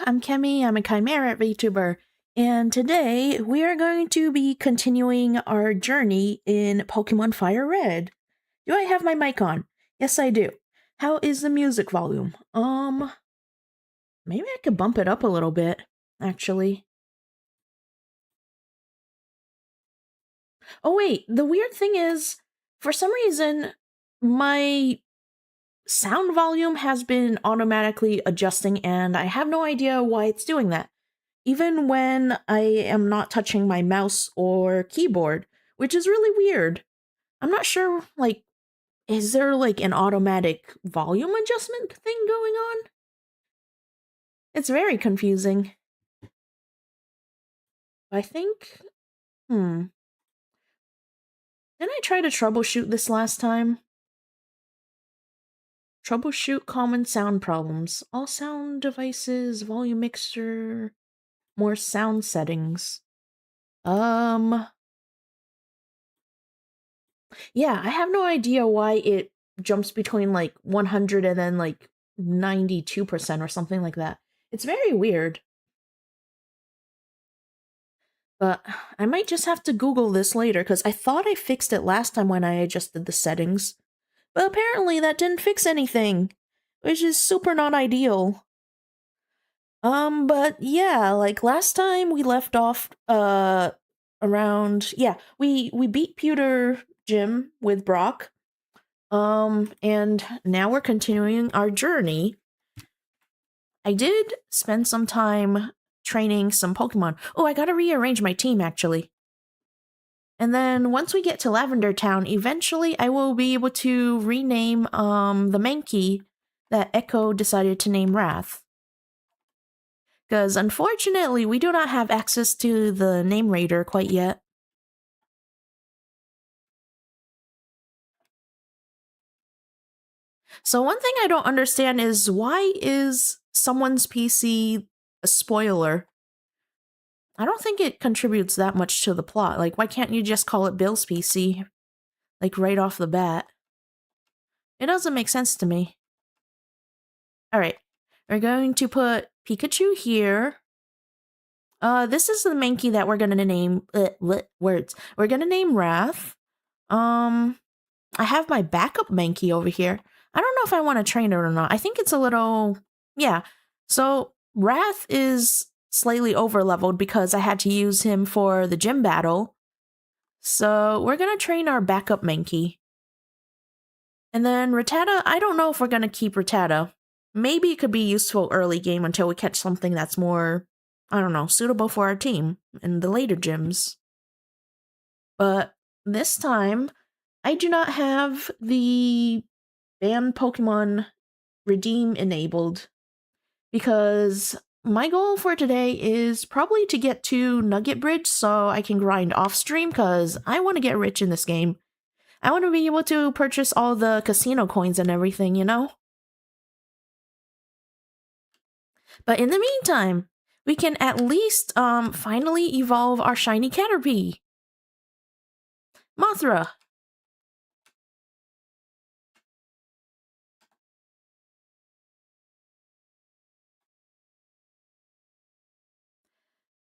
I'm Kemi, I'm a Chimera VTuber, and today we are going to be continuing our journey in Pokemon FireRed. Do I have my mic on? Yes, I do. How is the music volume? Maybe I could bump it up a little bit, actually. Oh wait, the weird thing is, for some reason, my sound volume has been automatically adjusting and I have no idea why it's doing that. Even when I am not touching my mouse or keyboard, which is really weird. I'm not sure, like, is there like an automatic volume adjustment thing going on? It's very confusing. I think, didn't I try to troubleshoot this last time? Troubleshoot common sound problems. All sound devices, volume mixer, more sound settings. Yeah, I have no idea why it jumps between like 100 and then like 92% or something like that. It's very weird. But I might just have to Google this later because I thought I fixed it last time when I adjusted the settings. But apparently that didn't fix anything, which is super not ideal. But yeah, like last time we left off around, yeah, we beat Pewter Gym with Brock. And now we're continuing our journey. I did spend some time training some Pokemon. Oh, I gotta rearrange my team, actually. And then once we get to Lavender Town, eventually I will be able to rename, the Mankey that Echo decided to name Wrath. Because unfortunately, we do not have access to the name raider quite yet. So one thing I don't understand is why is someone's PC a spoiler? I don't think it contributes that much to the plot. Like, why can't you just call it Bill's PC? Like, right off the bat. It doesn't make sense to me. Alright, we're going to put Pikachu here. This is the Mankey that we're gonna name, words. We're gonna name Wrath. I have my backup Mankey over here. I don't know if I want to train it or not. I think it's a little, yeah. So Wrath is slightly over-leveled because I had to use him for the gym battle. So we're gonna train our backup Mankey. And then Rattata, I don't know if we're gonna keep Rattata. Maybe it could be useful early game until we catch something that's more, I don't know, suitable for our team in the later gyms. But this time, I do not have the banned Pokemon redeem enabled because my goal for today is probably to get to Nugget Bridge so I can grind off stream because I want to get rich in this game. I want to be able to purchase all the casino coins and everything, you know? But in the meantime, we can at least finally evolve our shiny Caterpie. Mothra.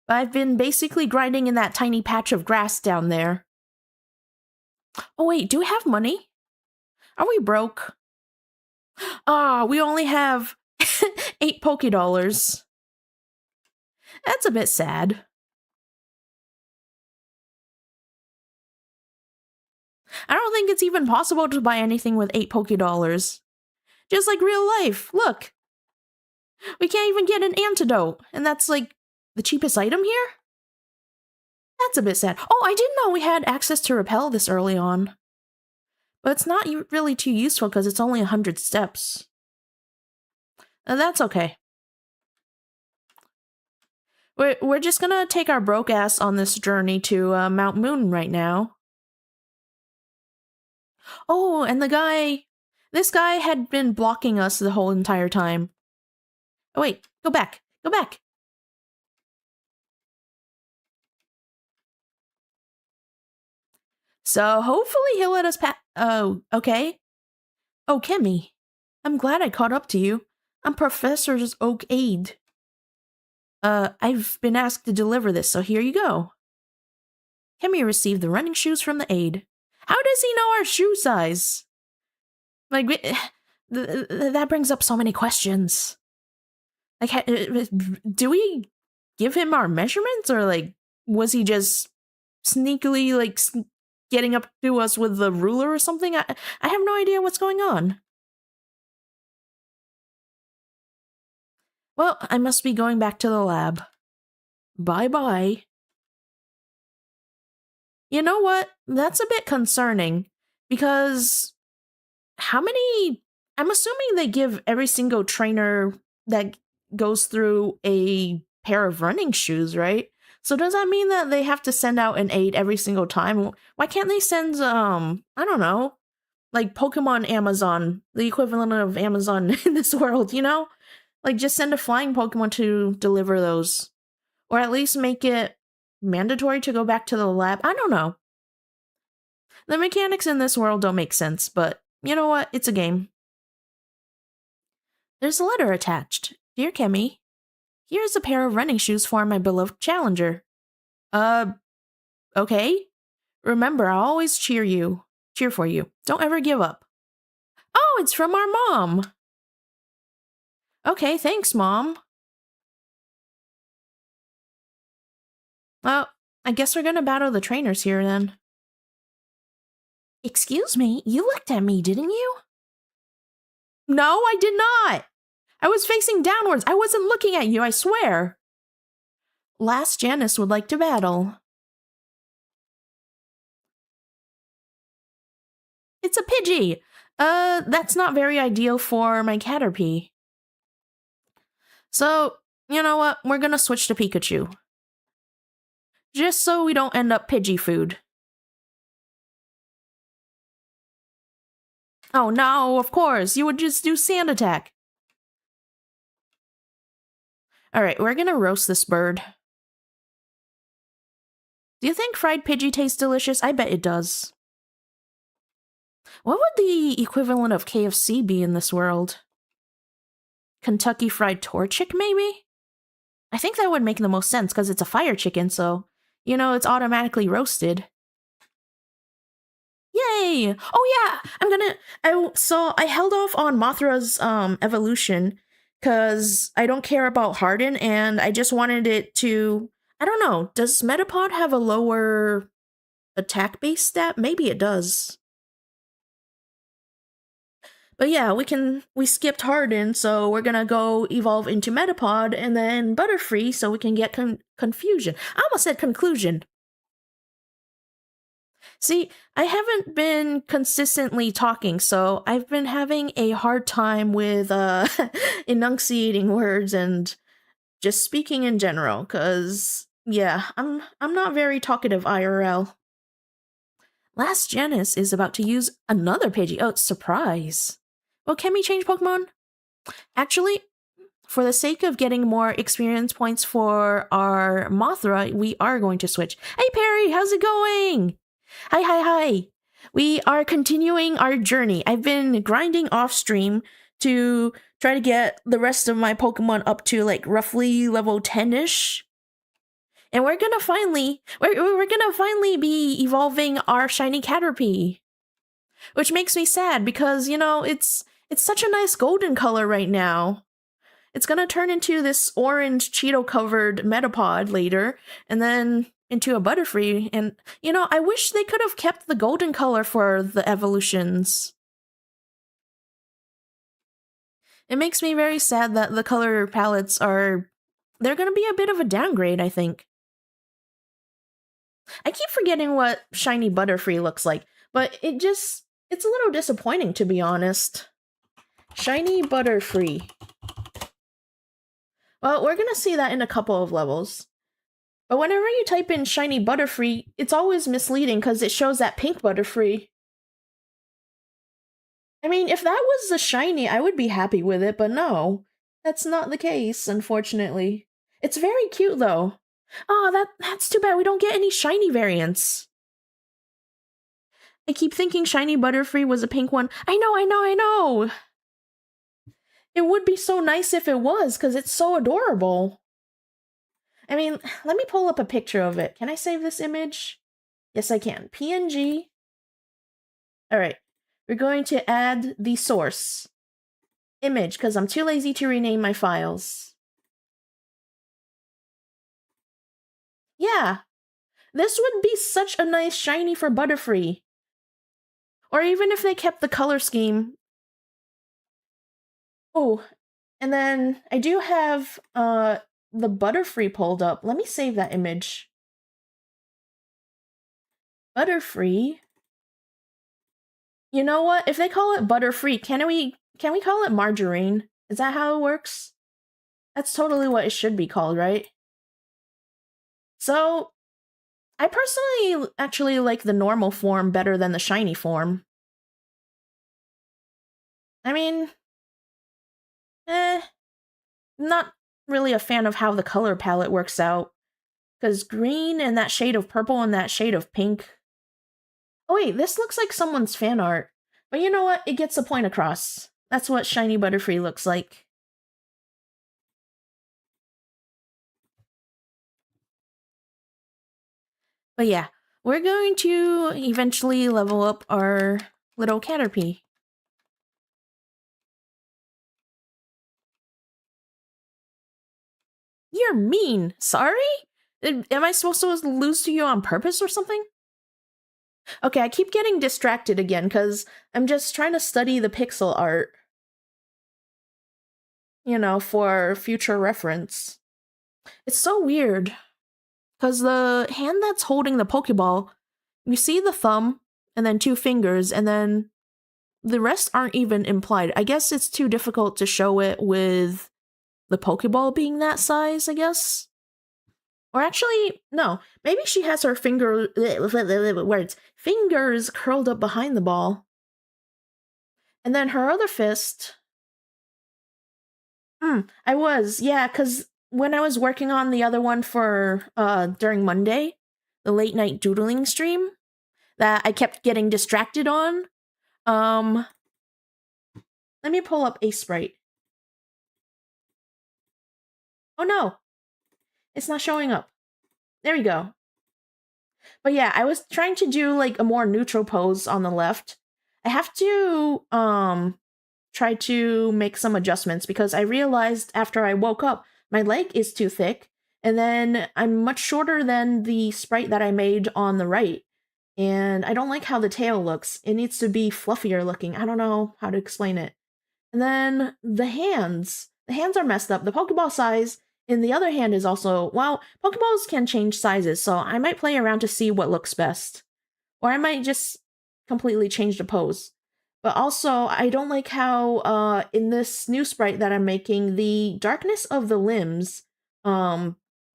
I've been basically grinding in that tiny patch of grass down there. Oh wait, do we have money? Are we broke? Ah, we only have 8 Pokédollars. That's a bit sad. I don't think it's even possible to buy anything with 8 Pokédollars. Just like real life, look! We can't even get an antidote, and that's like the cheapest item here? That's a bit sad. Oh, I didn't know we had access to Repel this early on. But it's not really too useful because it's only 100 steps. That's okay. We're just gonna take our broke ass on this journey to Mount Moon right now. Oh, and this guy had been blocking us the whole entire time. Oh wait, go back, go back. So hopefully he'll let us oh, okay. Oh, Kemi, I'm glad I caught up to you. I'm Professor Oak Aide. I've been asked to deliver this, so here you go. Hemi received the running shoes from the aide. How does he know our shoe size? Like, that brings up so many questions. Like, do we give him our measurements, or like, was he just sneakily like getting up to us with the ruler or something? I have no idea what's going on. Well, I must be going back to the lab. Bye-bye. You know what? That's a bit concerning, because how many... I'm assuming they give every single trainer that goes through a pair of running shoes, right? So does that mean that they have to send out an aid every single time? Why can't they send, I don't know, like Pokemon Amazon, the equivalent of Amazon in this world, you know? Like, just send a flying Pokemon to deliver those. Or at least make it mandatory to go back to the lab. I don't know. The mechanics in this world don't make sense, but you know what? It's a game. There's a letter attached. Dear Kemi, here's a pair of running shoes for my beloved challenger. Okay? Remember, I'll always cheer for you. Don't ever give up. Oh, it's from our mom! Okay, thanks, Mom. Well, I guess we're gonna battle the trainers here, then. Excuse me, you looked at me, didn't you? No, I did not! I was facing downwards. I wasn't looking at you, I swear. Last Janice would like to battle. It's a Pidgey! That's not very ideal for my Caterpie. So, you know what? We're gonna switch to Pikachu. Just so we don't end up Pidgey food. Oh no, of course, you would just do Sand Attack. Alright, we're gonna roast this bird. Do you think fried Pidgey tastes delicious? I bet it does. What would the equivalent of KFC be in this world? Kentucky Fried Torchic, maybe? I think that would make the most sense, because it's a fire chicken, so, you know, it's automatically roasted. Yay! Oh yeah! I held off on Mothra's, evolution, because I don't care about Harden, and I just wanted it to... I don't know, does Metapod have a lower attack-based stat? Maybe it does. But yeah, we skipped Harden, so we're gonna go evolve into Metapod, and then Butterfree, so we can get confusion. I almost said conclusion. See, I haven't been consistently talking, so I've been having a hard time with enunciating words and just speaking in general, cause yeah, I'm not very talkative IRL. Last Janice is about to use another Pidgey. Oh, surprise. Well, can we change Pokemon? Actually, for the sake of getting more experience points for our Mothra, we are going to switch. Hey Perry, how's it going? Hi. We are continuing our journey. I've been grinding off stream to try to get the rest of my Pokemon up to like roughly level 10-ish. And we're gonna finally be evolving our shiny Caterpie. Which makes me sad because, you know, it's such a nice golden color right now. It's gonna turn into this orange Cheeto-covered Metapod later, and then into a Butterfree, and, you know, I wish they could have kept the golden color for the evolutions. It makes me very sad that the color palettes they're gonna be a bit of a downgrade, I think. I keep forgetting what shiny Butterfree looks like, but it's a little disappointing, to be honest. Shiny Butterfree. Well, we're gonna see that in a couple of levels. But whenever you type in shiny Butterfree, it's always misleading because it shows that pink Butterfree. I mean, if that was the shiny, I would be happy with it, but no. That's not the case, unfortunately. It's very cute, though. Oh, that's too bad we don't get any shiny variants. I keep thinking shiny Butterfree was a pink one. I know! It would be so nice if it was, because it's so adorable. I mean, let me pull up a picture of it. Can I save this image? Yes, I can. PNG. Alright. We're going to add the source image because I'm too lazy to rename my files. Yeah. This would be such a nice shiny for Butterfree. Or even if they kept the color scheme. Oh, and then I do have the Butterfree pulled up. Let me save that image. Butterfree. You know what? If they call it Butterfree, can we call it margarine? Is that how it works? That's totally what it should be called, right? So, I personally actually like the normal form better than the shiny form. I mean, not really a fan of how the color palette works out. Because green and that shade of purple and that shade of pink. Oh wait, this looks like someone's fan art. But you know what? It gets the point across. That's what shiny Butterfree looks like. But yeah, we're going to eventually level up our little Caterpie. You're mean. Sorry? Am I supposed to lose to you on purpose or something? Okay, I keep getting distracted again because I'm just trying to study the pixel art. You know, for future reference. It's so weird. Because the hand that's holding the Pokeball, you see the thumb, and then 2 fingers, and then the rest aren't even implied. I guess it's too difficult to show it with the Pokeball being that size, I guess. Or actually, no. Maybe she has her fingers curled up behind the ball. And then her other fist. I was, yeah, because when I was working on the other one for during Monday, the late night doodling stream that I kept getting distracted on. Let me pull up a sprite. Oh no, it's not showing up. There we go. But yeah, I was trying to do like a more neutral pose on the left. I have to try to make some adjustments because I realized after I woke up my leg is too thick, and then I'm much shorter than the sprite that I made on the right. And I don't like how the tail looks. It needs to be fluffier looking. I don't know how to explain it. And then the hands. The hands are messed up. The Pokeball size in the other hand is also, well, Pokeballs can change sizes, so I might play around to see what looks best. Or I might just completely change the pose. But also, I don't like how in this new sprite that I'm making, the darkness of the limbs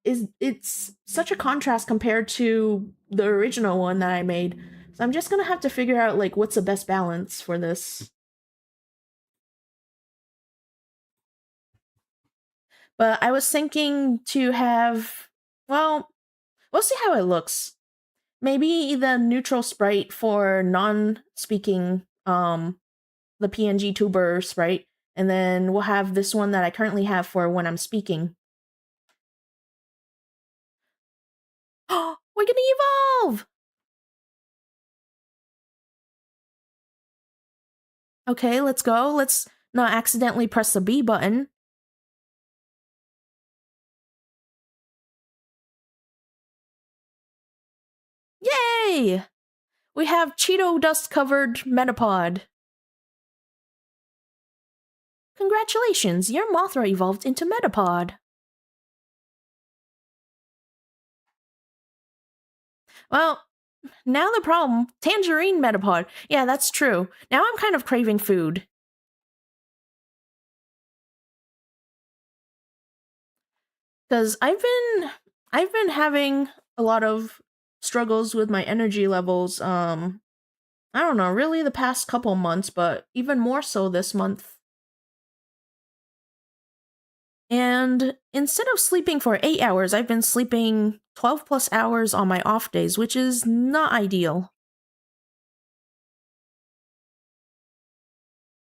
it's such a contrast compared to the original one that I made. So I'm just gonna have to figure out like what's the best balance for this. But I was thinking to have, well, we'll see how it looks. Maybe the neutral sprite for non-speaking, the PNGtuber sprite, and then we'll have this one that I currently have for when I'm speaking. Oh, we're gonna evolve! Okay, let's go. Let's not accidentally press the B button. Yay! We have Cheeto dust covered Metapod. Congratulations, your Mothra evolved into Metapod. Well, now the problem, Tangerine Metapod. Yeah, that's true. Now I'm kind of craving food. Because I've been having a lot of struggles with my energy levels, I don't know, really the past couple months, but even more so this month. And instead of sleeping for 8 hours, I've been sleeping 12 plus hours on my off days, which is not ideal.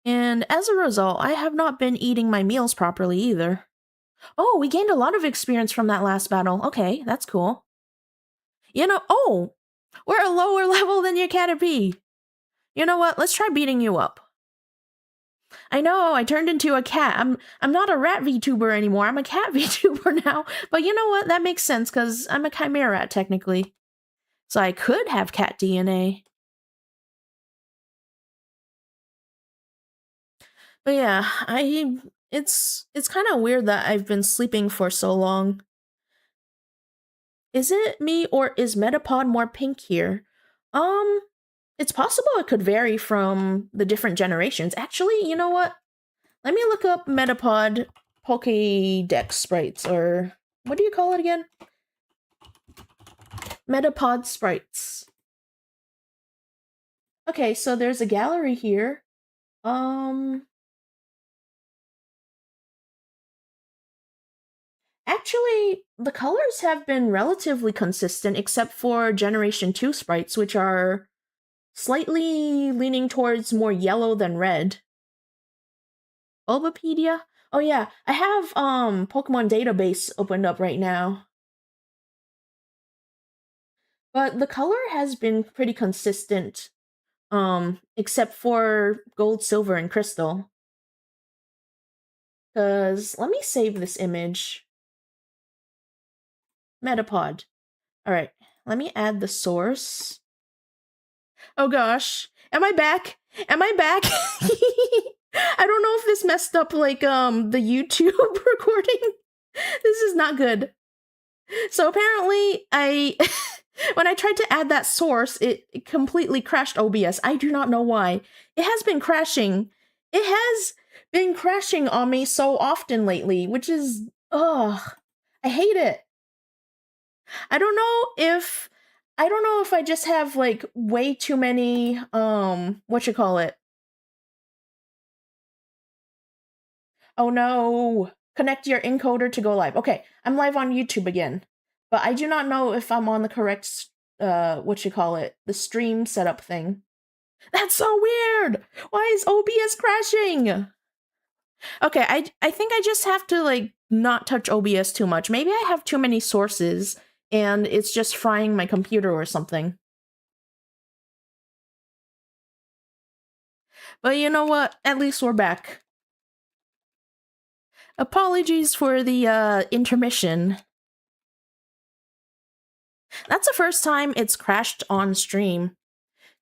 And as a result, I have not been eating my meals properly either. Oh, we gained a lot of experience from that last battle. Okay, that's cool. You know, oh, we're a lower level than your Caterpie. You know what? Let's try beating you up. I know, I turned into a cat. I'm not a rat VTuber anymore. I'm a cat VTuber now. But you know what? That makes sense because I'm a chimera rat technically. So I could have cat DNA. But yeah, it's kind of weird that I've been sleeping for so long. Is it me or is Metapod more pink here? Um, it's possible it could vary from the different generations. Actually, you know what? Let me look up Metapod Pokédex sprites, or what do you call it again? Metapod sprites. Okay, so there's a gallery here. Actually, the colors have been relatively consistent except for Generation 2 sprites, which are slightly leaning towards more yellow than red. Bulbapedia? Oh yeah, I have Pokemon database opened up right now. But the color has been pretty consistent, except for gold, silver, and crystal. Cause let me save this image. Metapod. Alright, let me add the source. Oh gosh. Am I back? Am I back? I don't know if this messed up like the YouTube recording. This is not good. So apparently I when I tried to add that source, it completely crashed OBS. I do not know why. It has been crashing. It has been crashing on me so often lately, which is ugh. I hate it. I don't know if I just have like way too many what you call it? Oh no. Connect your encoder to go live. Okay, I'm live on YouTube again. But I do not know if I'm on the correct what you call it? The stream setup thing. That's so weird. Why is OBS crashing? Okay, I think I just have to like not touch OBS too much. Maybe I have too many sources and it's just frying my computer or something. But you know what? At least we're back. Apologies for the intermission. That's the first time it's crashed on stream.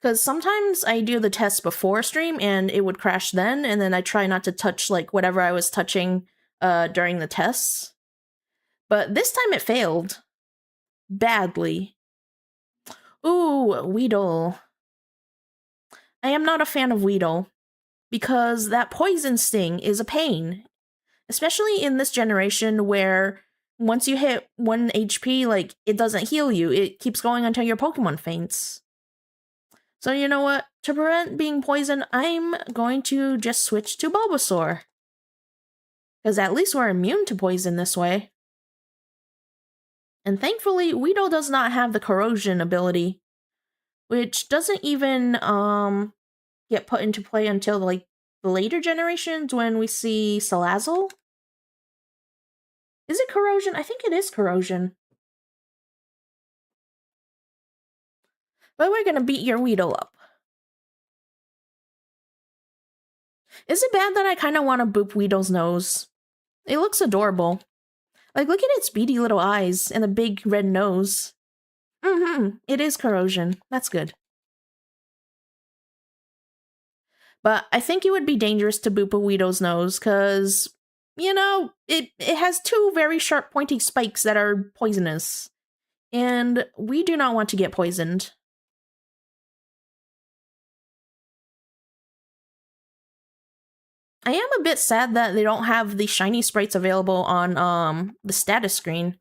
Because sometimes I do the test before stream and it would crash then, and then I try not to touch like whatever I was touching during the tests. But this time it failed. Badly. Ooh, Weedle. I am not a fan of Weedle. Because that poison sting is a pain. Especially in this generation where once you hit 1 HP, like, it doesn't heal you. It keeps going until your Pokemon faints. So you know what? To prevent being poisoned, I'm going to just switch to Bulbasaur. Because at least we're immune to poison this way. And thankfully, Weedle does not have the corrosion ability. Which doesn't even get put into play until like the later generations when we see Salazzle. Is it corrosion? I think it is corrosion. But we're gonna beat your Weedle up. Is it bad that I kind of want to boop Weedle's nose? It looks adorable. Like, look at its beady little eyes and the big red nose. It is corrosion. That's good. But I think it would be dangerous to boop a Weedle's nose, because, you know, it has 2 very sharp pointy spikes that are poisonous. And we do not want to get poisoned. I am a bit sad that they don't have the shiny sprites available on the status screen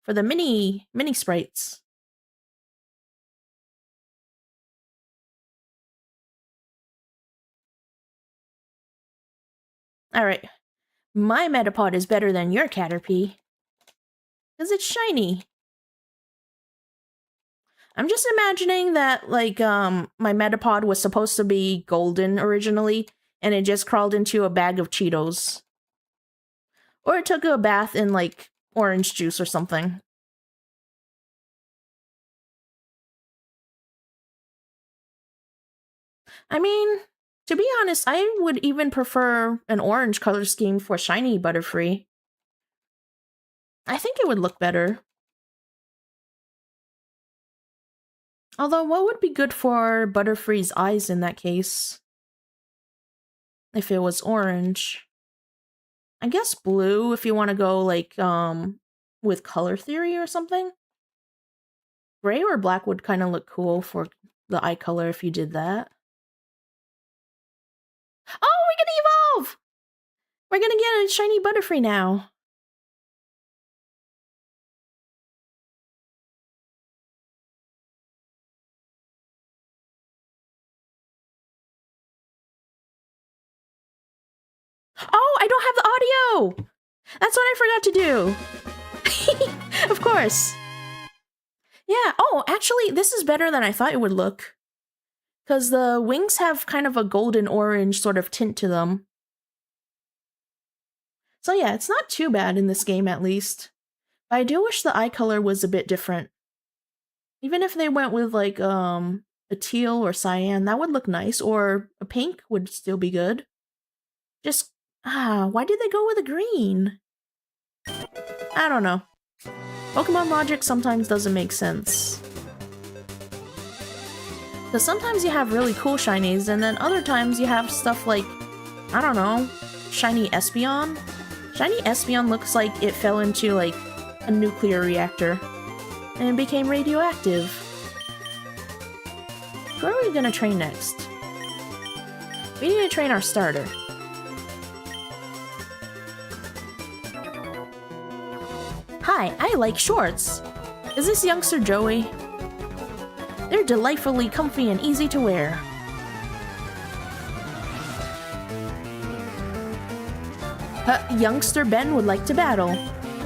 for the mini sprites. Alright. My Metapod is better than your Caterpie. Because it's shiny. I'm just imagining that, like, my Metapod was supposed to be golden originally, and it just crawled into a bag of Cheetos. Or it took a bath in, like, orange juice or something. I mean, to be honest, I would even prefer an orange color scheme for shiny Butterfree. I think it would look better. Although, what would be good for Butterfree's eyes in that case? If it was orange. I guess blue if you want to go, like, with color theory or something. Gray or black would kind of look cool for the eye color if you did that. Oh, we're gonna evolve! We're gonna get a shiny Butterfree now. Oh, I don't have the audio! That's what I forgot to do. Of course. Yeah, oh, actually, this is better than I thought it would look. Because the wings have kind of a golden orange sort of tint to them. So yeah, it's not too bad in this game at least. But I do wish the eye color was a bit different. Even if they went with like a teal or cyan, that would look nice, or a pink would still be good. Just, why did they go with a green? I don't know. Pokemon logic sometimes doesn't make sense. Because sometimes you have really cool shinies, and then other times you have stuff like, I don't know, shiny Espeon? Shiny Espeon looks like it fell into, like, a nuclear reactor and became radioactive. Who are we gonna train next? We need to train our starter. Hi, I like shorts. Is this youngster Joey? They're delightfully comfy and easy to wear. Youngster Ben would like to battle.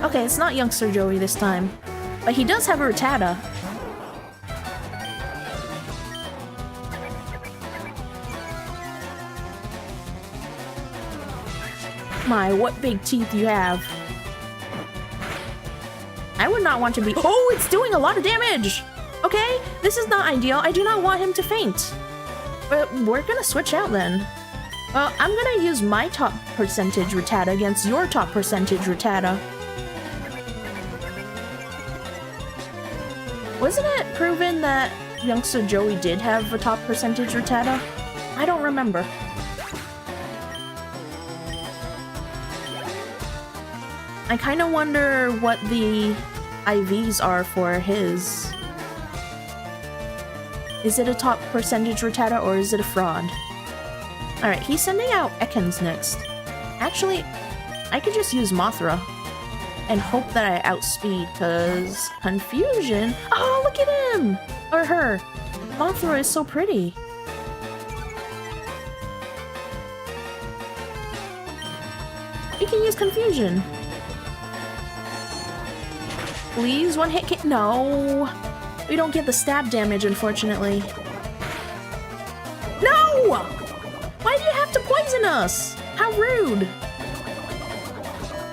Okay, it's not youngster Joey this time. But he does have a Rattata. My, what big teeth you have. I would not want to be— oh, it's doing a lot of damage! Okay, this is not ideal. I do not want him to faint. But we're gonna switch out then. Well, I'm gonna use my top percentage Rattata against your top percentage Rattata. Wasn't it proven that youngster Joey did have a top percentage Rattata? I don't remember. I kind of wonder what the IVs are for his. Is it a top percentage Rattata or is it a fraud? Alright, he's sending out Ekans next. Actually, I could just use Mothra and hope that I outspeed, cause confusion. Oh, look at him! Or her. Mothra is so pretty. You can use confusion. Please, one hit kill. No! We don't get the stab damage, unfortunately. No! Why do you have to poison us? How rude!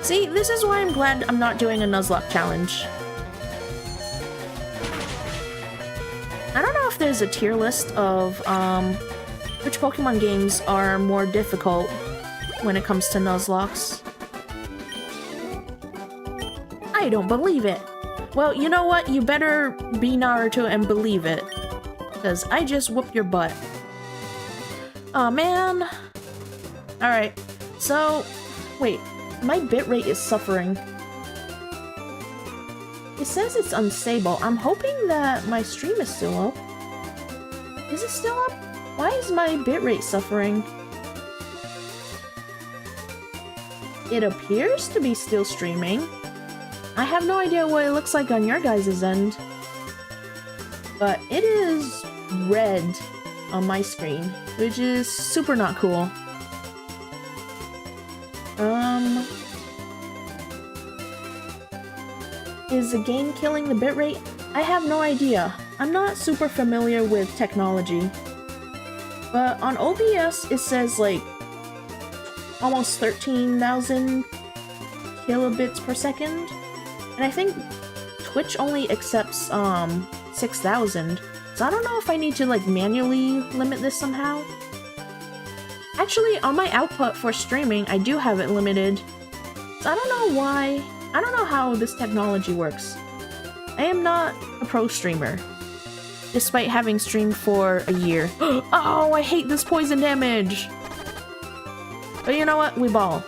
See, this is why I'm glad I'm not doing a Nuzlocke challenge. I don't know if there's a tier list of which Pokemon games are more difficult when it comes to Nuzlocks. I don't believe it. Well, you know what? You better be Naruto and believe it. Because I just whooped your butt. Aw, man. Alright, so... wait, my bitrate is suffering. It says it's unstable. I'm hoping that my stream is still up. Is it still up? Why is my bitrate suffering? It appears to be still streaming. I have no idea what it looks like on your guys' end. But it is red on my screen, which is super not cool. Is the game killing the bitrate? I have no idea. I'm not super familiar with technology. But on OBS, it says like almost 13,000 kilobits per second. And I think Twitch only accepts 6,000. So I don't know if I need to like manually limit this somehow. Actually, on my output for streaming, I do have it limited. So I don't know why. I don't know how this technology works. I am not a pro streamer, despite having streamed for a year. Oh, I hate this poison damage! But you know what? We ball.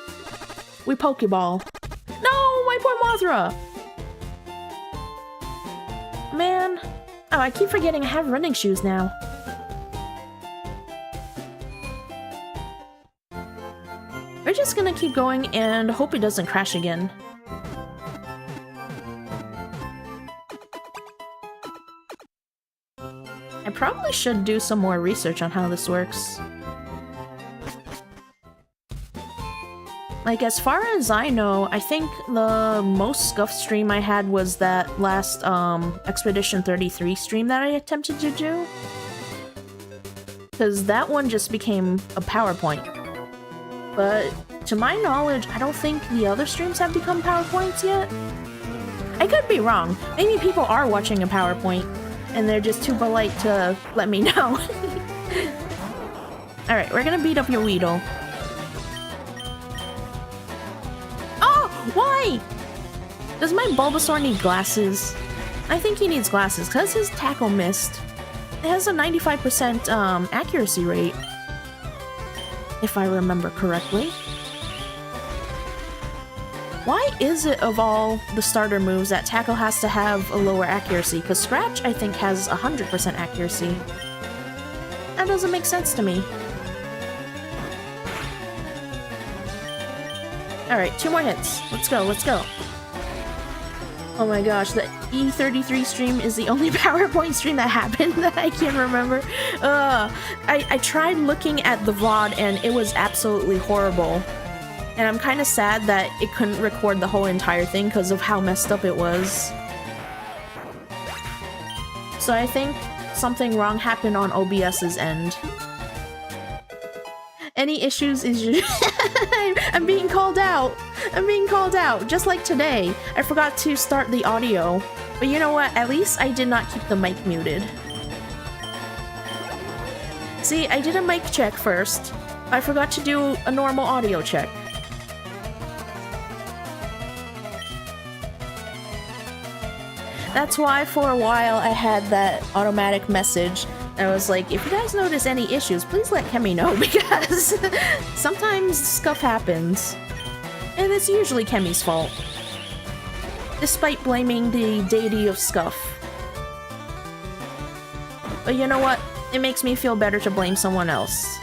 We Pokeball. No! My poor Mothra! Man. Oh, I keep forgetting I have running shoes now. We're just gonna keep going and hope it doesn't crash again. I probably should do some more research on how this works. Like, as far as I know, I think the most scuffed stream I had was that last Expedition 33 stream that I attempted to do. Because that one just became a PowerPoint. But to my knowledge, I don't think the other streams have become PowerPoints yet. I could be wrong. Maybe people are watching a PowerPoint and they're just too polite to let me know. Alright, we're gonna beat up your Weedle. Oh! Why? Does my Bulbasaur need glasses? I think he needs glasses because his tackle missed. It has a 95% accuracy rate, if I remember correctly. Why is it of all the starter moves that Tackle has to have a lower accuracy? Because Scratch, I think, has 100% accuracy. That doesn't make sense to me. Alright, 2 more hits. Let's go, let's go. Oh my gosh, the E33 stream is the only PowerPoint stream that happened that I can remember. I tried looking at the VOD and it was absolutely horrible. And I'm kind of sad that it couldn't record the whole entire thing because of how messed up it was. So I think something wrong happened on OBS's end. Any issues is I'm being called out. I'm being called out. Just like today. I forgot to start the audio. But you know what? At least I did not keep the mic muted. See, I did a mic check first. I forgot to do a normal audio check. That's why for a while I had that automatic message. I was like, if you guys notice any issues, please let Kemi know, because sometimes scuff happens. And it's usually Kemi's fault. Despite blaming the deity of scuff. But you know what? It makes me feel better to blame someone else.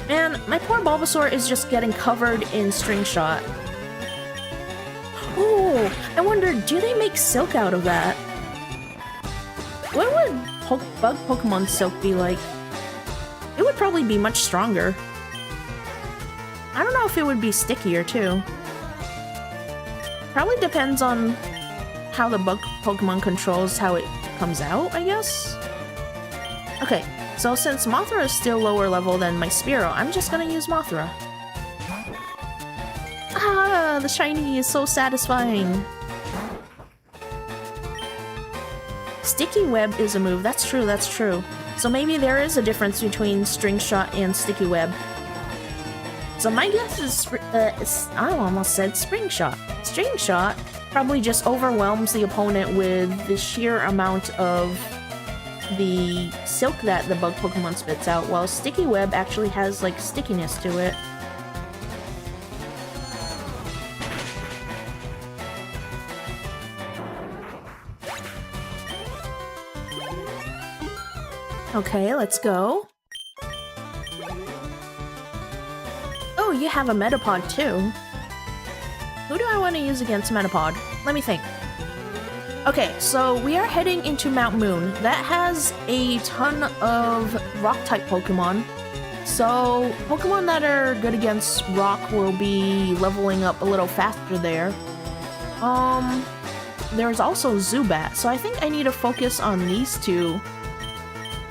Man, my poor Bulbasaur is just getting covered in string shot. Oh, I wonder, do they make silk out of that? What would bug Pokemon silk be like? It would probably be much stronger. I don't know if it would be stickier too. Probably depends on how the bug Pokemon controls how it comes out, I guess? Okay, so since Mothra is still lower level than my Spearow, I'm just gonna use Mothra. Ah, the shiny is so satisfying. Sticky Web is a move, that's true, that's true. So maybe there is a difference between String Shot and Sticky Web. So my guess is, I almost said Spring Shot. String Shot probably just overwhelms the opponent with the sheer amount of the silk that the bug Pokemon spits out, while Sticky Web actually has like stickiness to it. Okay, let's go. Oh, you have a Metapod too. Who do I want to use against Metapod? Let me think. Okay, so we are heading into Mount Moon. That has a ton of Rock-type Pokemon. So, Pokemon that are good against Rock will be leveling up a little faster there. There's also Zubat, so I think I need to focus on these two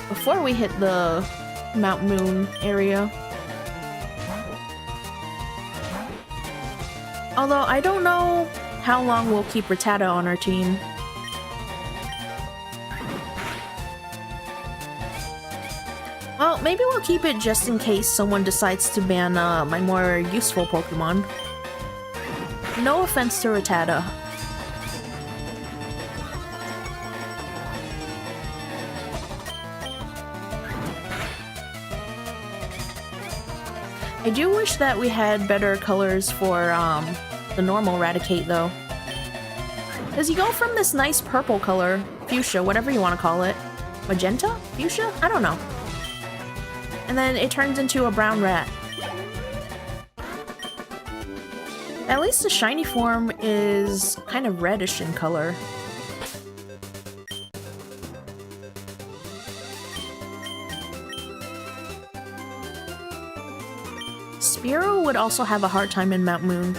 before we hit the Mount Moon area. Although I don't know how long we'll keep Rattata on our team. Well, maybe we'll keep it just in case someone decides to ban my more useful Pokemon. No offense to Rattata. I do wish that we had better colors for the normal Raticate, though. Because you go from this nice purple color, fuchsia, whatever you want to call it. Magenta? Fuchsia? I don't know. And then it turns into a brown rat. At least the shiny form is kind of reddish in color. Spearow would also have a hard time in Mount Moon.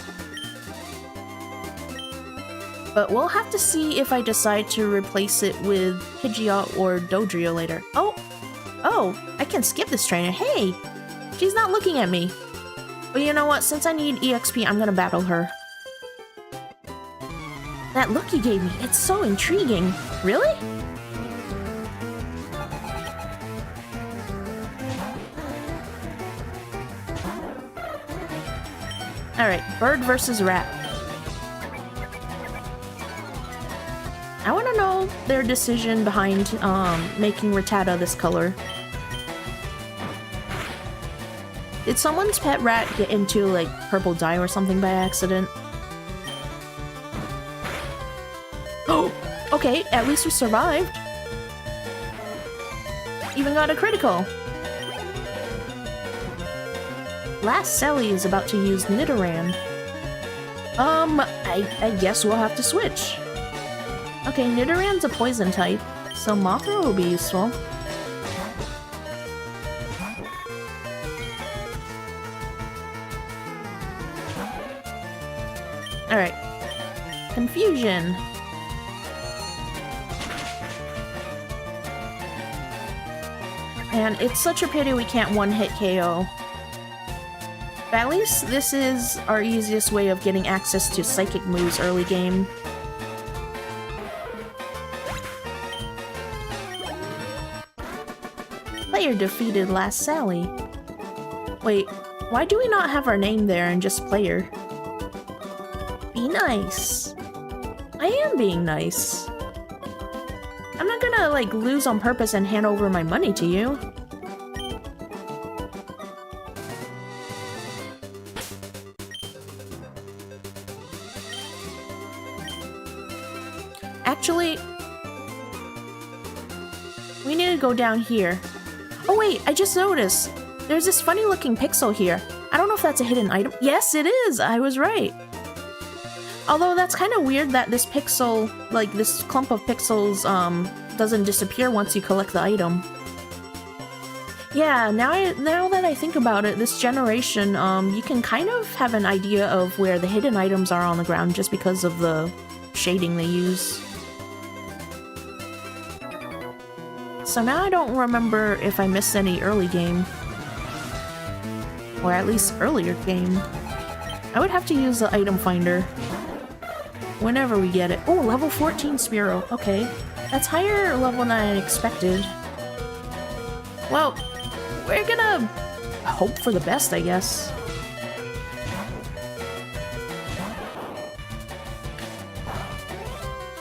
But we'll have to see if I decide to replace it with Pidgeot or Dodrio later. Oh, I can skip this trainer. Hey! She's not looking at me. But you know what? Since I need EXP, I'm gonna battle her. That look you gave me, it's so intriguing. Really? Alright, bird versus rat. I want to know their decision behind making Rattata this color. Did someone's pet rat get into, like, purple dye or something by accident? Oh! Okay, at least we survived. Even got a critical. Last Sally is about to use Nidoran. I guess we'll have to switch. Okay, Nidoran's a poison type, so Mothra will be useful. Alright. Confusion. And it's such a pity we can't one-hit KO. But at least this is our easiest way of getting access to psychic moves early game. Player defeated Last Sally. Wait, why do we not have our name there and just player? Be nice. I am being nice. I'm not gonna, like, lose on purpose and hand over my money to you. Actually, we need to go down here. Oh wait, I just noticed. There's this funny looking pixel here. I don't know if that's a hidden item. Yes, it is! I was right. Although that's kind of weird that this pixel, like this clump of pixels, doesn't disappear once you collect the item. Yeah, now that I think about it, this generation, you can kind of have an idea of where the hidden items are on the ground just because of the shading they use. So now I don't remember if I missed any early game. Or at least earlier game. I would have to use the item finder. Whenever we get it. Oh, level 14 Spearow. Okay. That's higher level than I expected. Well, we're gonna hope for the best, I guess.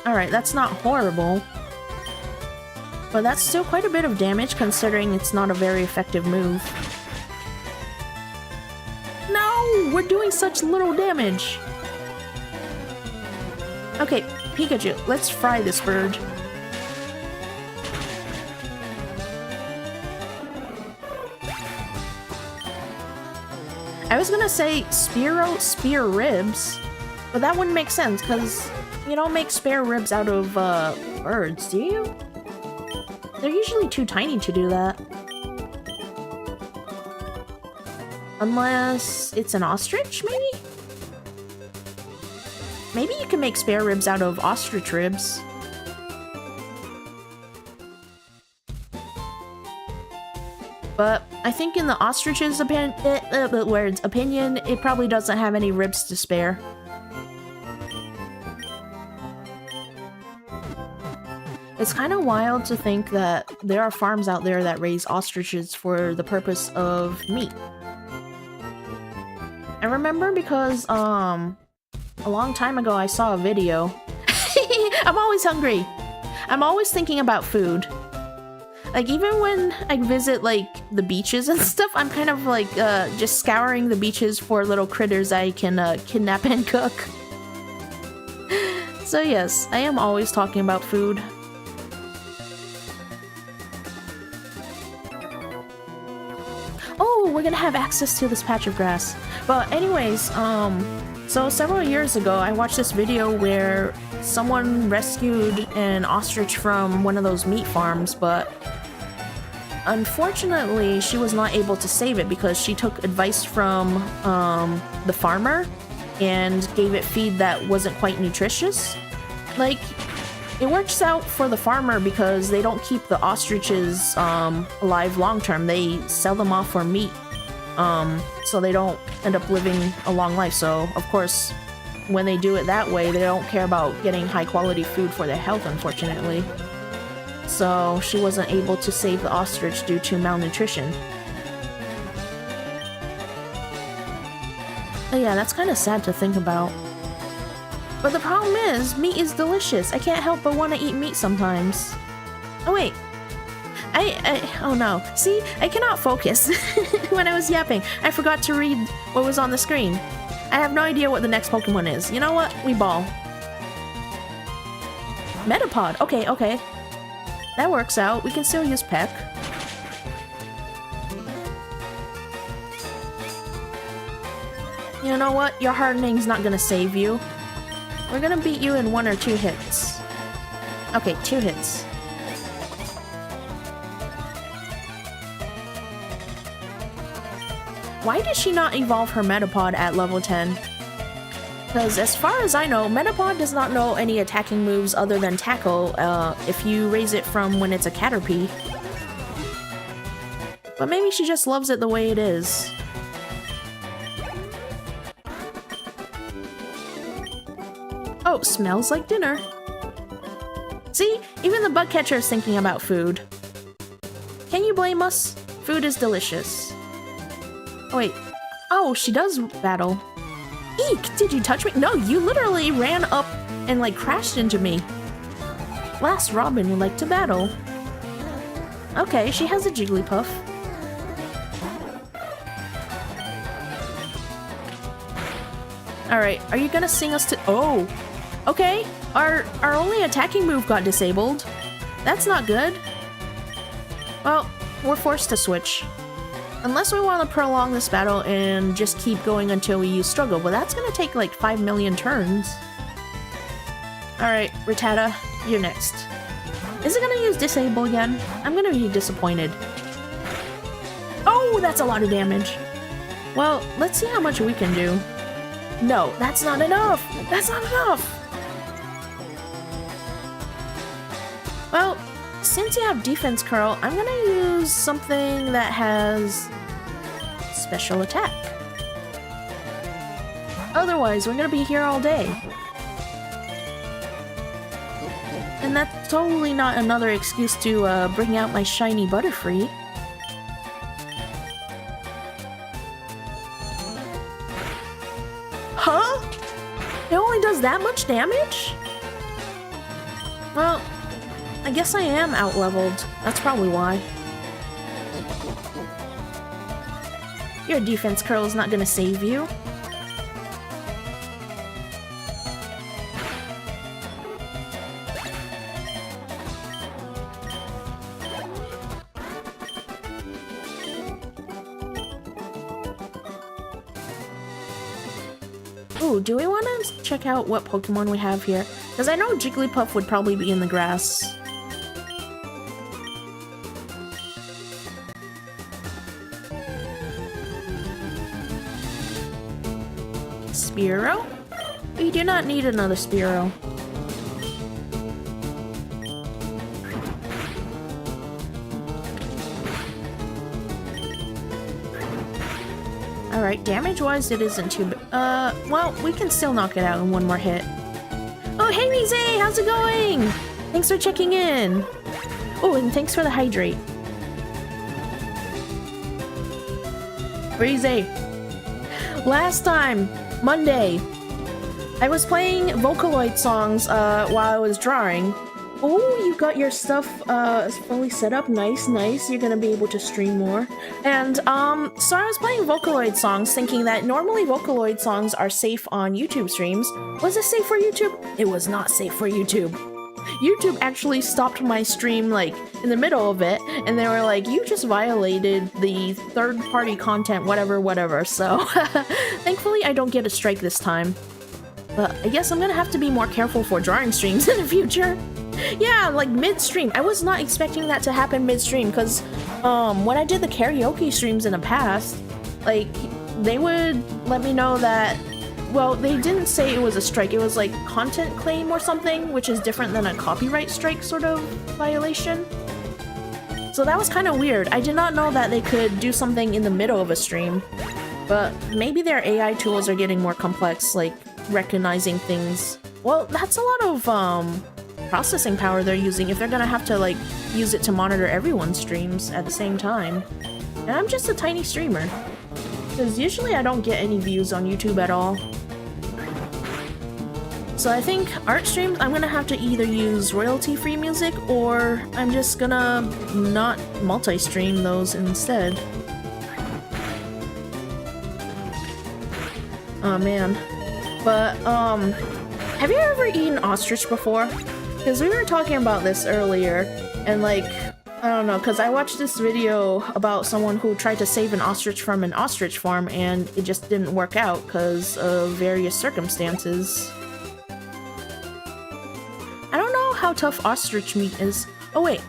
Alright, that's not horrible. But that's still quite a bit of damage considering it's not a very effective move. No! We're doing such little damage! Okay, Pikachu, let's fry this bird. I was gonna say Spearow spear ribs, but that wouldn't make sense because you don't make spare ribs out of birds, do you? They're usually too tiny to do that. Unless it's an ostrich, maybe? Maybe you can make spare ribs out of ostrich ribs. But I think in the ostrich's opinion, it probably doesn't have any ribs to spare. It's kind of wild to think that there are farms out there that raise ostriches for the purpose of meat. I remember because, a long time ago I saw a video. I'm always hungry. I'm always thinking about food. Like, even when I visit, like, the beaches and stuff, I'm kind of, like, just scouring the beaches for little critters I can, kidnap and cook. So yes, I am always talking about food. Oh, we're gonna have access to this patch of grass. But anyways, so several years ago, I watched this video where someone rescued an ostrich from one of those meat farms, but unfortunately, she was not able to save it because she took advice from the farmer and gave it feed that wasn't quite nutritious. Like, it works out for the farmer because they don't keep the ostriches alive long term. They sell them off for meat, so they don't end up living a long life. So, of course, when they do it that way, they don't care about getting high quality food for their health, unfortunately. So she wasn't able to save the ostrich due to malnutrition. Oh yeah, that's kind of sad to think about. But the problem is, meat is delicious. I can't help but want to eat meat sometimes. Oh wait. Oh no. See, I cannot focus when I was yapping. I forgot to read what was on the screen. I have no idea what the next Pokemon is. You know what? We ball. Metapod. Okay. That works out. We can still use Peck. You know what? Your hardening's not gonna save you. We're gonna beat you in 1 or 2 hits. Okay, 2 hits. Why did she not evolve her Metapod at level 10? Because as far as I know, Metapod does not know any attacking moves other than Tackle if you raise it from when it's a Caterpie. But maybe she just loves it the way it is. Oh, smells like dinner. See? Even the bug catcher is thinking about food. Can you blame us? Food is delicious. Oh, wait. Oh, she does battle. Eek! Did you touch me? No, you literally ran up and, like, crashed into me. Last Robin would like to battle. Okay, she has a Jigglypuff. Alright, are you gonna sing us to- Oh! Okay, our only attacking move got disabled. That's not good. Well, we're forced to switch. Unless we want to prolong this battle and just keep going until we use Struggle, but that's gonna take like 5 million turns. Alright, Rattata, you're next. Is it gonna use Disable again? I'm gonna be disappointed. Oh, that's a lot of damage. Well, let's see how much we can do. No, that's not enough! That's not enough! Well, since you have Defense Curl, I'm gonna use something that has Special Attack. Otherwise, we're gonna be here all day. And that's totally not another excuse to bring out my shiny Butterfree. Huh? It only does that much damage? Well, I guess I am out-leveled. That's probably why. Your defense curl is not gonna save you. Ooh, do we want to check out what Pokemon we have here? Because I know Jigglypuff would probably be in the grass. Spearow? We do not need another Spearow. Alright, damage-wise it isn't too well, we can still knock it out in one more hit. Oh, hey Mise! How's it going? Thanks for checking in. Oh, and thanks for the hydrate. Breezy. Last time, Monday, I was playing Vocaloid songs while I was drawing. Oh, you got your stuff fully set up. Nice, nice. You're gonna be able to stream more. And so I was playing Vocaloid songs thinking that normally Vocaloid songs are safe on YouTube streams. Was it safe for YouTube? It was not safe for YouTube. YouTube actually stopped my stream like in the middle of it, and they were like, you just violated the third-party content, whatever. So thankfully I don't get a strike this time. But I guess I'm gonna have to be more careful for drawing streams in the future. Yeah, like mid-stream. I was not expecting that to happen mid-stream because when I did the karaoke streams in the past, like they would let me know that, well, they didn't say it was a strike. It was like content claim or something, which is different than a copyright strike sort of violation. So that was kind of weird. I did not know that they could do something in the middle of a stream, but maybe their AI tools are getting more complex, like recognizing things. Well, that's a lot of processing power they're using if they're gonna have to like use it to monitor everyone's streams at the same time. And I'm just a tiny streamer, because usually I don't get any views on YouTube at all. So I think art streams, I'm gonna have to either use royalty-free music or I'm just gonna not multi-stream those instead. Oh man. But have you ever eaten ostrich before? Because we were talking about this earlier, and like, I don't know, because I watched this video about someone who tried to save an ostrich from an ostrich farm, and it just didn't work out because of various circumstances. I don't know how tough ostrich meat is. Oh wait.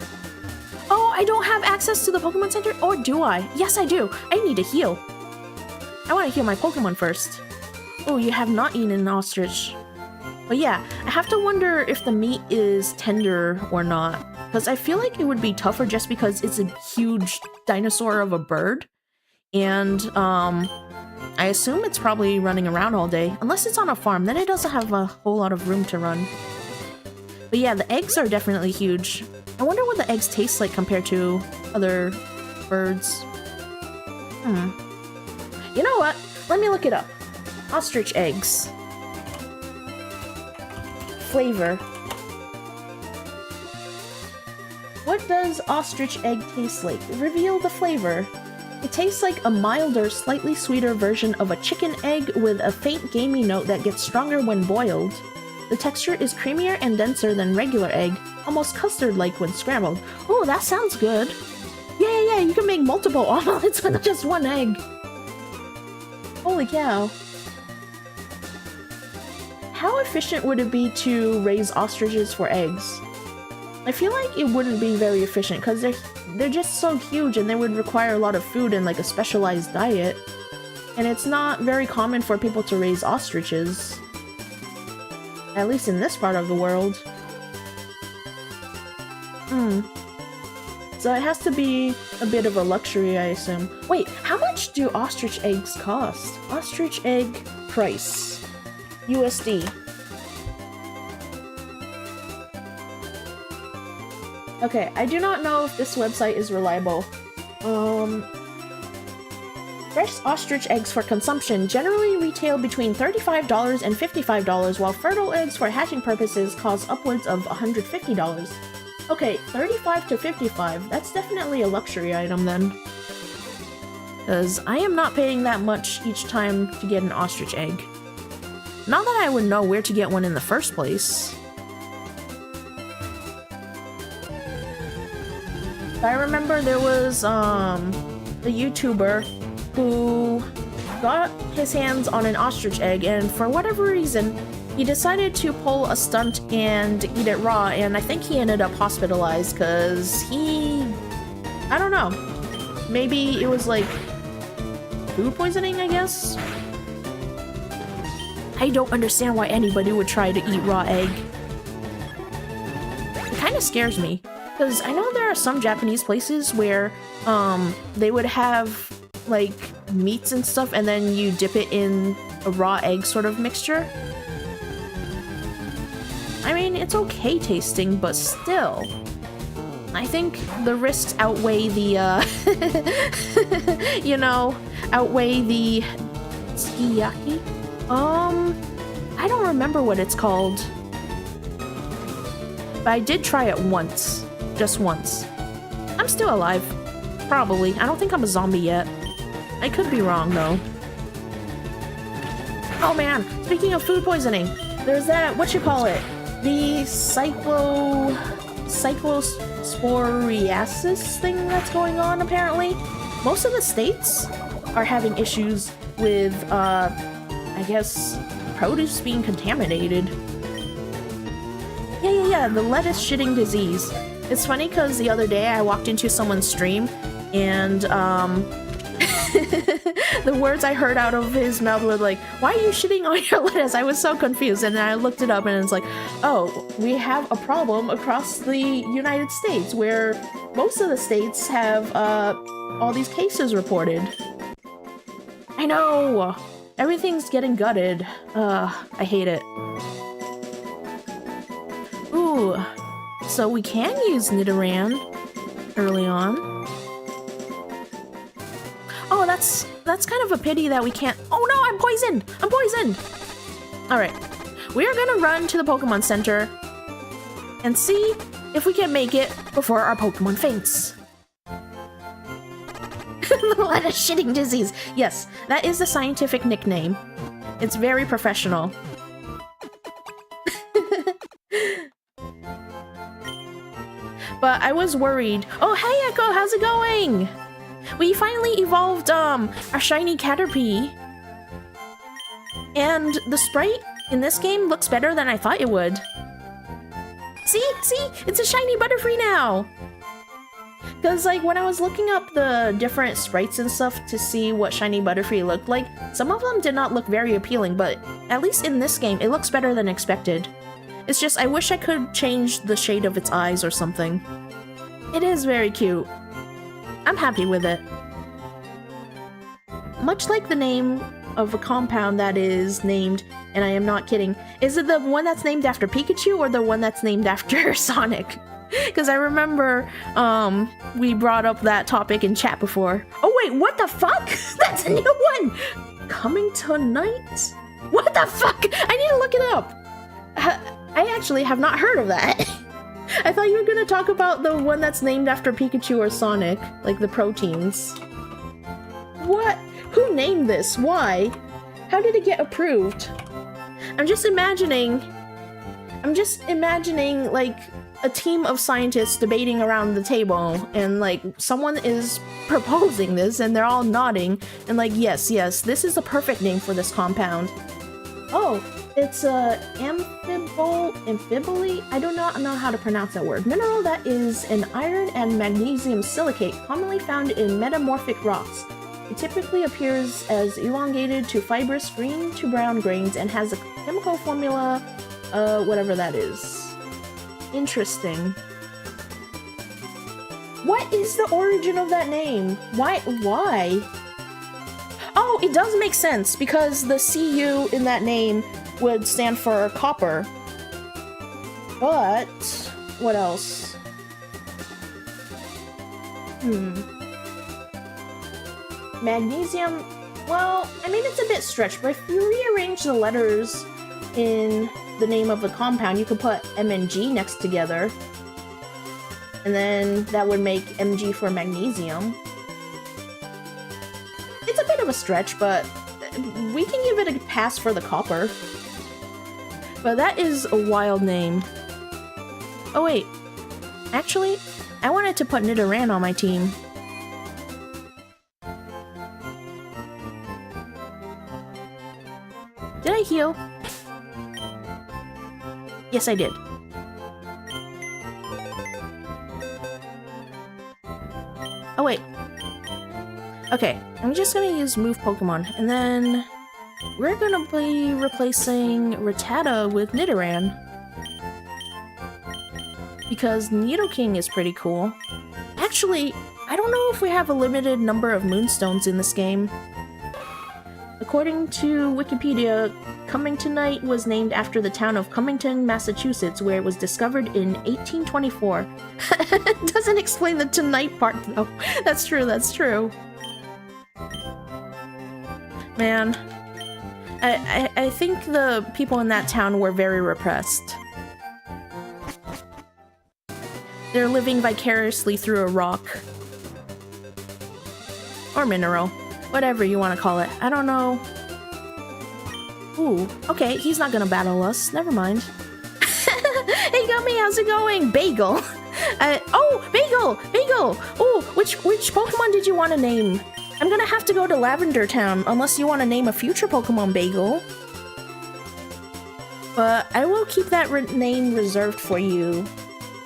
Oh, I don't have access to the Pokemon Center? Or do I? Yes, I do. I need to heal. I want to heal my Pokemon first. Oh, you have not eaten an ostrich. But yeah, I have to wonder if the meat is tender or not. Because I feel like it would be tougher just because it's a huge dinosaur of a bird. And I assume it's probably running around all day. Unless it's on a farm, then it doesn't have a whole lot of room to run. But yeah, the eggs are definitely huge. I wonder what the eggs taste like compared to other birds. You know what? Let me look it up. Ostrich eggs. Flavor. What does ostrich egg taste like? Reveal the flavor. It tastes like a milder, slightly sweeter version of a chicken egg with a faint gamey note that gets stronger when boiled. The texture is creamier and denser than regular egg, almost custard-like when scrambled. Oh, that sounds good. Yeah, you can make multiple omelets with just one egg. Holy cow. How efficient would it be to raise ostriches for eggs? I feel like it wouldn't be very efficient because they're just so huge and they would require a lot of food and like a specialized diet. And it's not very common for people to raise ostriches. At least in this part of the world. So it has to be a bit of a luxury, I assume. Wait, how much do ostrich eggs cost? Ostrich egg price. USD. Okay, I do not know if this website is reliable. Fresh ostrich eggs for consumption generally retail between $35 and $55, while fertile eggs for hatching purposes cost upwards of $150. Okay, $35 to $55. That's definitely a luxury item then. Because I am not paying that much each time to get an ostrich egg. Not that I would know where to get one in the first place. I remember there was a YouTuber who got his hands on an ostrich egg, and for whatever reason, he decided to pull a stunt and eat it raw, and I think he ended up hospitalized because I don't know. Maybe it was like food poisoning, I guess? I don't understand why anybody would try to eat raw egg. It kind of scares me. Because I know there are some Japanese places where they would have like meats and stuff and then you dip it in a raw egg sort of mixture. I mean, mean, it's okay tasting, but still. I think the risks outweigh the, you know, outweigh the sukiyaki? I don't remember what it's called. But I did try it once. Just once. I'm still alive. Probably. I don't think I'm a zombie yet. I could be wrong, though. Oh man, speaking of food poisoning, there's that, what you call it? The cyclosporiasis thing that's going on, apparently. Most of the states are having issues with, I guess, produce being contaminated. Yeah, the lettuce shitting disease. It's funny because the other day I walked into someone's stream and, the words I heard out of his mouth were like, why are you shitting on your lettuce? I was so confused, and then I looked it up and it's like, oh, we have a problem across the United States where most of the states have all these cases reported. I know! Everything's getting gutted. I hate it. Ooh, so we can use Nidoran early on. Oh, that's kind of a pity that we can't— oh no, I'm poisoned! I'm poisoned! Alright, we are gonna run to the Pokemon Center and see if we can make it before our Pokemon faints. The lettuce shitting disease. Yes, that is the scientific nickname. It's very professional. But I was worried. Oh, hey Echo, how's it going? We finally evolved our shiny Caterpie. And the sprite in this game looks better than I thought it would. See? It's a shiny Butterfree now! Because, like, when I was looking up the different sprites and stuff to see what shiny Butterfree looked like, some of them did not look very appealing, but at least in this game, it looks better than expected. It's just, I wish I could change the shade of its eyes or something. It is very cute. I'm happy with it. Much like the name of a compound that is named, and I am not kidding, is it the one that's named after Pikachu or the one that's named after Sonic? Because I remember we brought up that topic in chat before. Oh wait, what the fuck? That's a new one! Coming tonight? What the fuck? I need to look it up. I actually have not heard of that. I thought you were gonna talk about the one that's named after Pikachu or Sonic, like the proteins. What? Who named this? Why? How did it get approved? I'm just imagining, like, a team of scientists debating around the table, and, like, someone is proposing this, and they're all nodding, and like, yes, this is the perfect name for this compound. Oh, it's a amphibole? I do not know how to pronounce that word. Mineral that is an iron and magnesium silicate commonly found in metamorphic rocks. It typically appears as elongated to fibrous green to brown grains and has a chemical formula, whatever that is. Interesting. What is the origin of that name? Why? Oh, it does make sense, because the CU in that name would stand for copper. But what else? Magnesium, well, I mean, it's a bit stretched, but if you rearrange the letters in the name of the compound, you could put M and G next together. And then that would make Mg for magnesium. It's a bit of a stretch, but we can give it a pass for the copper. But that is a wild name. Oh wait, actually, I wanted to put Nidoran on my team. Did I heal? Yes, I did. Oh wait. Okay, I'm just gonna use move Pokemon, and then we're gonna be replacing Rattata with Nidoran. Because Nidoking is pretty cool. Actually, I don't know if we have a limited number of Moonstones in this game. According to Wikipedia, Cummingtonite was named after the town of Cummington, Massachusetts, where it was discovered in 1824. Doesn't explain the tonight part, though. That's true, that's true. Man, I think the people in that town were very repressed. They're living vicariously through a rock. Or mineral. Whatever you want to call it. I don't know. Ooh, okay, he's not gonna battle us. Never mind. Hey, Gummy, how's it going? Bagel. Oh, Bagel! Bagel! Oh, which Pokemon did you want to name? I'm gonna have to go to Lavender Town, unless you want to name a future Pokemon Bagel. But I will keep that name reserved for you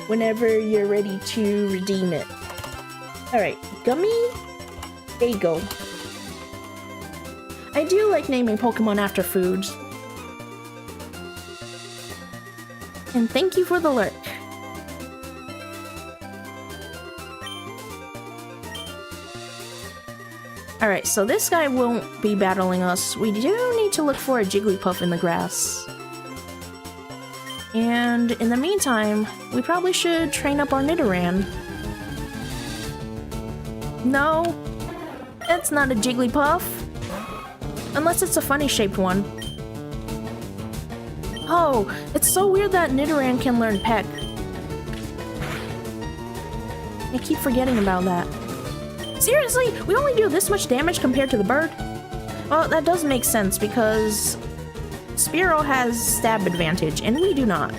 whenever you're ready to redeem it. Alright, Gummy, Bagel. I do like naming Pokemon after foods. And thank you for the lurk. Alright, so this guy won't be battling us. We do need to look for a Jigglypuff in the grass. And in the meantime, we probably should train up our Nidoran. No, it's not a Jigglypuff. Unless it's a funny-shaped one. Oh, it's so weird that Nidoran can learn Peck. I keep forgetting about that. Seriously? We only do this much damage compared to the bird? Well, that does make sense because Spearow has stab advantage, and we do not.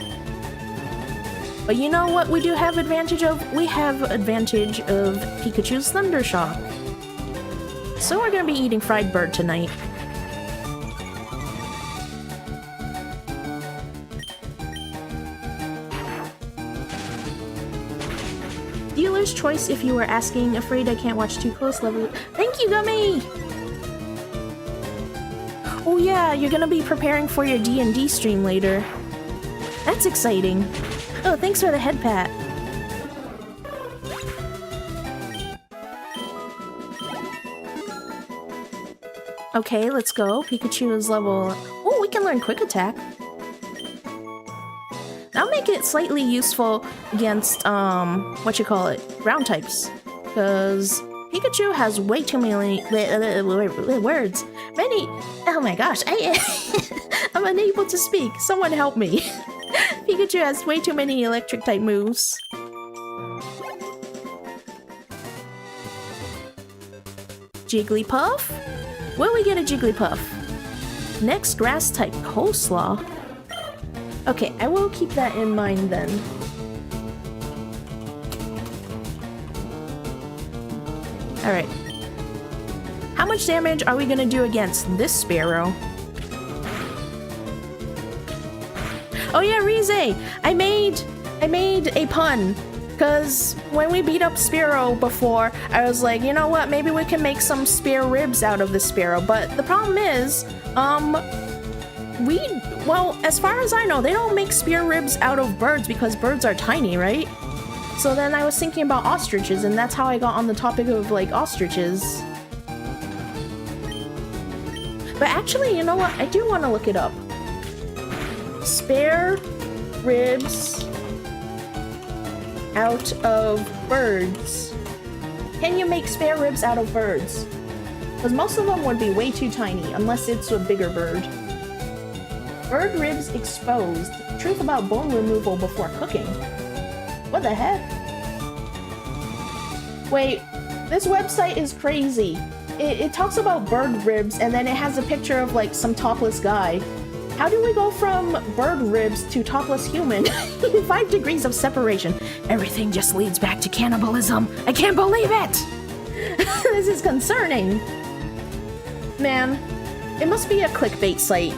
But you know what we do have advantage of? We have advantage of Pikachu's Thunder Shock. So we're gonna be eating fried bird tonight. Dealer's choice if you were asking. Afraid I can't watch too close level. Thank you, Gummy! Oh yeah, you're gonna be preparing for your D&D stream later. That's exciting. Oh, thanks for the head pat. Okay, let's go. Pikachu is level... Oh, we can learn Quick Attack. That'll make it slightly useful against, ground types. Because Pikachu has way too many words. Oh my gosh, I'm unable to speak. Someone help me. Pikachu has way too many electric type moves. Jigglypuff? Will we get a Jigglypuff? Next grass type Coleslaw. Okay, I will keep that in mind then. Alright. How much damage are we gonna do against this Spearow? Oh yeah, Rize! I made a pun. Because when we beat up Spearow before, I was like, you know what, maybe we can make some spear ribs out of the Spearow. But the problem is, well, as far as I know, they don't make spear ribs out of birds because birds are tiny, right? So then I was thinking about ostriches, and that's how I got on the topic of, like, ostriches. But actually, you know what? I do want to look it up. Spare ribs out of birds. Can you make spare ribs out of birds? Because most of them would be way too tiny, unless it's a bigger bird. Bird ribs exposed. Truth about bone removal before cooking. What the heck? Wait, this website is crazy. It talks about bird ribs and then it has a picture of like some topless guy. How do we go from bird ribs to topless human? 5 degrees of separation. Everything just leads back to cannibalism. I can't believe it! This is concerning. Man, it must be a clickbait site.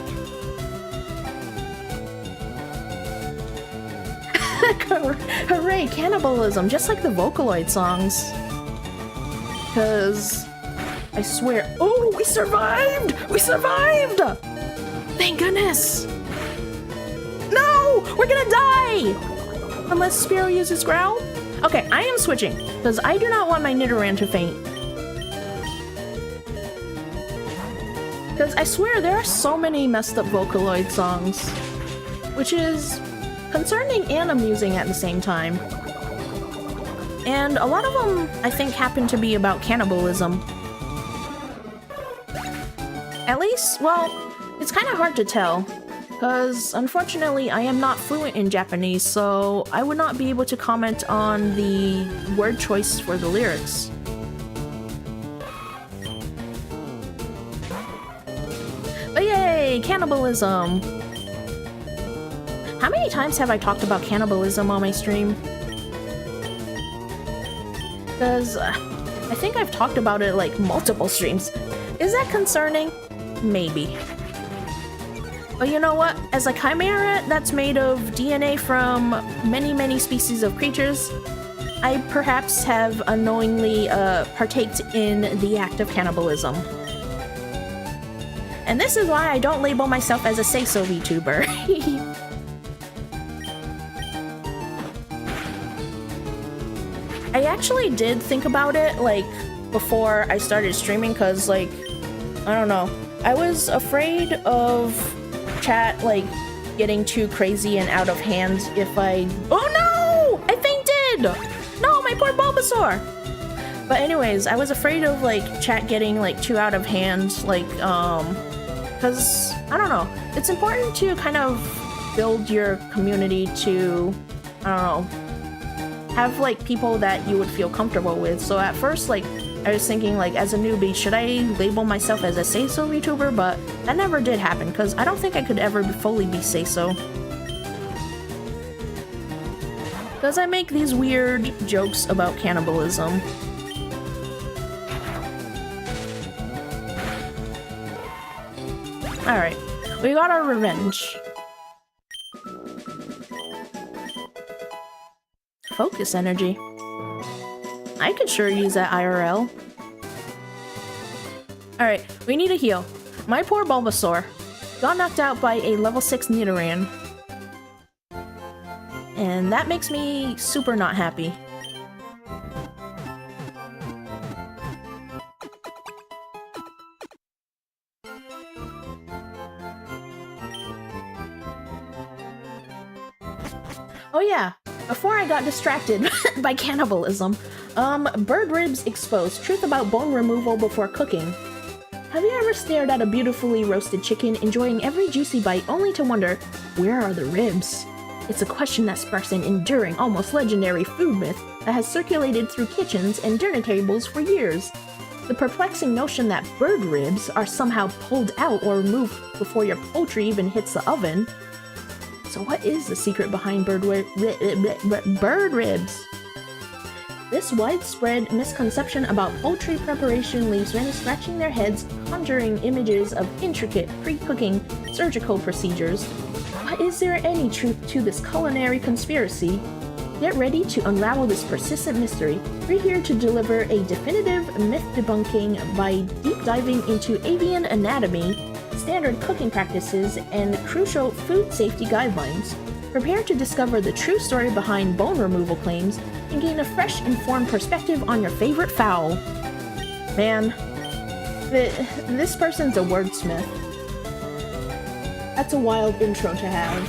Hooray, cannibalism, just like the Vocaloid songs. Cause I swear, oh, we survived! We survived! Thank goodness! No! We're gonna die! Unless Spearow uses Growl? Okay, I am switching, because I do not want my Nidoran to faint. Because I swear there are so many messed up Vocaloid songs, which is concerning and amusing at the same time. And a lot of them, I think, happen to be about cannibalism. At least, well, it's kind of hard to tell, because unfortunately I am not fluent in Japanese, so I would not be able to comment on the word choice for the lyrics. But yay, cannibalism! How many times have I talked about cannibalism on my stream? Because I think I've talked about it like multiple streams. Is that concerning? Maybe. But you know what? As a chimera that's made of DNA from many species of creatures, I perhaps have unknowingly partaked in the act of cannibalism. And this is why I don't label myself as a say-so VTuber. I actually did think about it, like, before I started streaming, because, like, I don't know. I was afraid of chat, like, getting too crazy and out of hand if I... Oh no! I fainted! No, my poor Bulbasaur! But anyways, I was afraid of, like, chat getting, like, too out of hand, like, because, I don't know. It's important to kind of build your community to, I don't know, have like people that you would feel comfortable with. So at first, like, I was thinking, like, as a newbie, should I label myself as a say-so VTuber? But that never did happen, because I don't think I could ever fully be say-so. Because I make these weird jokes about cannibalism. Alright, we got our revenge. Focus energy. I could sure use that IRL. Alright, we need a heal. My poor Bulbasaur got knocked out by a level 6 Nidoran. And that makes me super not happy. Oh yeah, before I got distracted by cannibalism, bird ribs exposed. Truth about bone removal before cooking. Have you ever stared at a beautifully roasted chicken, enjoying every juicy bite, only to wonder, where are the ribs? It's a question that sparks an enduring, almost legendary food myth that has circulated through kitchens and dinner tables for years. The perplexing notion that bird ribs are somehow pulled out or removed before your poultry even hits the oven. So what is the secret behind bird ribs? This widespread misconception about poultry preparation leaves many scratching their heads, conjuring images of intricate pre-cooking surgical procedures. But is there any truth to this culinary conspiracy? Get ready to unravel this persistent mystery. We're here to deliver a definitive myth debunking by deep diving into avian anatomy, standard cooking practices, and crucial food safety guidelines. Prepare to discover the true story behind bone removal claims and gain a fresh, informed perspective on your favorite fowl. Man, this person's a wordsmith. That's a wild intro to have.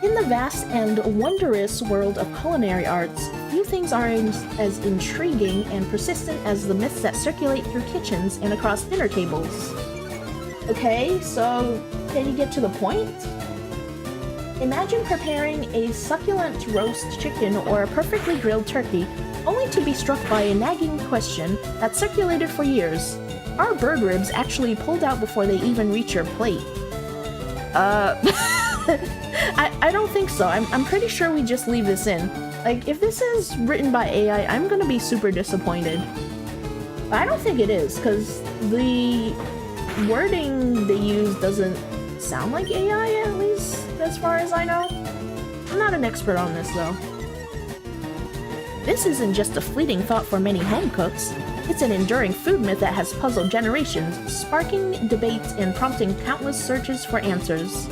In the vast and wondrous world of culinary arts, few things are as intriguing and persistent as the myths that circulate through kitchens and across dinner tables. Okay, so can you get to the point? Imagine preparing a succulent roast chicken or a perfectly grilled turkey, only to be struck by a nagging question that circulated for years. Are bird ribs actually pulled out before they even reach your plate? I don't think so. I'm pretty sure we just leave this in. Like, if this is written by AI, I'm gonna be super disappointed. But I don't think it is, because the wording they use doesn't sound like AI, at least as far as I know. I'm not an expert on this, though. This isn't just a fleeting thought for many home cooks. It's an enduring food myth that has puzzled generations, sparking debates and prompting countless searches for answers.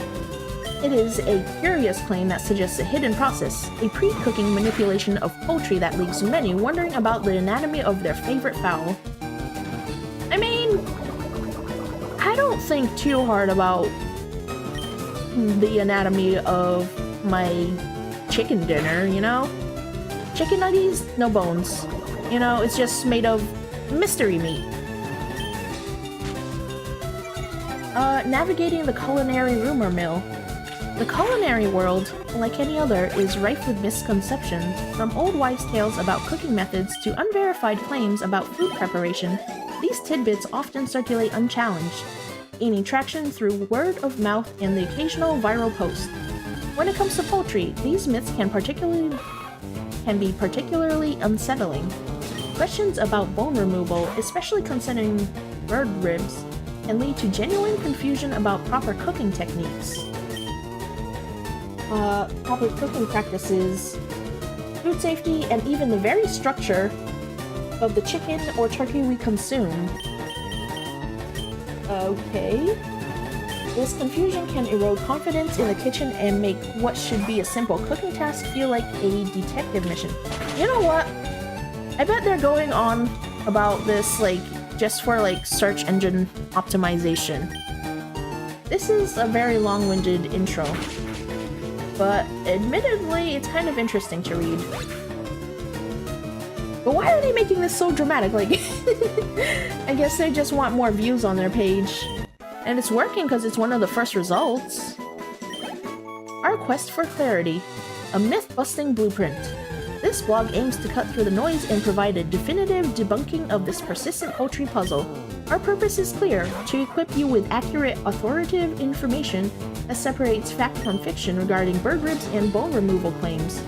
It is a curious claim that suggests a hidden process, a pre-cooking manipulation of poultry that leaves many wondering about the anatomy of their favorite fowl. I mean, think too hard about the anatomy of my chicken dinner, you know? Chicken nuggies, no bones. You know, it's just made of mystery meat. Navigating the culinary rumor mill. The culinary world, like any other, is rife with misconceptions, from old wives' tales about cooking methods to unverified claims about food preparation. These tidbits often circulate unchallenged, gaining traction through word of mouth and the occasional viral post. When it comes to poultry, these myths can be particularly unsettling. Questions about bone removal, especially concerning bird ribs, can lead to genuine confusion about proper cooking techniques. Proper cooking practices, food safety, and even the very structure of the chicken or turkey we consume. Okay. This confusion can erode confidence in the kitchen and make what should be a simple cooking task feel like a detective mission. You know what? I bet they're going on about this, like, just for, like, search engine optimization. This is a very long-winded intro, but admittedly, it's kind of interesting to read. But why are they making this so dramatic? Like, I guess they just want more views on their page. And it's working because it's one of the first results. Our quest for clarity. A myth-busting blueprint. This blog aims to cut through the noise and provide a definitive debunking of this persistent poultry puzzle. Our purpose is clear, to equip you with accurate, authoritative information that separates fact from fiction regarding bird ribs and bone removal claims.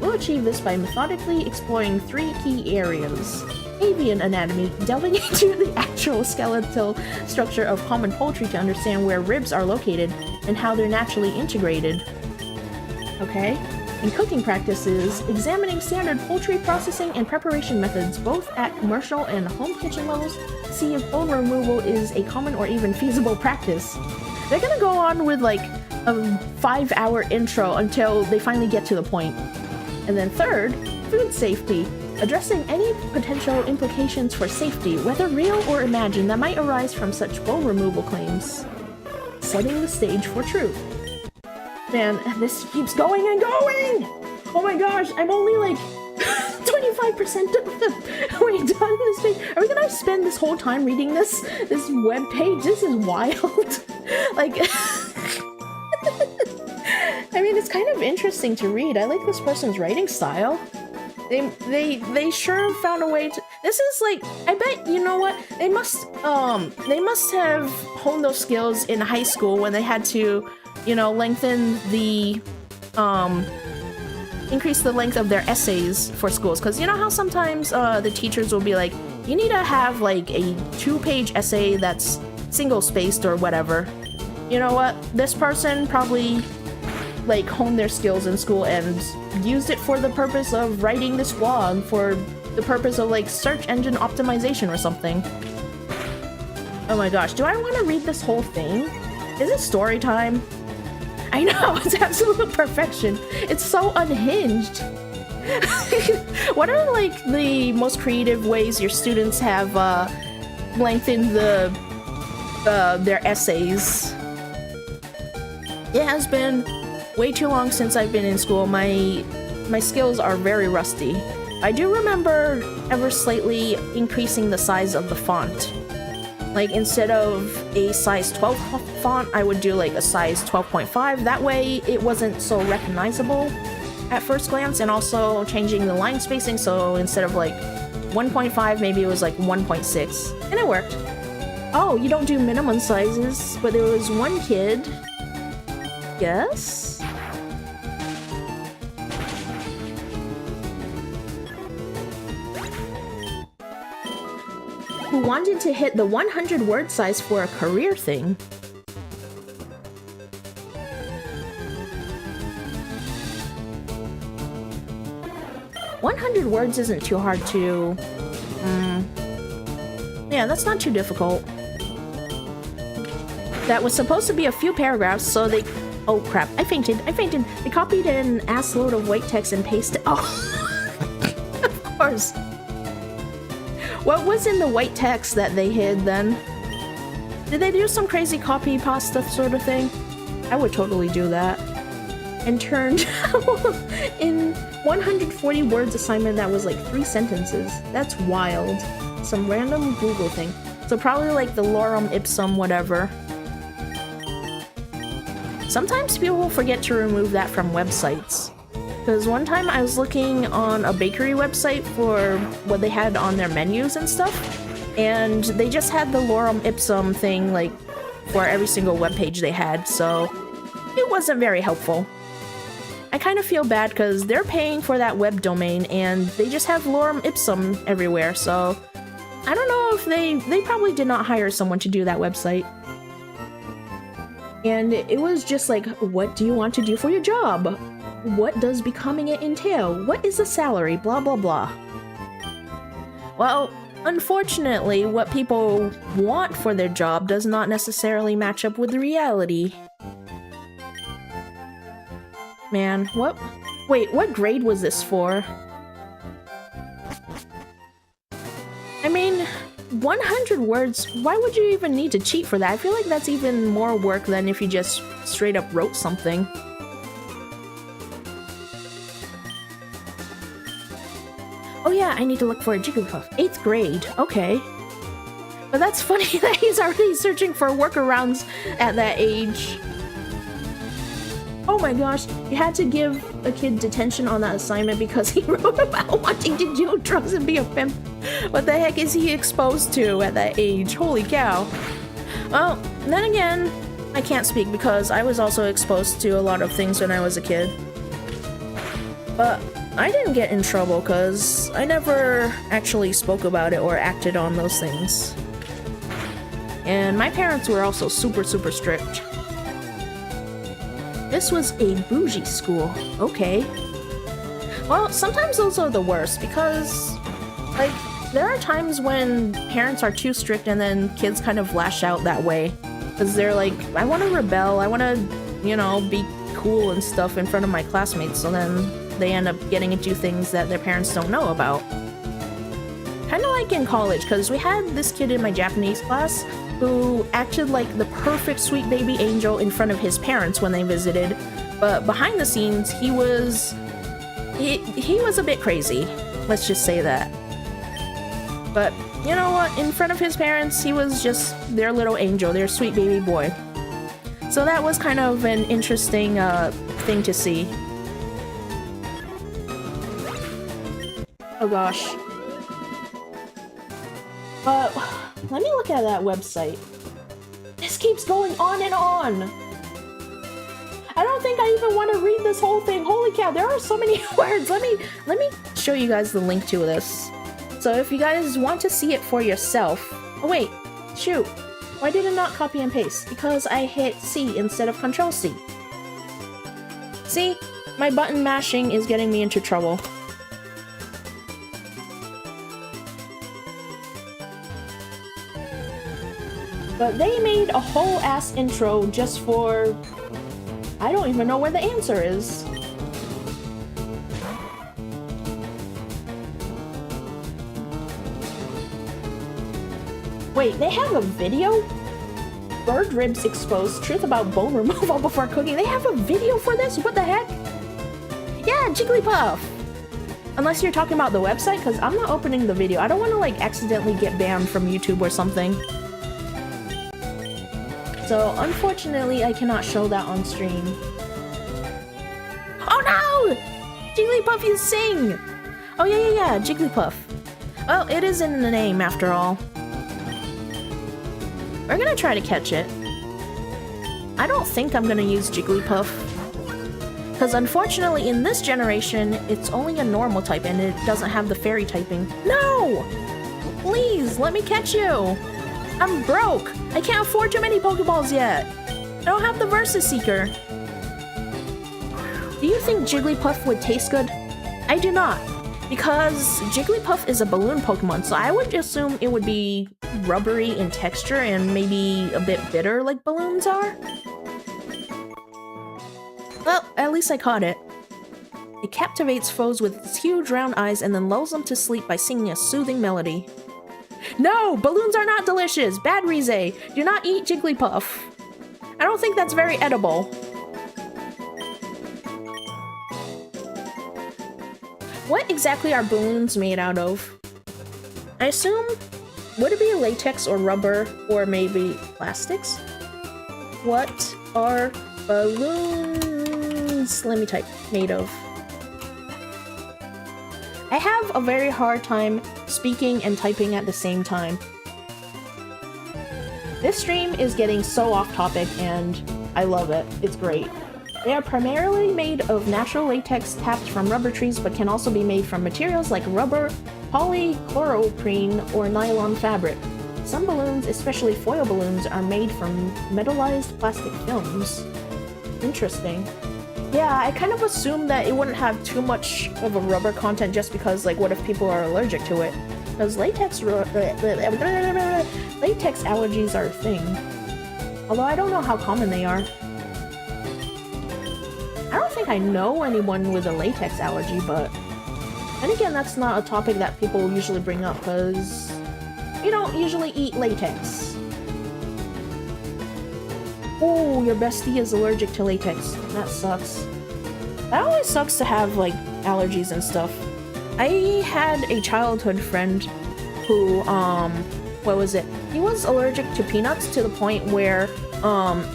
We'll achieve this by methodically exploring 3 key areas. Avian anatomy, delving into the actual skeletal structure of common poultry to understand where ribs are located and how they're naturally integrated. Okay. And cooking practices, examining standard poultry processing and preparation methods both at commercial and home kitchen levels to see if bone removal is a common or even feasible practice. They're gonna go on with like a 5-hour intro until they finally get to the point. And then third, food safety, addressing any potential implications for safety, whether real or imagined, that might arise from such bone removal claims. Setting the stage for truth. Man, this keeps going and going! Oh my gosh, I'm only like 25% of the way done this thing. Are we gonna spend this whole time reading this web page? This is wild. Like, I mean, it's kind of interesting to read. I like this person's writing style. They sure found a way to. This is like, I bet, you know what? They must have honed those skills in high school when they had to, you know, lengthen the, increase the length of their essays for schools. Because you know how sometimes the teachers will be like, you need to have like a 2-page essay that's single-spaced or whatever. You know what? This person probably like honed their skills in school and used it for the purpose of writing this blog, for the purpose of like search engine optimization or something. Oh my gosh, do I want to read this whole thing? Is it story time? I know, it's absolute perfection. It's so unhinged. What are like the most creative ways your students have lengthened their essays? It has been way too long since I've been in school. My skills are very rusty. I do remember ever slightly increasing the size of the font. Like, instead of a size 12 font, I would do like a size 12.5. That way it wasn't so recognizable at first glance, and also changing the line spacing, so instead of like 1.5, maybe it was like 1.6. And it worked. Oh, you don't do minimum sizes, but there was one kid, yes? who wanted to hit the 100-word size for a career thing. "100 words isn't too hard to... yeah, that's not too difficult. That was supposed to be a few paragraphs, so they... Oh crap, I fainted. They copied an ass load of white text and pasted... Oh! Of course. What was in the white text that they hid then? Did they do some crazy copy pasta sort of thing? I would totally do that. And turned in 140 words assignment that was like 3 sentences. That's wild. Some random Google thing. So probably like the lorem ipsum whatever. Sometimes people forget to remove that from websites. Because one time I was looking on a bakery website for what they had on their menus and stuff, and they just had the lorem ipsum thing like for every single web page they had, so it wasn't very helpful. I kind of feel bad because they're paying for that web domain and they just have lorem ipsum everywhere, so I don't know if they probably did not hire someone to do that website. And it was just like, what do you want to do for your job? What does becoming it entail? What is the salary? Blah, blah, blah. Well, unfortunately, what people want for their job does not necessarily match up with the reality. Man, what? Wait, what grade was this for? I mean, 100 words, why would you even need to cheat for that? I feel like that's even more work than if you just straight up wrote something. Oh yeah, I need to look for a Jigglypuff. 8th grade, okay. But that's funny that he's already searching for workarounds at that age. Oh my gosh, you had to give a kid detention on that assignment because he wrote about wanting to do drugs and be a pimp. What the heck is he exposed to at that age? Holy cow. Well, then again, I can't speak because I was also exposed to a lot of things when I was a kid. But I didn't get in trouble because I never actually spoke about it or acted on those things. And my parents were also super, super strict. This was a bougie school. Okay. Well, sometimes those are the worst because, like, there are times when parents are too strict and then kids kind of lash out that way. Because they're like, I want to rebel, I want to, you know, be cool and stuff in front of my classmates, so then they end up getting into things that their parents don't know about. Kind of like in college, because we had this kid in my Japanese class who acted like the perfect sweet baby angel in front of his parents when they visited, but behind the scenes, he was a bit crazy. Let's just say that. But you know what? In front of his parents, he was just their little angel, their sweet baby boy. So that was kind of an interesting thing to see. Oh gosh. But let me look at that website. This keeps going on and on. I don't think I even want to read this whole thing. Holy cow, there are so many words. Let me show you guys the link to this. So if you guys want to see it for yourself. Oh wait, shoot. Why did it not copy and paste? Because I hit C instead of Control C. See? My button mashing is getting me into trouble. But they made a whole ass intro just for... I don't even know where the answer is. Wait, they have a video? Bird ribs exposed, truth about bone removal before cooking. They have a video for this? What the heck? Yeah, Jigglypuff! Unless you're talking about the website, because I'm not opening the video. I don't want to like accidentally get banned from YouTube or something. So, unfortunately, I cannot show that on stream. Oh no! Jigglypuff, you sing! Oh yeah, Jigglypuff. Well, it is in the name, after all. We're gonna try to catch it. I don't think I'm gonna use Jigglypuff. Because unfortunately, in this generation, it's only a normal type and it doesn't have the fairy typing. No! Please, let me catch you! I'm broke! I can't afford too many Pokeballs yet! I don't have the Versus Seeker! Do you think Jigglypuff would taste good? I do not, because Jigglypuff is a balloon Pokemon, so I would assume it would be rubbery in texture and maybe a bit bitter like balloons are. Well, at least I caught it. It captivates foes with its huge round eyes and then lulls them to sleep by singing a soothing melody. No, balloons are not delicious. Bad Rize. Do not eat Jigglypuff. I don't think that's very edible. What exactly are balloons made out of? I assume, would it be latex or rubber or maybe plastics? What are balloons, let me type, made of? I have a very hard time speaking and typing at the same time. This stream is getting so off topic and I love it. It's great. They are primarily made of natural latex tapped from rubber trees, but can also be made from materials like rubber, polychloroprene, or nylon fabric. Some balloons, especially foil balloons, are made from metallized plastic films. Interesting. Yeah, I kind of assumed that it wouldn't have too much of a rubber content just because, like, what if people are allergic to it? Because latex allergies are a thing. Although I don't know how common they are. I don't think I know anyone with a latex allergy, but then again, that's not a topic that people usually bring up because you don't usually eat latex. Oh, your bestie is allergic to latex. That sucks. That always sucks to have, like, allergies and stuff. I had a childhood friend who, what was it? He was allergic to peanuts to the point where,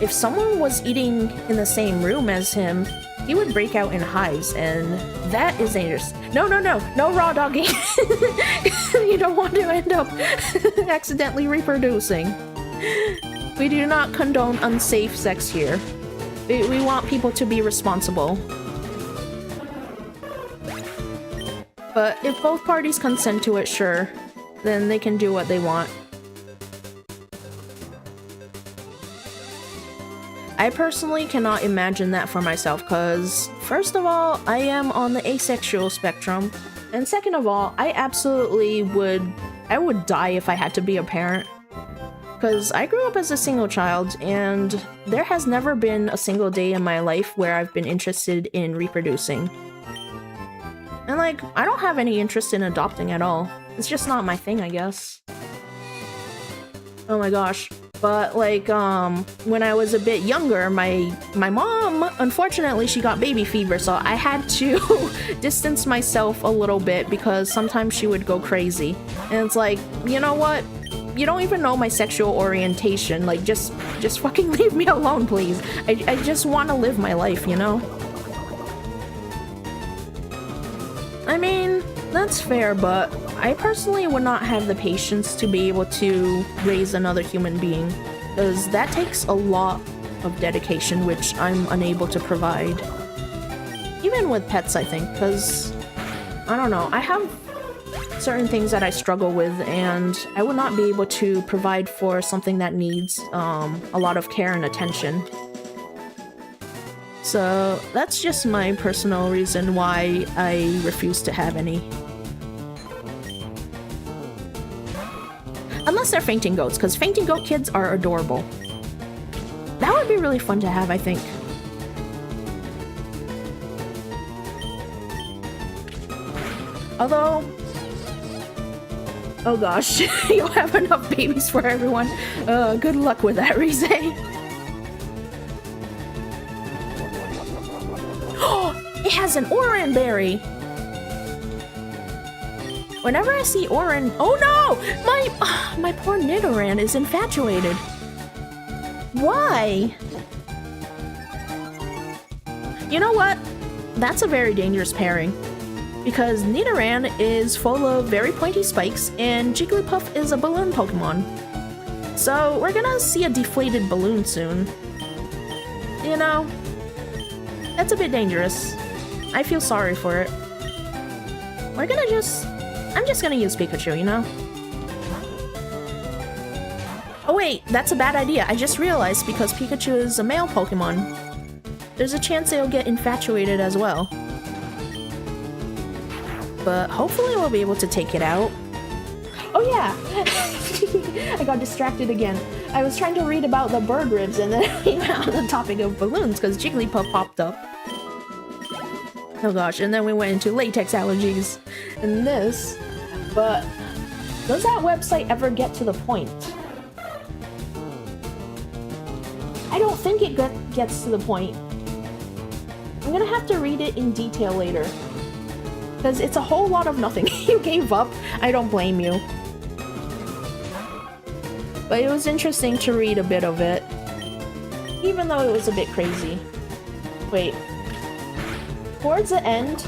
if someone was eating in the same room as him, he would break out in hives, and that is dangerous. No raw dogging. You don't want to end up accidentally reproducing. We do not condone unsafe sex here. We want people to be responsible. But if both parties consent to it, sure, then they can do what they want. I personally cannot imagine that for myself, because first of all, I am on the asexual spectrum, and second of all, I absolutely would die if I had to be a parent. Because I grew up as a single child, and there has never been a single day in my life where I've been interested in reproducing. And, like, I don't have any interest in adopting at all. It's just not my thing, I guess. Oh my gosh. But, like, when I was a bit younger, my mom, unfortunately, she got baby fever, so I had to distance myself a little bit because sometimes she would go crazy. And it's like, you know what? You don't even know my sexual orientation. Like, just fucking leave me alone, please. I just want to live my life, you know? I mean, that's fair, but I personally would not have the patience to be able to raise another human being, because that takes a lot of dedication, which I'm unable to provide. Even with pets, I think, because, I don't know, I have certain things that I struggle with, and I would not be able to provide for something that needs a lot of care and attention. So that's just my personal reason why I refuse to have any. Unless they're fainting goats, because fainting goat kids are adorable. That would be really fun to have, I think. Although, oh gosh, you'll have enough babies for everyone. Good luck with that, Rize. It has an oran berry! Whenever I see oran— oh no! My poor Nidoran is infatuated. Why? You know what? That's a very dangerous pairing. Because Nidoran is full of very pointy spikes, and Jigglypuff is a balloon Pokemon. So we're gonna see a deflated balloon soon. You know, that's a bit dangerous. I feel sorry for it. I'm just gonna use Pikachu, you know? Oh wait, that's a bad idea. I just realized because Pikachu is a male Pokemon, there's a chance they'll get infatuated as well. But hopefully we'll be able to take it out. Oh yeah! I got distracted again. I was trying to read about the bird ribs and then I came out on the topic of balloons because Jigglypuff popped up. Oh gosh, and then we went into latex allergies and this, but Does that website ever get to the point? I don't think it gets to the point. I'm gonna have to read it in detail later. Because it's a whole lot of nothing. You gave up. I don't blame you. But it was interesting to read a bit of it. Even though it was a bit crazy. Wait. Towards the end,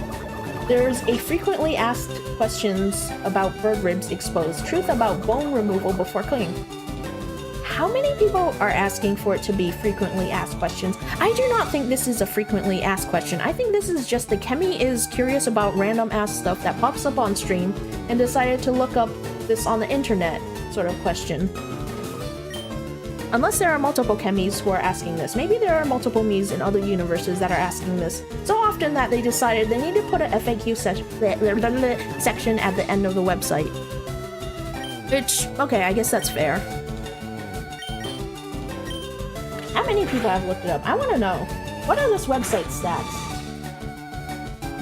there's a frequently asked questions about bird ribs exposed. Truth about bone removal before cooking. How many people are asking for it to be frequently asked questions? I do not think this is a frequently asked question. I think this is just the Kemi is curious about random ass stuff that pops up on stream and decided to look up this on the internet sort of question. Unless there are multiple Kemis who are asking this. Maybe there are multiple me's in other universes that are asking this. So often that they decided they need to put an FAQ section at the end of the website. Which, okay, I guess that's fair. How many people have looked it up? I want to know. What are this website stats?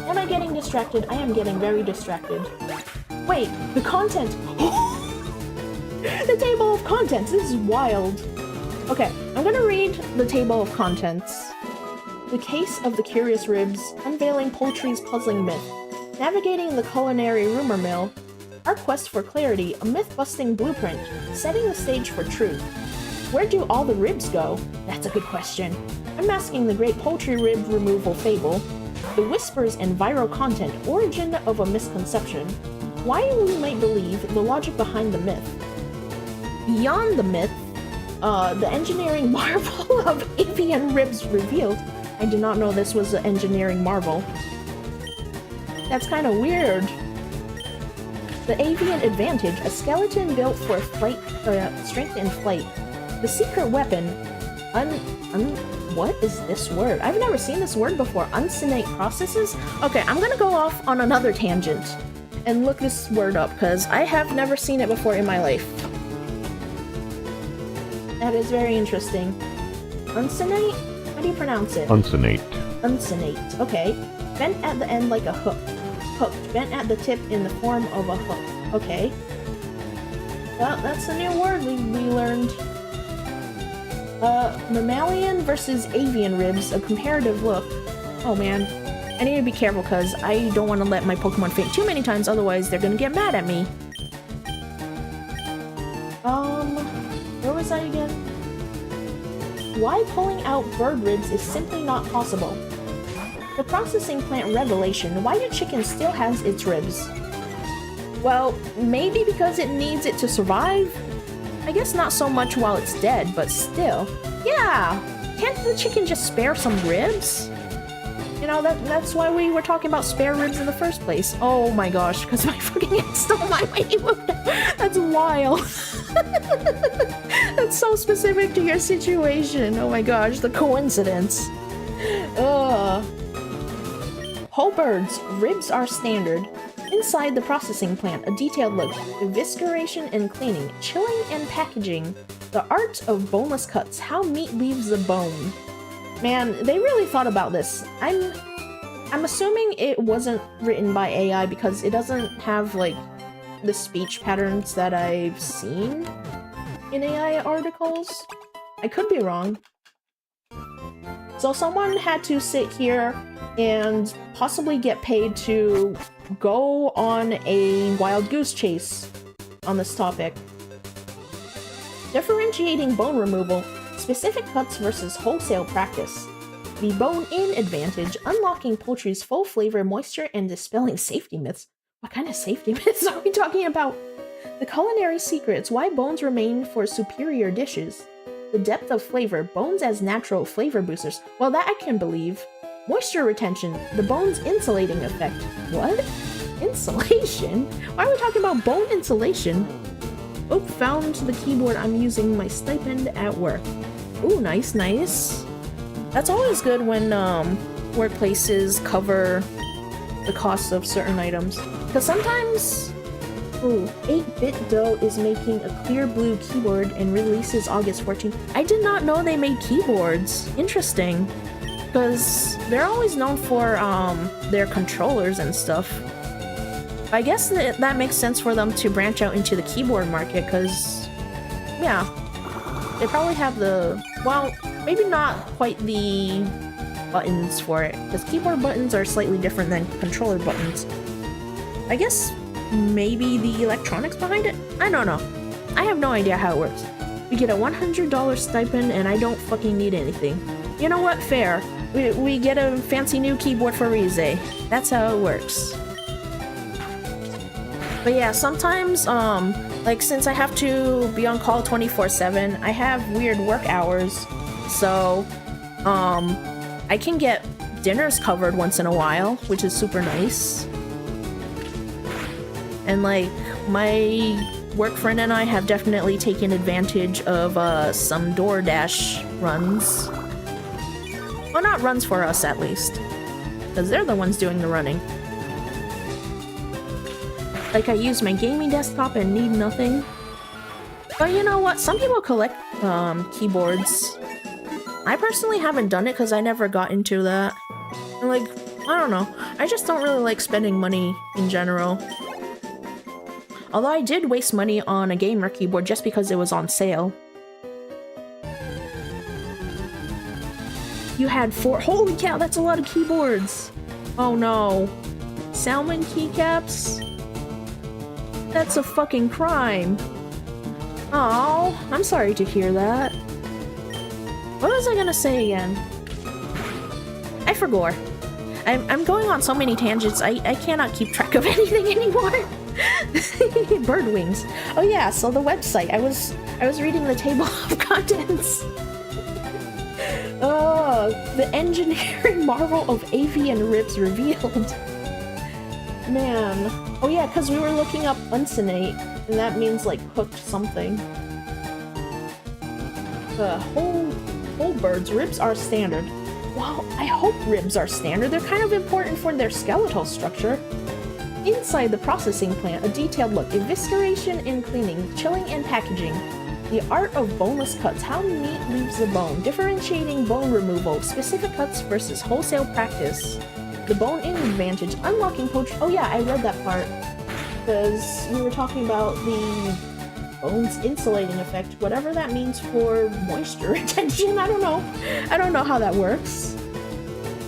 Am I getting distracted? I am getting very distracted. Wait, the content! The table of contents! This is wild. Okay, I'm gonna read the table of contents. The Case of the Curious Ribs, Unveiling Poultry's Puzzling Myth, Navigating the Culinary Rumor Mill, Our Quest for Clarity, a Myth-Busting Blueprint, Setting the Stage for Truth. Where do all the ribs go? That's a good question. Unmasking the Great Poultry Rib Removal Fable, The Whispers and Viral Content, Origin of a Misconception, Why We Might Believe, the Logic Behind the Myth. Beyond the Myth, the Engineering Marvel of Avian Ribs Revealed. I did not know this was an engineering marvel. That's kind of weird. The Avian Advantage, a skeleton built for flight, strength in flight. The Secret Weapon, what is this word? I've never seen this word before. Uncinate processes? Okay, I'm gonna go off on another tangent and look this word up, because I have never seen it before in my life. That is very interesting. Uncinate? How do you pronounce it? Uncinate. Uncinate, okay. Bent at the end like a hook. Hooked. Bent at the tip in the form of a hook. Okay. Well, that's a new word we learned. Mammalian versus avian ribs, a comparative look. Oh man, I need to be careful because I don't want to let my Pokemon faint too many times, otherwise they're gonna get mad at me. Where was I again? Why pulling out bird ribs is simply not possible. The processing plant revelation, why do chicken still has its ribs? Well, maybe because it needs it to survive? I guess not so much while it's dead, but still. Yeah! Can't the chicken just spare some ribs? You know, that's why we were talking about spare ribs in the first place. Oh my gosh, because my fucking head stole my wave. That's wild. That's so specific to your situation. Oh my gosh, the coincidence. Ugh. Whole birds, ribs are standard. Inside the processing plant, a detailed look, evisceration and cleaning, chilling and packaging, the art of boneless cuts, how meat leaves the bone. Man, they really thought about this. I'm assuming it wasn't written by AI because it doesn't have, like, the speech patterns that I've seen in AI articles. I could be wrong. So someone had to sit here and possibly get paid to go on a wild goose chase on this topic. Differentiating bone removal, specific cuts versus wholesale practice. The bone-in advantage, unlocking poultry's full flavor, moisture, and dispelling safety myths. What kind of safety myths are we talking about? The culinary secrets, why bones remain for superior dishes. The depth of flavor, bones as natural flavor boosters. Well, that I can believe. Moisture retention, the bone's insulating effect. What? Insulation? Why are we talking about bone insulation? Oh, found the keyboard I'm using my stipend at work. Ooh, nice, nice. That's always good when workplaces cover the cost of certain items. Because sometimes... Ooh, 8-Bit Dough is making a clear blue keyboard and releases August 14th. I did not know they made keyboards. Interesting. Because they're always known for their controllers and stuff. I guess that makes sense for them to branch out into the keyboard market, because, yeah, they probably have the, well, maybe not quite the buttons for it, because keyboard buttons are slightly different than controller buttons. I guess maybe the electronics behind it? I don't know. I have no idea how it works. We get a $100 stipend and I don't fucking need anything. You know what? Fair. We get a fancy new keyboard for Rize. That's how it works. But yeah, sometimes, like since I have to be on call 24/7, I have weird work hours. So, I can get dinners covered once in a while, which is super nice. And like, my work friend and I have definitely taken advantage of some DoorDash runs. Well, not runs for us at least, because they're the ones doing the running. Like, I use my gaming desktop and need nothing. But you know what? Some people collect keyboards. I personally haven't done it because I never got into that. And like, I don't know. I just don't really like spending money in general. Although I did waste money on a gamer keyboard just because it was on sale. You had 4. Holy cow, that's a lot of keyboards. Oh no. Salmon keycaps? That's a fucking crime. Oh, I'm sorry to hear that. What was I gonna say again? I forgot. I'm going on so many tangents, I cannot keep track of anything anymore. Bird wings. Oh yeah, so the website. I was reading the table of contents. Oh, the engineering marvel of avian ribs revealed. Man. Oh yeah, because we were looking up uncinate, and that means like cooked something. Whole birds. Ribs are standard. Well, I hope ribs are standard. They're kind of important for their skeletal structure. Inside the processing plant, a detailed look. Evisceration and cleaning, chilling and packaging. The art of boneless cuts. How meat leaves the bone. Differentiating bone removal. Specific cuts versus wholesale practice. The bone-in advantage. Unlocking poach. Oh yeah, I read that part. Because we were talking about the bone's insulating effect. Whatever that means for moisture retention. I don't know. I don't know how that works.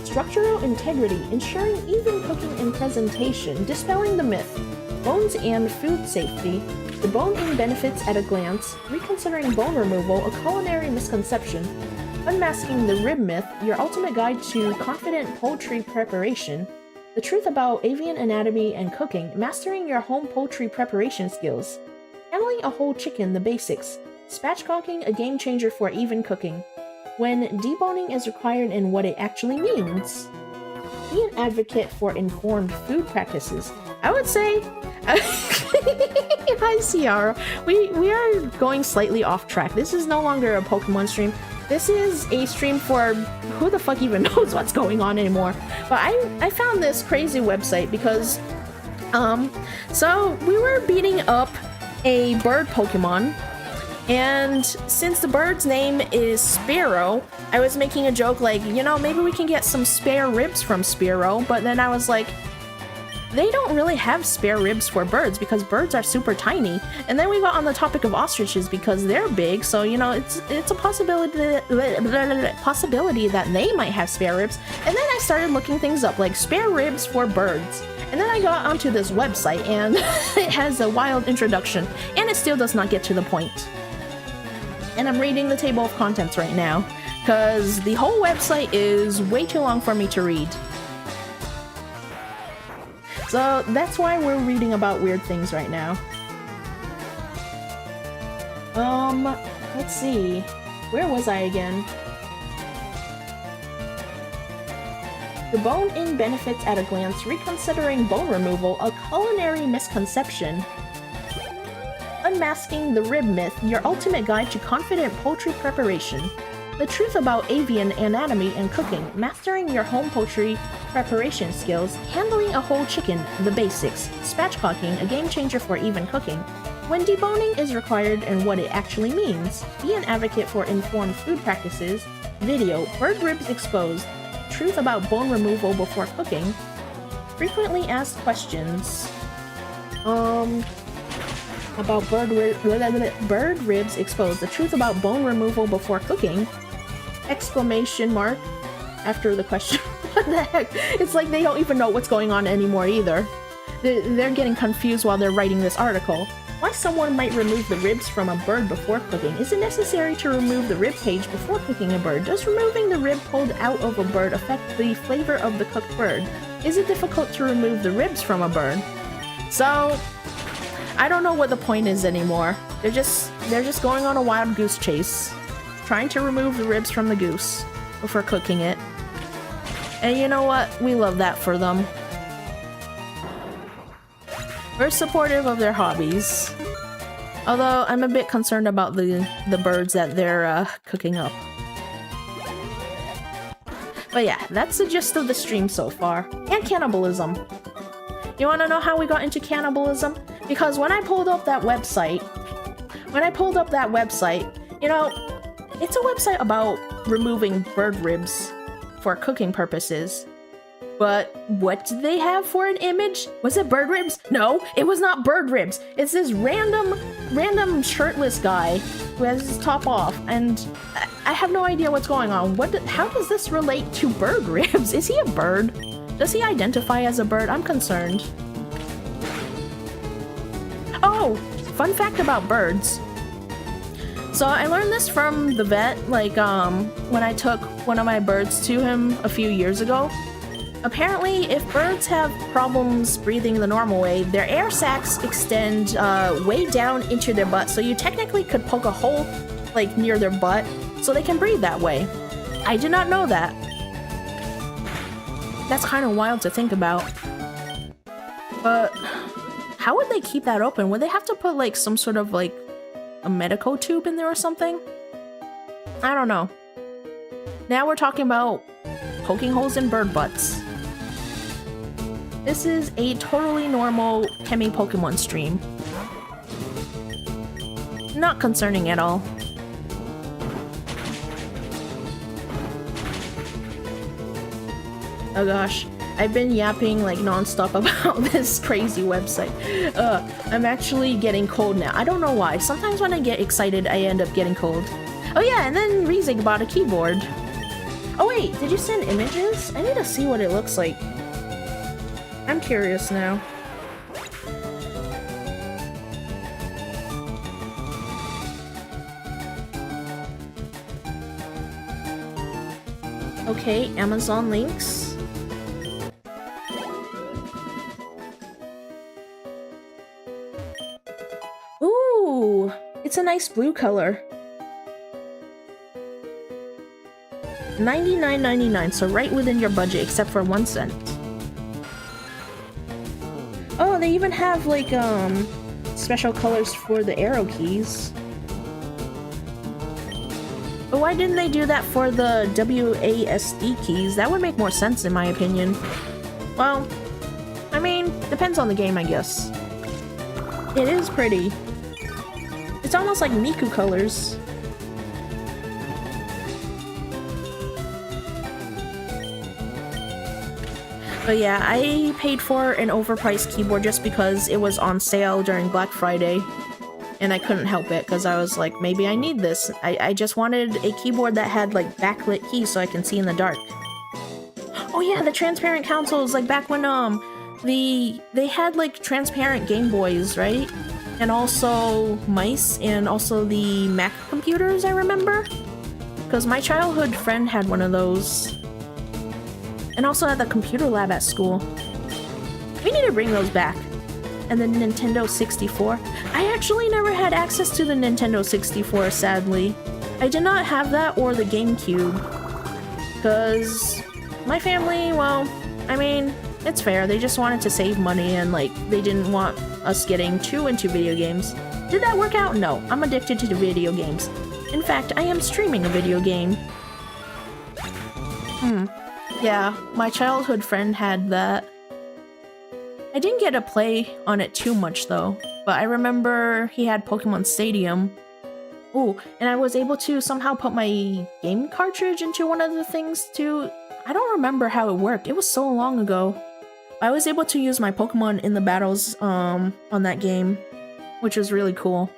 Structural integrity, ensuring even cooking and presentation, dispelling the myth, bones and food safety, the bone-in benefits at a glance, reconsidering bone removal, a culinary misconception, unmasking the rib myth, your ultimate guide to confident poultry preparation, the truth about avian anatomy and cooking, mastering your home poultry preparation skills, handling a whole chicken, the basics, spatchcocking, a game changer for even cooking, when deboning is required and what it actually means. Be an advocate for informed food practices. I would say, hi Ciara, we are going slightly off track. This is no longer a Pokemon stream. This is a stream for who the fuck even knows what's going on anymore. But I found this crazy website because, so we were beating up a bird Pokemon. And since the bird's name is Sparrow, I was making a joke like, you know, maybe we can get some spare ribs from Sparrow, but then I was like, they don't really have spare ribs for birds because birds are super tiny. And then we got on the topic of ostriches because they're big, so you know, it's a possibility that they might have spare ribs. And then I started looking things up like spare ribs for birds. And then I got onto this website and it has a wild introduction, and it still does not get to the point. And I'm reading the table of contents right now, because the whole website is way too long for me to read. So that's why we're reading about weird things right now. Let's see. Where was I again? The bone-in benefits at a glance, reconsidering bone removal, a culinary misconception. Unmasking the rib myth, your ultimate guide to confident poultry preparation. The truth about avian anatomy and cooking, mastering your home poultry preparation skills, handling a whole chicken, the basics, spatchcocking, a game changer for even cooking, when deboning is required and what it actually means, be an advocate for informed food practices, video, bird ribs exposed, truth about bone removal before cooking, frequently asked questions. About bird ribs exposed. The truth about bone removal before cooking. Exclamation mark after the question. What the heck? It's like they don't even know what's going on anymore either. They're getting confused while they're writing this article. Why someone might remove the ribs from a bird before cooking? Is it necessary to remove the rib cage before cooking a bird? Does removing the rib pulled out of a bird affect the flavor of the cooked bird? Is it difficult to remove the ribs from a bird? So, I don't know what the point is anymore. They're just going on a wild goose chase, trying to remove the ribs from the goose before cooking it. And you know what? We love that for them. We're supportive of their hobbies. Although, I'm a bit concerned about the birds that they're cooking up. But yeah, that's the gist of the stream so far. And cannibalism. You wanna know how we got into cannibalism? Because when I pulled up that website, you know, it's a website about removing bird ribs for cooking purposes. But what did they have for an image? Was it bird ribs? No, it was not bird ribs. It's this random shirtless guy who has his top off, and I have no idea what's going on. How does this relate to bird ribs? Is he a bird? Does he identify as a bird? I'm concerned. Oh, fun fact about birds. So I learned this from the vet, like when I took one of my birds to him a few years ago. Apparently, if birds have problems breathing the normal way, their air sacs extend way down into their butt, so you technically could poke a hole like near their butt so they can breathe that way. I did not know that. That's kind of wild to think about. But how would they keep that open? Would they have to put like some sort of like a medical tube in there or something? I don't know. Now we're talking about poking holes in bird butts. This is a totally normal Kemi Pokemon stream. Not concerning at all. Oh gosh, I've been yapping like non-stop about this crazy website. I'm actually getting cold now. I don't know why. Sometimes when I get excited, I end up getting cold. Oh yeah, and then Rizig bought a keyboard. Oh wait, did you send images? I need to see what it looks like. I'm curious now. Okay, Amazon links. Ooh, it's a nice blue color. $99.99, so right within your budget except for 1 cent. Oh, they even have like special colors for the arrow keys. But why didn't they do that for the WASD keys? That would make more sense in my opinion. Well, I mean, depends on the game, I guess. It is pretty. It's almost like Miku colors. But yeah, I paid for an overpriced keyboard just because it was on sale during Black Friday. And I couldn't help it because I was like, maybe I need this. I just wanted a keyboard that had like backlit keys so I can see in the dark. Oh yeah, the transparent consoles, like back when they had like transparent Game Boys, right? And also mice and also the Mac computers, I remember. Because my childhood friend had one of those. And also at the computer lab at school. We need to bring those back. And the Nintendo 64. I actually never had access to the Nintendo 64, sadly. I did not have that or the GameCube. Because my family, well, I mean, it's fair. They just wanted to save money and, like, they didn't want us getting too into video games. Did that work out? No. I'm addicted to the video games. In fact, I am streaming a video game. Yeah, my childhood friend had that. I didn't get to play on it too much though, but I remember he had Pokemon Stadium. Ooh, and I was able to somehow put my game cartridge into one of the things too. I don't remember how it worked. It was so long ago. I was able to use my Pokemon in the battles on that game, which was really cool.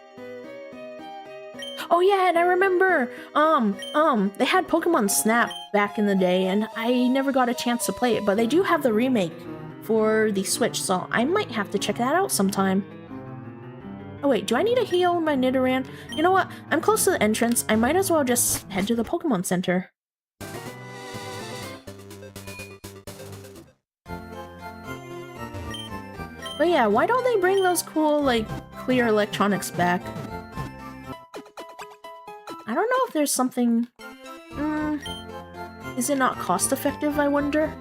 Oh yeah, and I remember they had Pokemon Snap back in the day, and I never got a chance to play it, but they do have the remake for the Switch, so I might have to check that out sometime. Oh wait, do I need to heal my Nidoran? You know what? I'm close to the entrance. I might as well just head to the Pokemon Center. But yeah, why don't they bring those cool, like, clear electronics back? I don't know if there's something... is it not cost-effective, I wonder?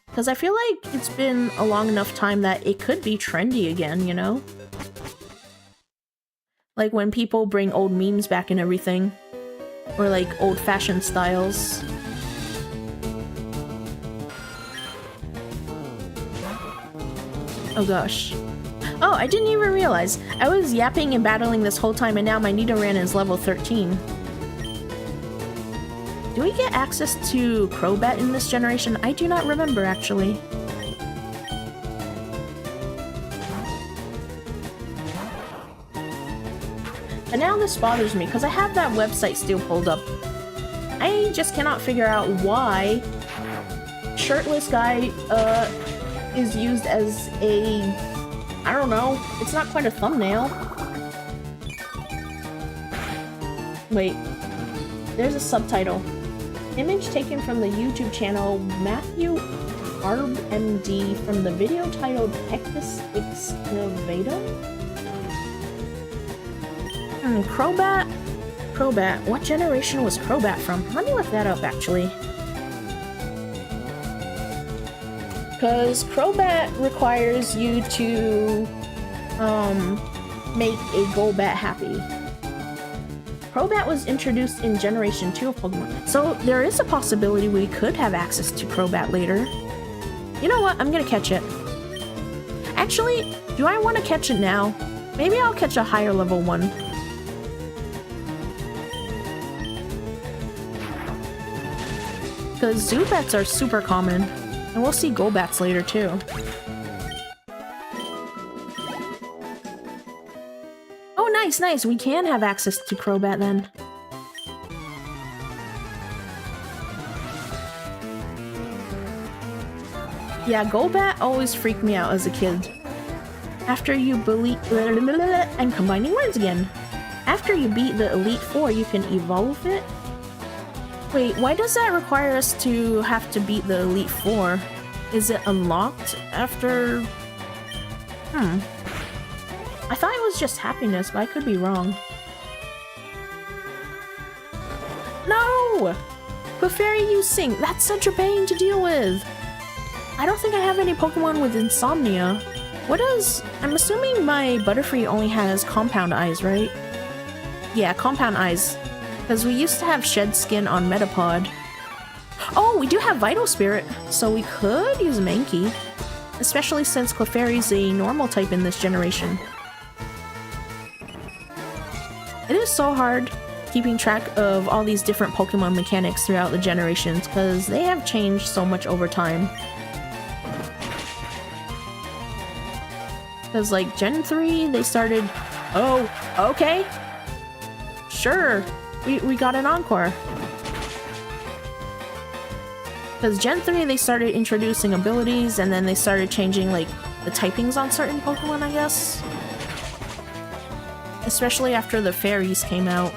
Because I feel like it's been a long enough time that it could be trendy again, you know? Like when people bring old memes back and everything. Or like old-fashioned styles. Oh gosh. Oh, I didn't even realize. I was yapping and battling this whole time, and now my Nidoran is level 13. Do we get access to Crobat in this generation? I do not remember, actually. And now this bothers me, because I have that website still pulled up. I just cannot figure out why shirtless guy, is used as a... I don't know. It's not quite a thumbnail. Wait. There's a subtitle. Image taken from the YouTube channel Matthew Arb MD from the video titled Pectus Excavatum? Crobat? Crobat. What generation was Crobat from? Let me look that up, actually. Because Crobat requires you to, make a Golbat happy. Crobat was introduced in Generation 2 of Pokemon, so there is a possibility we could have access to Crobat later. You know what? I'm gonna catch it. Actually, do I want to catch it now? Maybe I'll catch a higher level one. Because Zubats are super common. And we'll see Golbats later, too. Oh, nice, nice! We can have access to Crobat, then. Yeah, Golbat always freaked me out as a kid. After you I'm combining words again. After you beat the Elite Four, you can evolve it? Wait, why does that require us to have to beat the Elite Four? Is it unlocked after... I thought it was just happiness, but I could be wrong. No! Clefairy using! That's such a pain to deal with! I don't think I have any Pokemon with insomnia. What does... I'm assuming my Butterfree only has compound eyes, right? Yeah, compound eyes. Because we used to have Shed Skin on Metapod. Oh, we do have Vital Spirit, so we could use Mankey. Especially since Clefairy's a normal type in this generation. It is so hard keeping track of all these different Pokemon mechanics throughout the generations, because they have changed so much over time. Because like Gen 3, they started... Oh, okay. Sure. We got an encore. Because Gen 3, they started introducing abilities, and then they started changing, like, the typings on certain Pokemon, I guess. Especially after the fairies came out.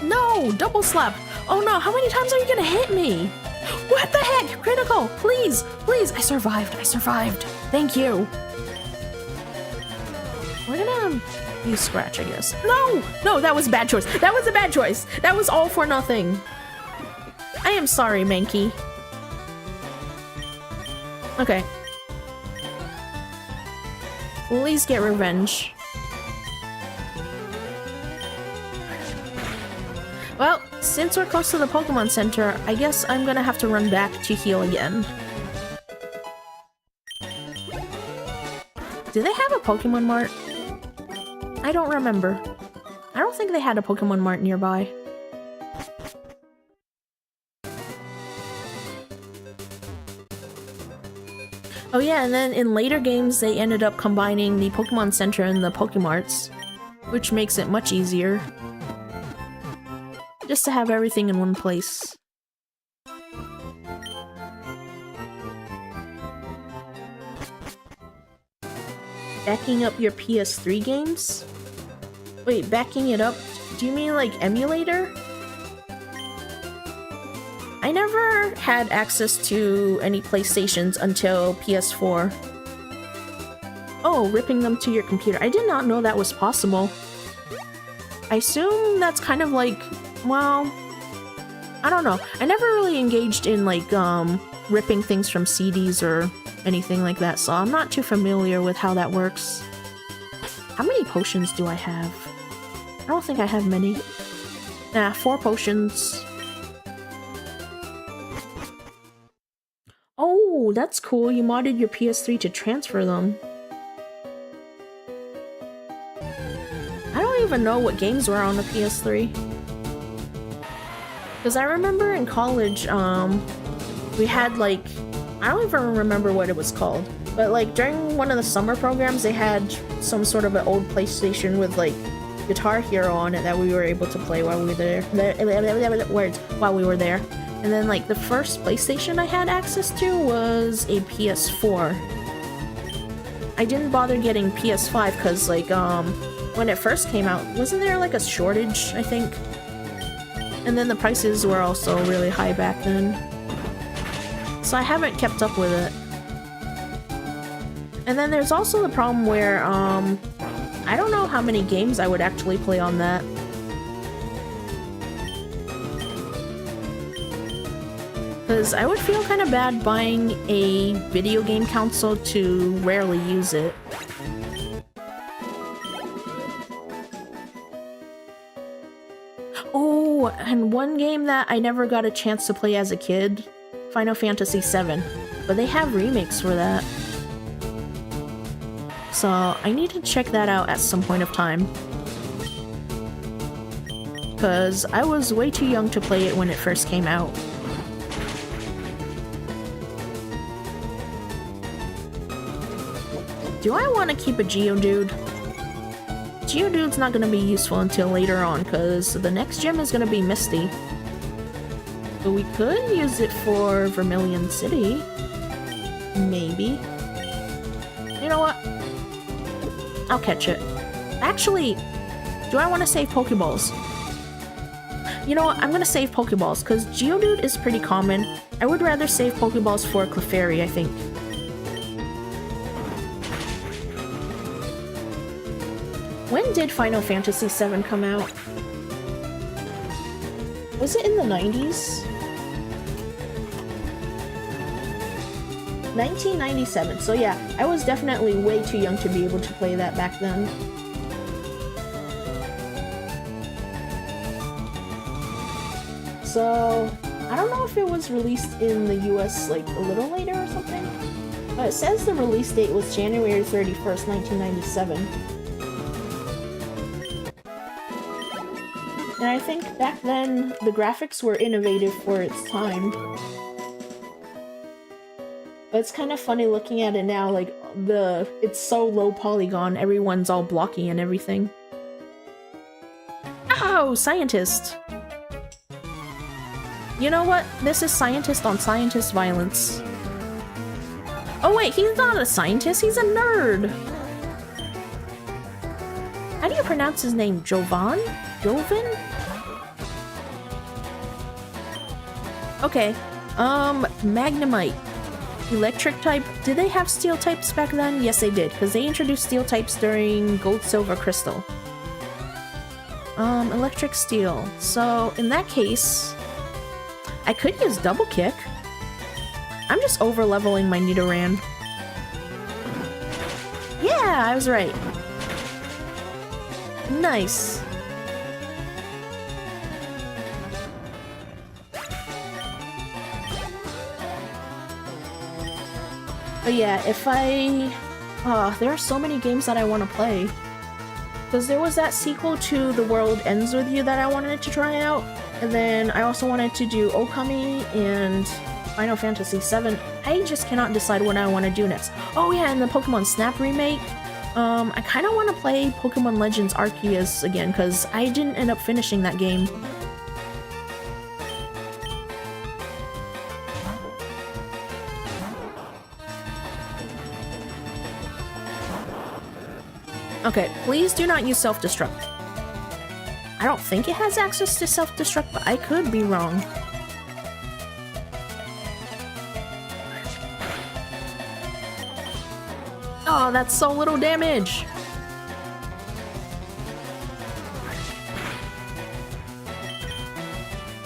No! Double slap! Oh no, how many times are you gonna hit me? What the heck? Critical! Please! Please! I survived! I survived! Thank you! We're gonna... use Scratch, I guess. No! No, that was a bad choice. That was a bad choice. That was all for nothing. I am sorry, Mankey. Okay. Please get revenge. Well, since we're close to the Pokemon Center, I guess I'm gonna have to run back to heal again. Do they have a Pokemon Mart? I don't remember. I don't think they had a Pokemon Mart nearby. Oh yeah, and then in later games they ended up combining the Pokemon Center and the Pokemarts, which makes it much easier. Just to have everything in one place. Backing up your PS3 games? Wait, backing it up? Do you mean like emulator? I never had access to any PlayStations until PS4. Oh, ripping them to your computer. I did not know that was possible. I assume that's kind of like, well, I don't know. I never really engaged in like ripping things from CDs or anything like that, so I'm not too familiar with how that works. How many potions do I have? I don't think I have many. Nah, 4 potions. Oh, that's cool. You modded your PS3 to transfer them. I don't even know what games were on the PS3. Because I remember in college, we had like, I don't even remember what it was called, but like during one of the summer programs, they had some sort of an old PlayStation with like Guitar Hero on it that we were able to play while we were there. While we were there. And then like the first PlayStation I had access to was a PS4. I didn't bother getting PS5 because like when it first came out, wasn't there like a shortage, I think? And then the prices were also really high back then. So I haven't kept up with it. And then there's also the problem where I don't know how many games I would actually play on that. Because I would feel kind of bad buying a video game console to rarely use it. Oh, and one game that I never got a chance to play as a kid, Final Fantasy VII, but they have remakes for that. So I need to check that out at some point of time. Because I was way too young to play it when it first came out. Do I want to keep a Geodude? Geodude's not going to be useful until later on, because the next gym is going to be Misty. So we could use it for Vermilion City. Maybe. You know what? I'll catch it. Actually, do I want to save Pokeballs? You know what? I'm going to save Pokeballs, because Geodude is pretty common. I would rather save Pokeballs for Clefairy, I think. When did Final Fantasy VII come out? Was it in the 90s? 1997, so yeah, I was definitely way too young to be able to play that back then. So, I don't know if it was released in the US like a little later or something, but it says the release date was January 31st, 1997. And I think back then, the graphics were innovative for its time. But it's kind of funny looking at it now, like, it's so low polygon, everyone's all blocky and everything. Oh, scientist! You know what? This is scientist on scientist violence. Oh wait, he's not a scientist, he's a nerd! How do you pronounce his name? Jovan? Jovan? Okay, Magnemite. Electric type. Did they have steel types back then? Yes, they did, because they introduced steel types during Gold, Silver, Crystal. Electric steel. So, in that case, I could use double kick. I'm just over-leveling my Nidoran. Yeah, I was right. Nice. But yeah, if I... there are so many games that I want to play. Because there was that sequel to The World Ends With You that I wanted to try out. And then I also wanted to do Okami and Final Fantasy VII, I just cannot decide what I want to do next. Oh yeah, and the Pokemon Snap remake. I kind of want to play Pokemon Legends Arceus again, because I didn't end up finishing that game. Okay, please do not use self-destruct. I don't think it has access to self-destruct, but I could be wrong. Oh, that's so little damage!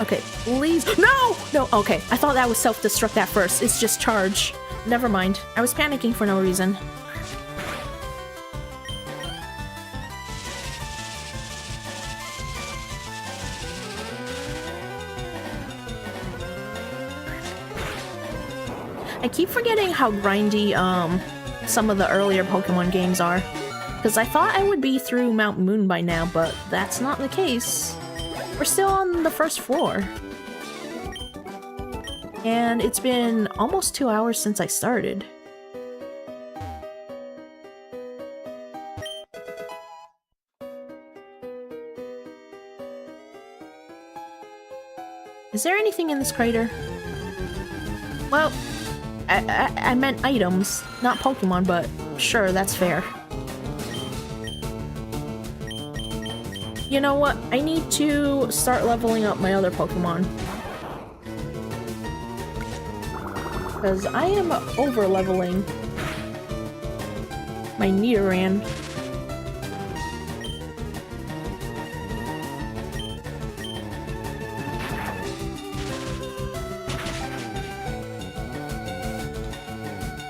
Okay, please— No! No, okay, I thought that was self-destruct at first. It's just charge. Never mind. I was panicking for no reason. I keep forgetting how grindy, some of the earlier Pokemon games are. Because I thought I would be through Mount Moon by now, but that's not the case. We're still on the first floor. And it's been almost 2 hours since I started. Is there anything in this crater? Well, I meant items, not Pokemon, but sure, that's fair. You know what? I need to start leveling up my other Pokemon. Because I am over-leveling my Nidoran.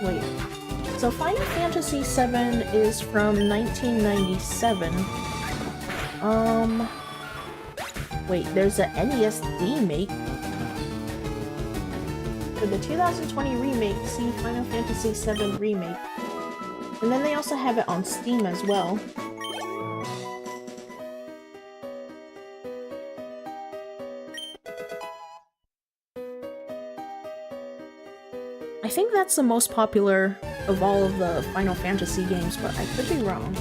Wait, so Final Fantasy VII is from 1997. Wait, there's an NES remake. For the 2020 remake, see Final Fantasy VII Remake. And then they also have it on Steam as well. I think that's the most popular of all of the Final Fantasy games, but I could be wrong.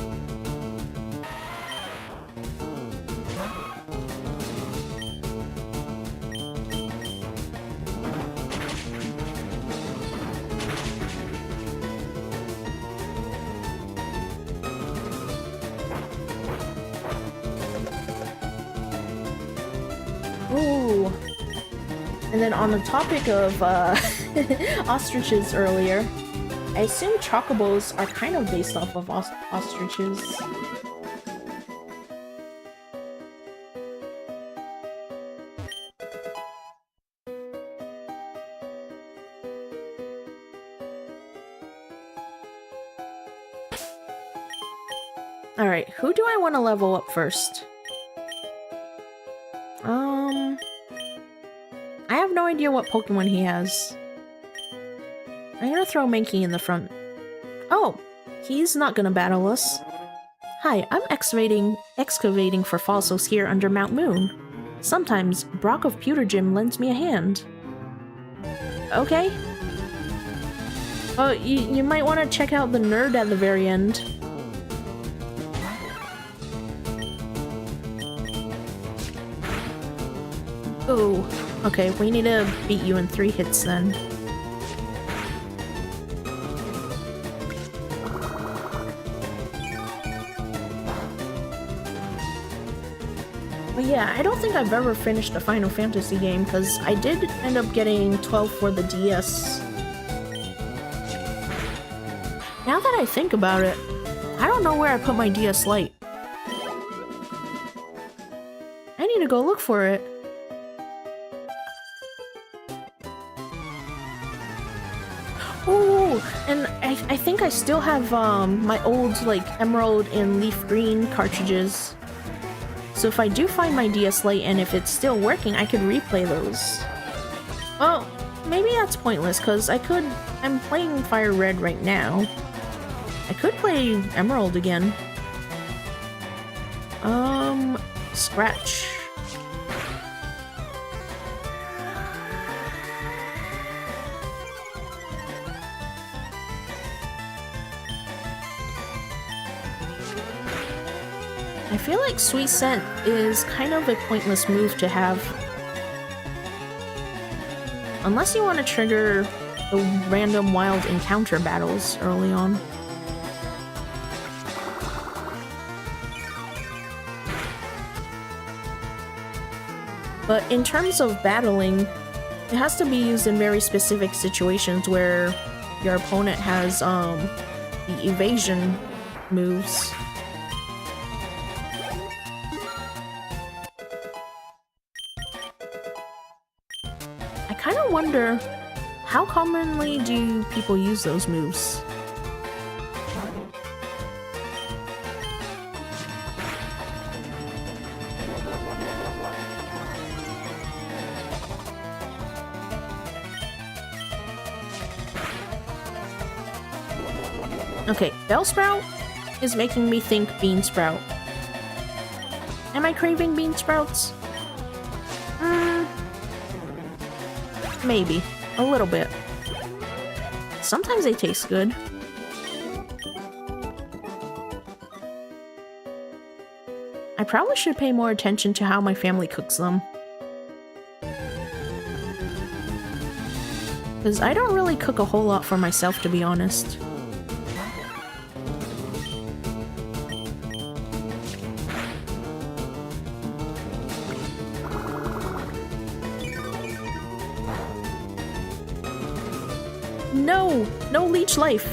Ooh. And then on the topic of ostriches earlier, I assume chocobos are kind of based off of ostriches. Alright, who do I want to level up first? I have no idea what Pokemon he has. I'm gonna throw Mankey in the front. Oh, he's not gonna battle us. Hi, I'm excavating for fossils here under Mount Moon. Sometimes Brock of Pewter Gym lends me a hand. Okay. Oh, you might want to check out the nerd at the very end. Oh, okay, we need to beat you in 3 hits then. But yeah, I don't think I've ever finished a Final Fantasy game, because I did end up getting 12 for the DS. Now that I think about it, I don't know where I put my DS Lite. I need to go look for it. Oh, and I think I still have my old like Emerald and Leaf Green cartridges. So if I do find my DS Lite and if it's still working, I could replay those. Well, maybe that's pointless because I'm playing FireRed right now. I could play Emerald again. Scratch. I feel like Sweet Scent is kind of a pointless move to have. Unless you want to trigger the random wild encounter battles early on. But in terms of battling, it has to be used in very specific situations where your opponent has the evasion moves. I kind of wonder, how commonly do people use those moves? Okay, Bellsprout is making me think Beansprout. Am I craving Beansprouts? Maybe. A little bit. Sometimes they taste good. I probably should pay more attention to how my family cooks them. Because I don't really cook a whole lot for myself, to be honest. No! No leech life!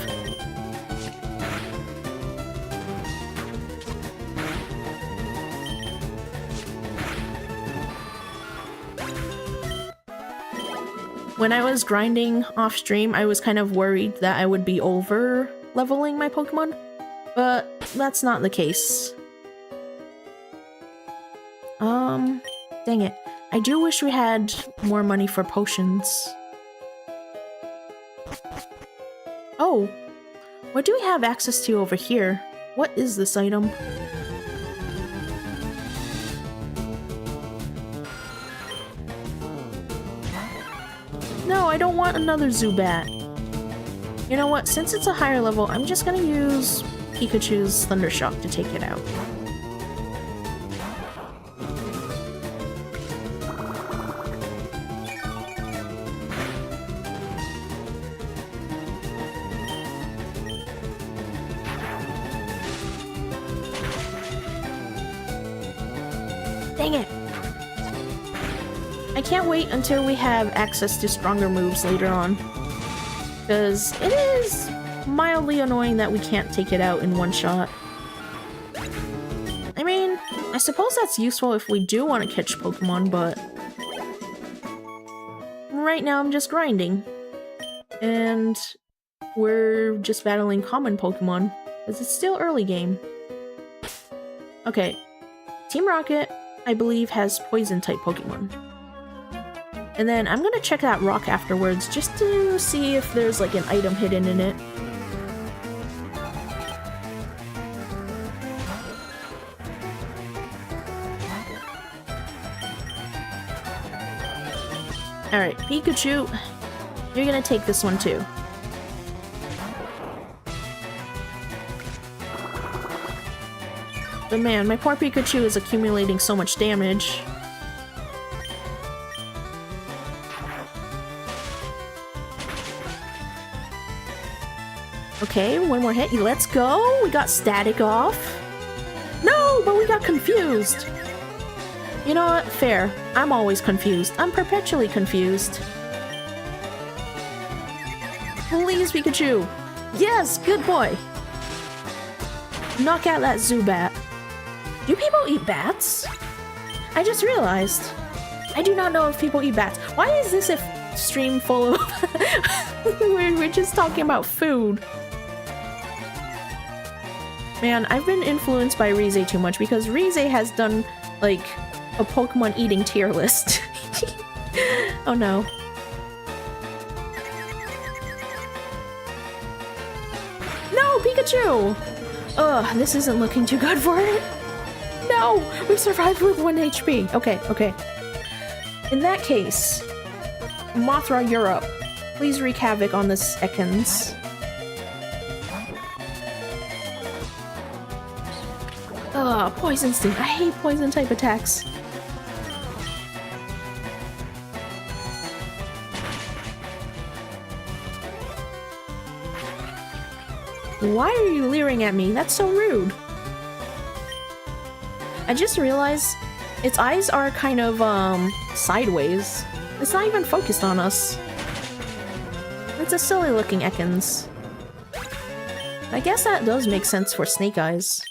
When I was grinding off stream, I was kind of worried that I would be over leveling my Pokemon, but that's not the case. Dang it. I do wish we had more money for potions. Oh, what do we have access to over here? What is this item? No, I don't want another Zubat. You know what? Since it's a higher level, I'm just gonna use Pikachu's Thundershock to take it out. Dang it! I can't wait until we have access to stronger moves later on. Because it is mildly annoying that we can't take it out in one shot. I mean, I suppose that's useful if we do want to catch Pokemon, but right now I'm just grinding. And we're just battling common Pokemon, because it's still early game. Okay, Team Rocket, I believe, has Poison-type Pokemon. And then I'm gonna check that rock afterwards, just to see if there's like an item hidden in it. Alright, Pikachu, you're gonna take this one too. But man, my poor Pikachu is accumulating so much damage. Okay, one more hit. Let's go! We got static off. No, but we got confused. You know what? Fair. I'm always confused. I'm perpetually confused. Please, Pikachu. Yes, good boy. Knock out that Zubat. Do people eat bats? I just realized. I do not know if people eat bats. Why is this a stream full of... we're just talking about food. Man, I've been influenced by Rize too much because Rize has done, like, a Pokemon eating tier list. Oh no. No, Pikachu! Ugh, this isn't looking too good for it. No! We survived with 1 HP. Okay, okay. In that case, Mothra, you're up. Please wreak havoc on this Ekans. Ugh. Ugh, poison sting. I hate poison type attacks. Why are you leering at me? That's so rude. I just realized its eyes are kind of, sideways. It's not even focused on us. It's a silly looking Ekans. I guess that does make sense for snake eyes.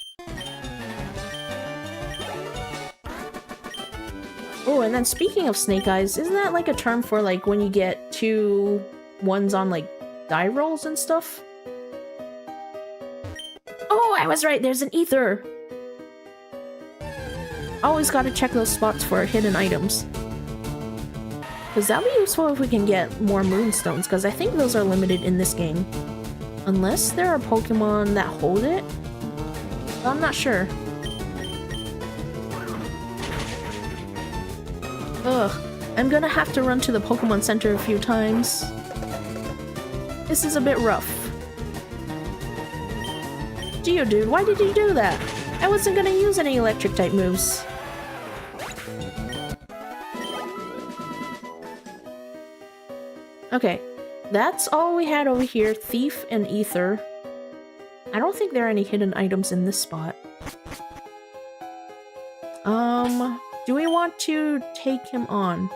Oh, and then speaking of snake eyes, isn't that like a term for like when you get 2 ones on like die rolls and stuff? Oh, I was right, there's an ether! Always gotta check those spots for hidden items. Because that'll be useful if we can get more moonstones, because I think those are limited in this game. Unless there are Pokemon that hold it? I'm not sure. Ugh, I'm gonna have to run to the Pokemon Center a few times. This is a bit rough. Geodude, why did you do that? I wasn't gonna use any electric type moves. Okay, that's all we had over here, Thief and Ether. I don't think there are any hidden items in this spot. Do we want to take him on?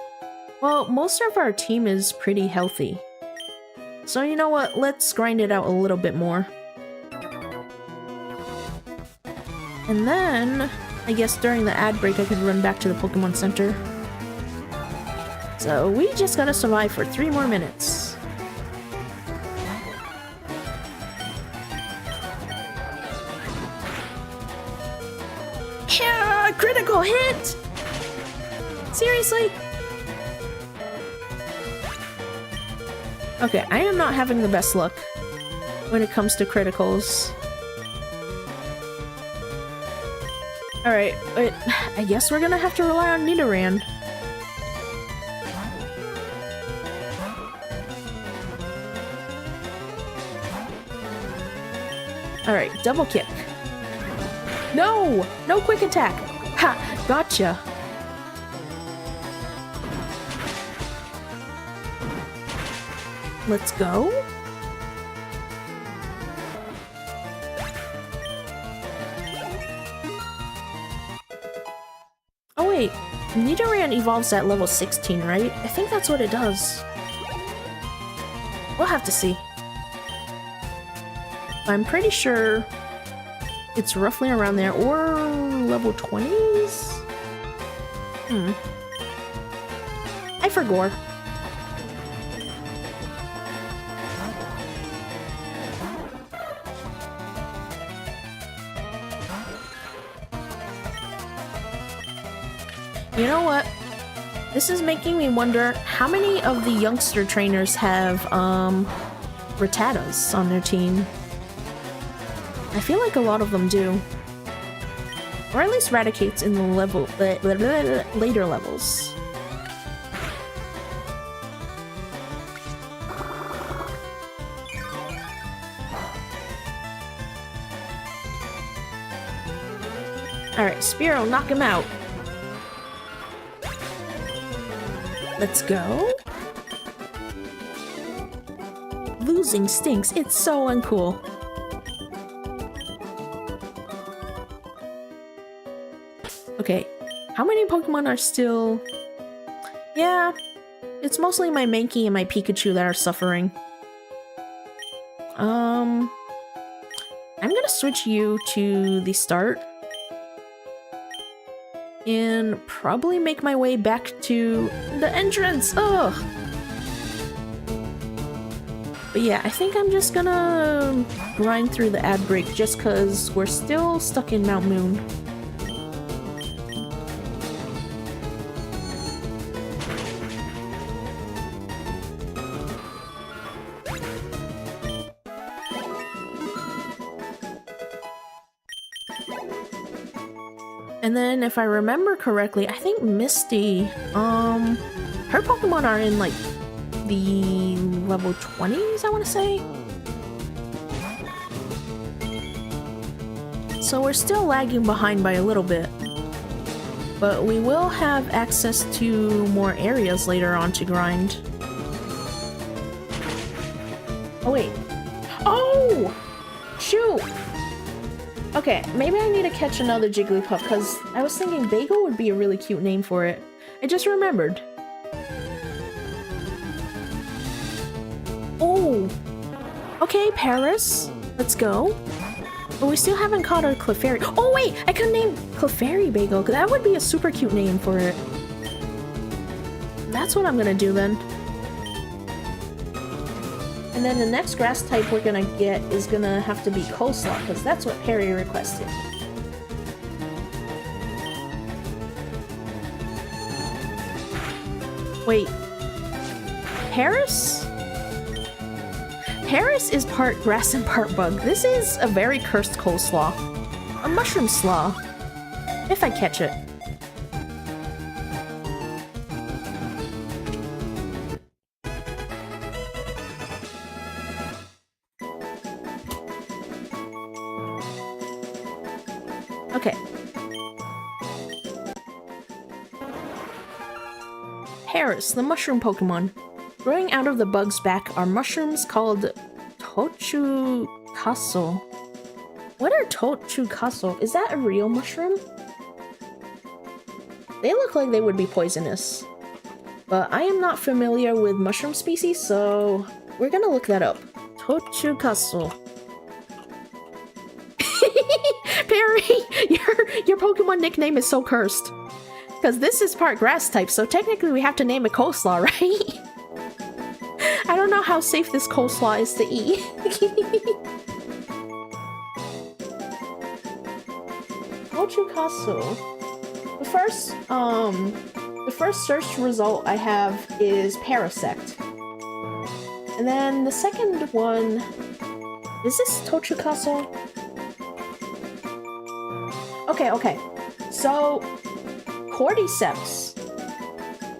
Well, most of our team is pretty healthy. So you know what, let's grind it out a little bit more. And then, I guess during the ad break I could run back to the Pokemon Center. So we just gotta survive for 3 more minutes. Yeah, critical hit! Seriously? Okay, I am not having the best luck when it comes to criticals. Alright, I guess we're gonna have to rely on Nidoran. Alright, double kick. No! No quick attack! Ha! Gotcha! Let's go? Oh wait, Nidoran evolves at level 16, right? I think that's what it does. We'll have to see. I'm pretty sure it's roughly around there, or level 20s? I forgot. You know what? This is making me wonder how many of the youngster trainers have, Rattatas on their team. I feel like a lot of them do. Or at least Raticates in the later levels. Alright, Spearow, knock him out. Let's go. Losing stinks, it's so uncool. Okay, how many Pokemon are still... Yeah, it's mostly my Mankey and my Pikachu that are suffering. I'm gonna switch you to the start. And probably make my way back to the entrance! Ugh! But yeah, I think I'm just gonna grind through the ad break just cause we're still stuck in Mount Moon. And then, if I remember correctly, I think Misty, her Pokemon are in, like, the level 20s, I want to say? So we're still lagging behind by a little bit. But we will have access to more areas later on to grind. Oh wait. Oh! Shoot! Okay, maybe I need to catch another Jigglypuff, because I was thinking Bagel would be a really cute name for it. I just remembered. Oh! Okay, Paris. Let's go. But we still haven't caught our Clefairy. Oh wait! I could name Clefairy Bagel, because that would be a super cute name for it. That's what I'm gonna do then. And then the next grass type we're gonna get is gonna have to be Coleslaw, because that's what Perry requested. Wait. Paris? Paris is part grass and part bug. This is a very cursed Coleslaw. A mushroom slaw. If I catch it. Okay. Paris, the mushroom Pokemon. Growing out of the bug's back are mushrooms called Tochukaso. What are Tochukaso? Is that a real mushroom? They look like they would be poisonous. But I am not familiar with mushroom species, so we're gonna look that up. Tochukaso. Perry, your Pokemon nickname is so cursed. Because this is part grass type, so technically we have to name it Coleslaw, right? I don't know how safe this Coleslaw is to eat. Tochukasu. The first search result I have is Parasect. And then the second one... Is this Tochukasu? Okay. So, Cordyceps.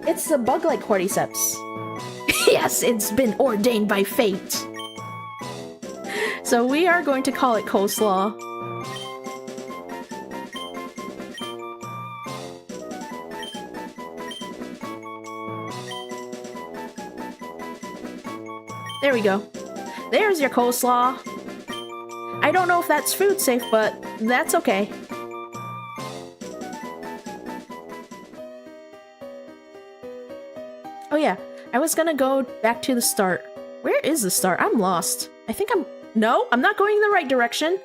It's a bug like Cordyceps. Yes, it's been ordained by fate. So we are going to call it Coleslaw. There we go. There's your Coleslaw. I don't know if that's food safe, but that's okay. Oh yeah, I was gonna go back to the start. Where is the start? I'm lost. I think No, I'm not going in the right direction.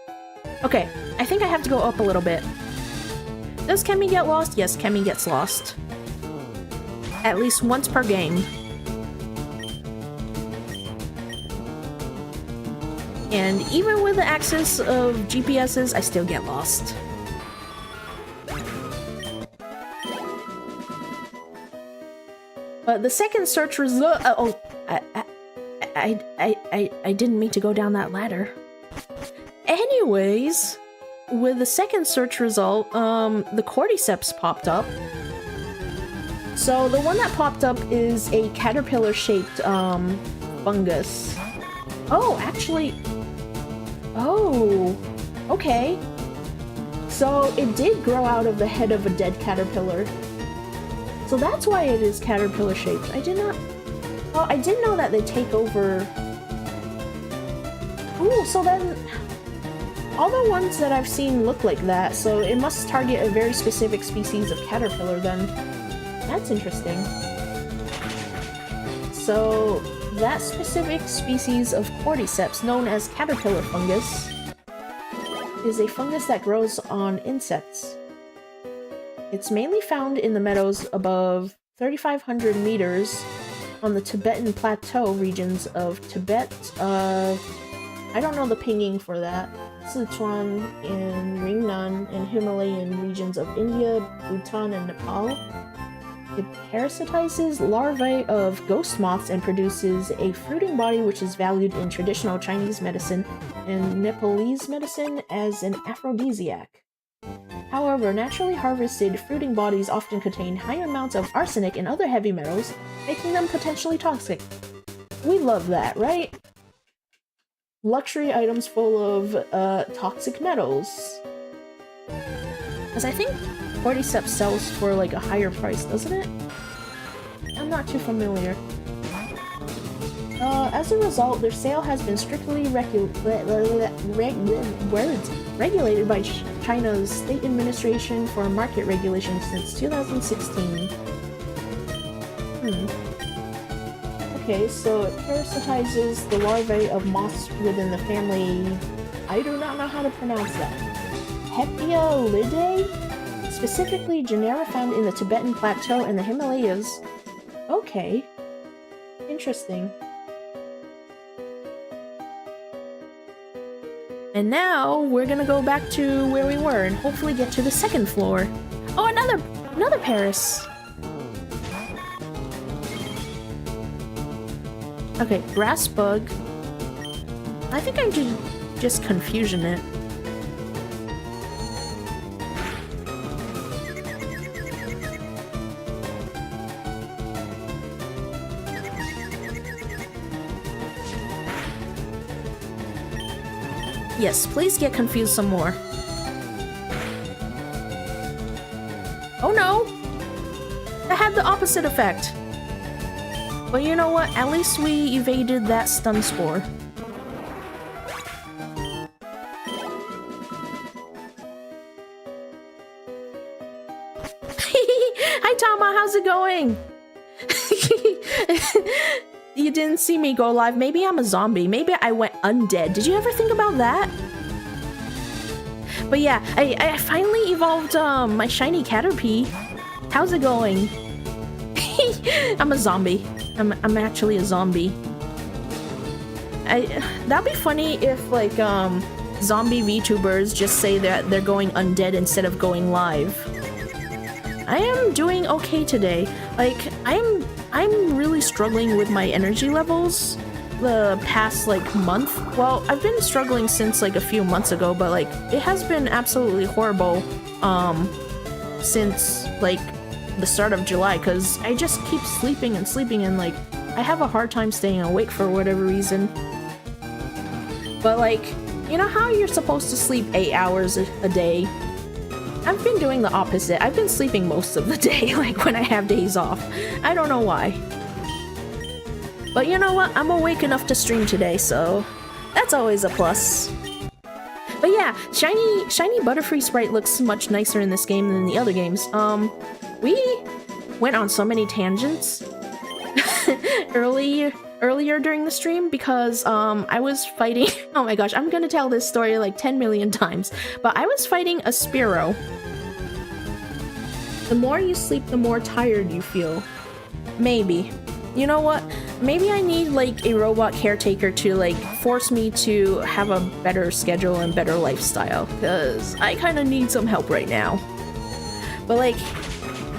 Okay, I think I have to go up a little bit. Does Kemi get lost? Yes, Kemi gets lost. At least once per game. And even with the access of GPSs, I still get lost. But the second search result... I didn't mean to go down that ladder. Anyways, with the second search result, the Cordyceps popped up. So the one that popped up is a caterpillar-shaped fungus. Oh, actually... Oh, okay. So it did grow out of the head of a dead caterpillar. So that's why it is caterpillar-shaped. I did not... Oh, I didn't know that they take over... Ooh, so then... All the ones that I've seen look like that, so it must target a very specific species of caterpillar then. That's interesting. So, that specific species of Cordyceps, known as caterpillar fungus, is a fungus that grows on insects. It's mainly found in the meadows above 3,500 meters on the Tibetan Plateau regions of Tibet, I don't know the pinging for that, Sichuan and Yunnan and Himalayan regions of India, Bhutan, and Nepal. It parasitizes larvae of ghost moths and produces a fruiting body which is valued in traditional Chinese medicine and Nepalese medicine as an aphrodisiac. However, naturally harvested fruiting bodies often contain higher amounts of arsenic and other heavy metals, making them potentially toxic. We love that, right? Luxury items full of toxic metals. Because I think Cordyceps sells for like a higher price, doesn't it? I'm not too familiar. As a result, their sale has been strictly regulated by China's State Administration for Market Regulation since 2016. Okay, so it parasitizes the larvae of moths within the family. I do not know how to pronounce that. Hepialidae? Specifically genera found in the Tibetan Plateau and the Himalayas. Okay. Interesting. And now we're gonna go back to where we were and hopefully get to the second floor. Oh, another Paris. Okay, grass bug. I think I'm just confusing it. Yes, please get confused some more. Oh no! That had the opposite effect. But you know what? At least we evaded that stun spore. Hi Tama, how's it going? You didn't see me go live. Maybe I'm a zombie. Maybe I went undead. Did you ever think about that? But yeah, I finally evolved my shiny Caterpie. How's it going? I'm a zombie. I'm actually a zombie. That'd be funny if like zombie VTubers just say that they're going undead instead of going live. I am doing okay today. Like I'm really struggling with my energy levels the past like month. Well, I've been struggling since like a few months ago, but like it has been absolutely horrible since like the start of July, because I just keep sleeping and like I have a hard time staying awake for whatever reason. But like, you know how you're supposed to sleep 8 hours a day? I've been doing the opposite. I've been sleeping most of the day, like when I have days off. I don't know why. But you know what? I'm awake enough to stream today, so that's always a plus. But yeah, shiny Butterfree sprite looks much nicer in this game than the other games. We went on so many tangents earlier during the stream because I was fighting. Oh my gosh, I'm gonna tell this story like 10 million times. But I was fighting a Spearow. The more you sleep, the more tired you feel. Maybe. You know what? Maybe I need like a robot caretaker to like force me to have a better schedule and better lifestyle, because I kind of need some help right now. But like,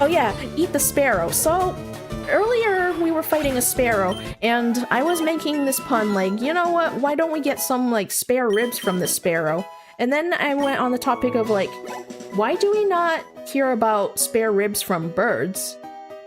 oh yeah, eat the sparrow. So earlier we were fighting a sparrow and I was making this pun like, you know what, why don't we get some like spare ribs from the sparrow? And then I went on the topic of like, why do we not hear about spare ribs from birds?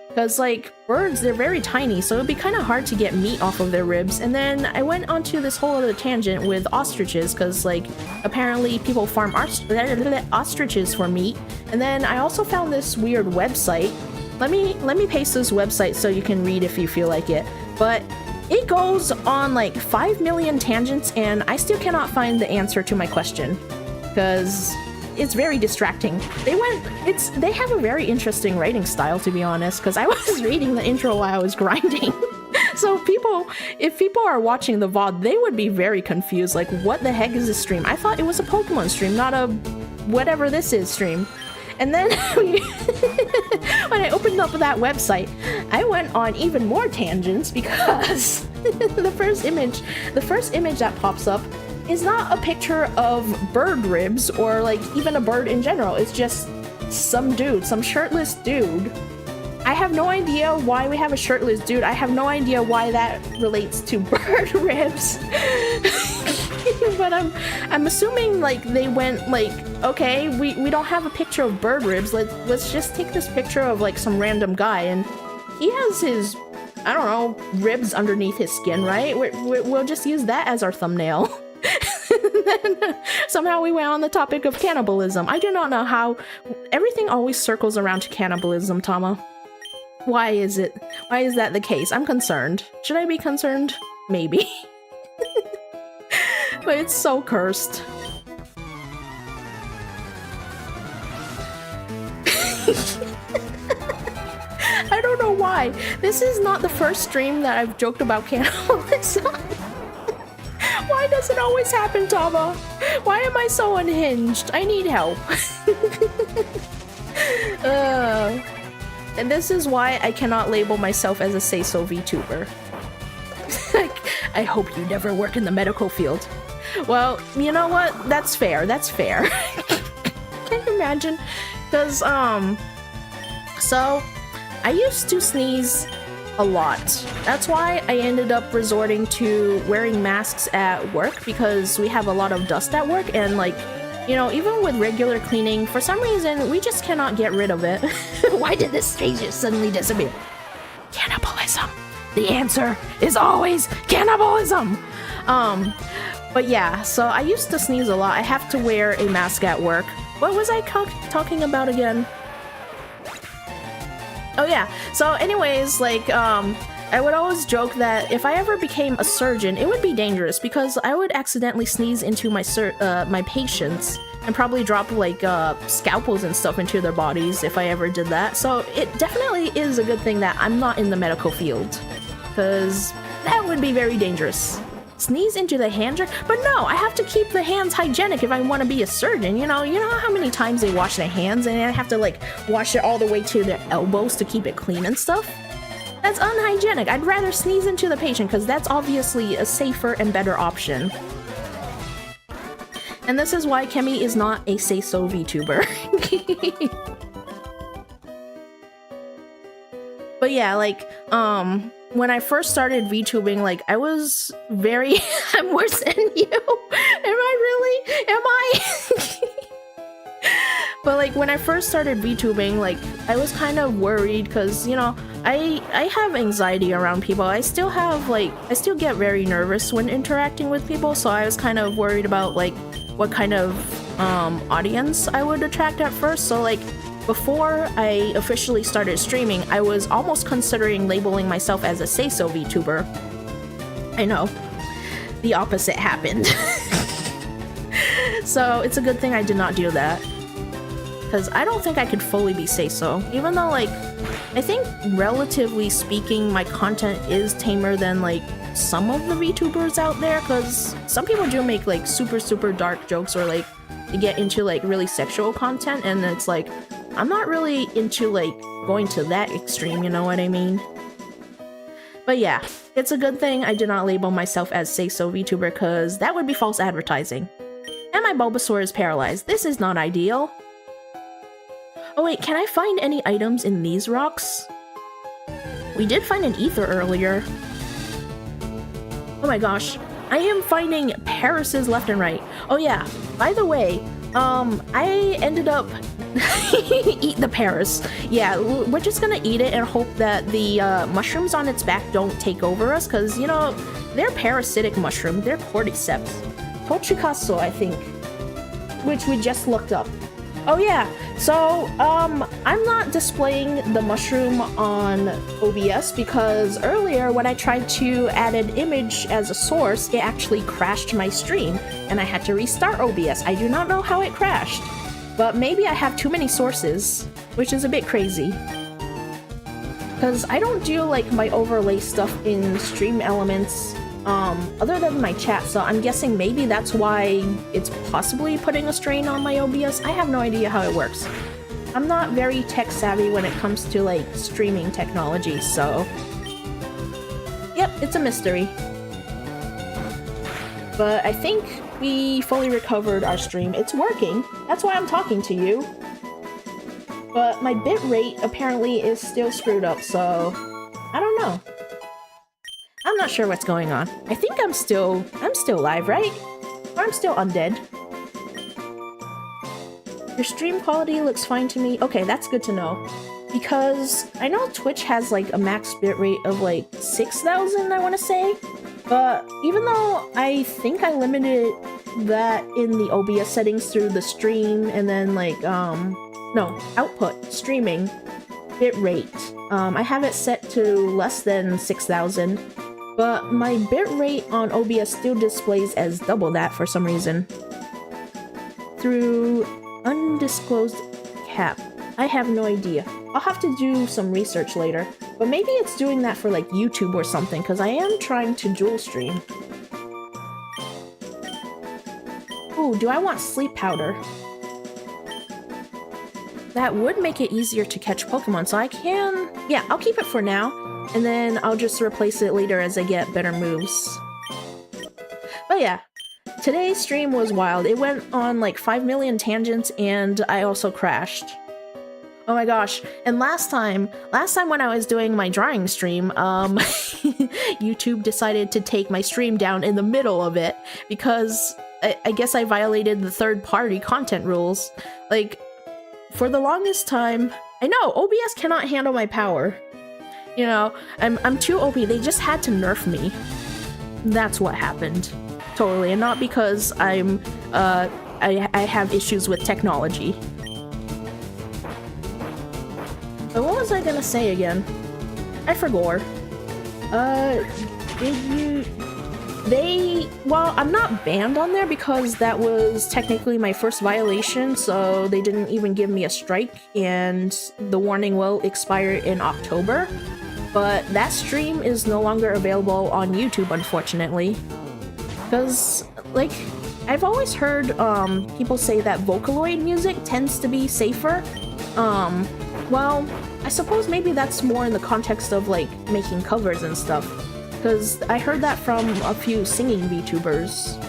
Because like birds, they're very tiny, so it'd be kind of hard to get meat off of their ribs. And then I went onto this whole other tangent with ostriches, because like apparently people farm ostriches for meat. And then I also found this weird website. Let me paste this website so you can read if you feel like it. But it goes on like 5 million tangents, and I still cannot find the answer to my question, because it's very distracting. They have a very interesting writing style, to be honest, because I was reading the intro while I was grinding. So if people are watching the VOD, they would be very confused, like, what the heck is this stream? I thought it was a Pokemon stream, not a whatever this is stream. And then when I opened up that website, I went on even more tangents because the first image that pops up is not a picture of bird ribs or like even a bird in general. It's just some dude, some shirtless dude. I have no idea why we have a shirtless dude. I have no idea why that relates to bird ribs. But I'm assuming like they went like, okay, we don't have a picture of bird ribs. Let's just take this picture of like some random guy, and he has his, I don't know, ribs underneath his skin, right? We'll just use that as our thumbnail. And then somehow we went on the topic of cannibalism. I do not know how everything always circles around to cannibalism, Tama. Why is it? Why is that the case? I'm concerned. Should I be concerned? Maybe. But it's so cursed. I don't know why. This is not the first stream that I've joked about cannibalism. Why does it always happen, Tama? Why am I so unhinged? I need help. And this is why I cannot label myself as a say-so VTuber. I hope you never work in the medical field. Well, you know what? That's fair. That's fair. Can you imagine? Because, so I used to sneeze a lot. That's why I ended up resorting to wearing masks at work, because we have a lot of dust at work, and like, you know, even with regular cleaning, for some reason, we just cannot get rid of it. Why did this stage just suddenly disappear? Cannibalism. The answer is always cannibalism. But yeah, so I used to sneeze a lot. I have to wear a mask at work. What was I talking about again? Oh yeah, so anyways, like, I would always joke that if I ever became a surgeon, it would be dangerous, because I would accidentally sneeze into my patients and probably drop, like, scalpels and stuff into their bodies if I ever did that. So it definitely is a good thing that I'm not in the medical field, because that would be very dangerous. Sneeze into the hands, but no, I have to keep the hands hygienic if I want to be a surgeon. You know how many times they wash their hands, and I have to like wash it all the way to their elbows to keep it clean and stuff. That's unhygienic. I'd rather sneeze into the patient, because that's obviously a safer and better option. And this is why Kemi is not a say-so VTuber. But yeah, like, when I first started VTubing, like, I was very... I'm worse than you! Am I really? Am I? But, like, when I first started VTubing, like, I was kind of worried, because, you know, I have anxiety around people. I still have, like... I still get very nervous when interacting with people, so I was kind of worried about, like, what kind of, audience I would attract at first. So, like, before I officially started streaming, I was almost considering labeling myself as a say-so VTuber. I know. The opposite happened. So it's a good thing I did not do that. Because I don't think I could fully be say-so. Even though, like, I think relatively speaking, my content is tamer than, like, some of the VTubers out there. Because some people do make, like, super dark jokes, or, like, they get into, like, really sexual content, and it's like, I'm not really into, like, going to that extreme, you know what I mean? But yeah, it's a good thing I did not label myself as say-so VTuber, because that would be false advertising. And my Bulbasaur is paralyzed. This is not ideal. Oh wait, can I find any items in these rocks? We did find an ether earlier. Oh my gosh, I am finding Parises left and right. Oh yeah, by the way, I ended up eat the Paris. Yeah, we're just gonna eat it and hope that the mushrooms on its back don't take over us, because, you know, they're parasitic mushroom. They're cordyceps. Tochikaso, I think, which we just looked up. Oh yeah, so, I'm not displaying the mushroom on OBS, because earlier when I tried to add an image as a source, it actually crashed my stream, and I had to restart OBS. I do not know how it crashed. But maybe I have too many sources, which is a bit crazy. Because I don't do, like, my overlay stuff in stream elements, other than my chat, so I'm guessing maybe that's why it's possibly putting a strain on my OBS. I have no idea how it works. I'm not very tech savvy when it comes to, like, streaming technology, so... Yep, it's a mystery. But I think we fully recovered our stream. It's working. That's why I'm talking to you. But my bitrate apparently is still screwed up, so I don't know. I'm not sure what's going on. I think I'm still live, right? Or I'm still undead. Your stream quality looks fine to me. Okay, that's good to know. Because I know Twitch has, like, a max bitrate of, like, 6,000, I want to say. But even though I think I limited it that in the OBS settings through the stream and then like, no, output, streaming, bitrate. I have it set to less than 6,000, but my bitrate on OBS still displays as double that for some reason. Through undisclosed cap. I have no idea. I'll have to do some research later, but maybe it's doing that for like YouTube or something, because I am trying to dual stream. Ooh, do I want sleep powder? That would make it easier to catch Pokemon, so I can... Yeah, I'll keep it for now, and then I'll just replace it later as I get better moves. But yeah, today's stream was wild. It went on like 5 million tangents, and I also crashed. Oh my gosh, and last time when I was doing my drawing stream, YouTube decided to take my stream down in the middle of it, because I guess I violated the third-party content rules. Like, for the longest time, I know, OBS cannot handle my power. You know, I'm too OP, they just had to nerf me. That's what happened. Totally, and not because I have issues with technology. But what was I gonna say again? I forgot. Well, I'm not banned on there because that was technically my first violation, so they didn't even give me a strike, and the warning will expire in October. But that stream is no longer available on YouTube, unfortunately. Because, like, I've always heard people say that Vocaloid music tends to be safer. Well, I suppose maybe that's more in the context of, like, making covers and stuff. Because I heard that from a few singing VTubers.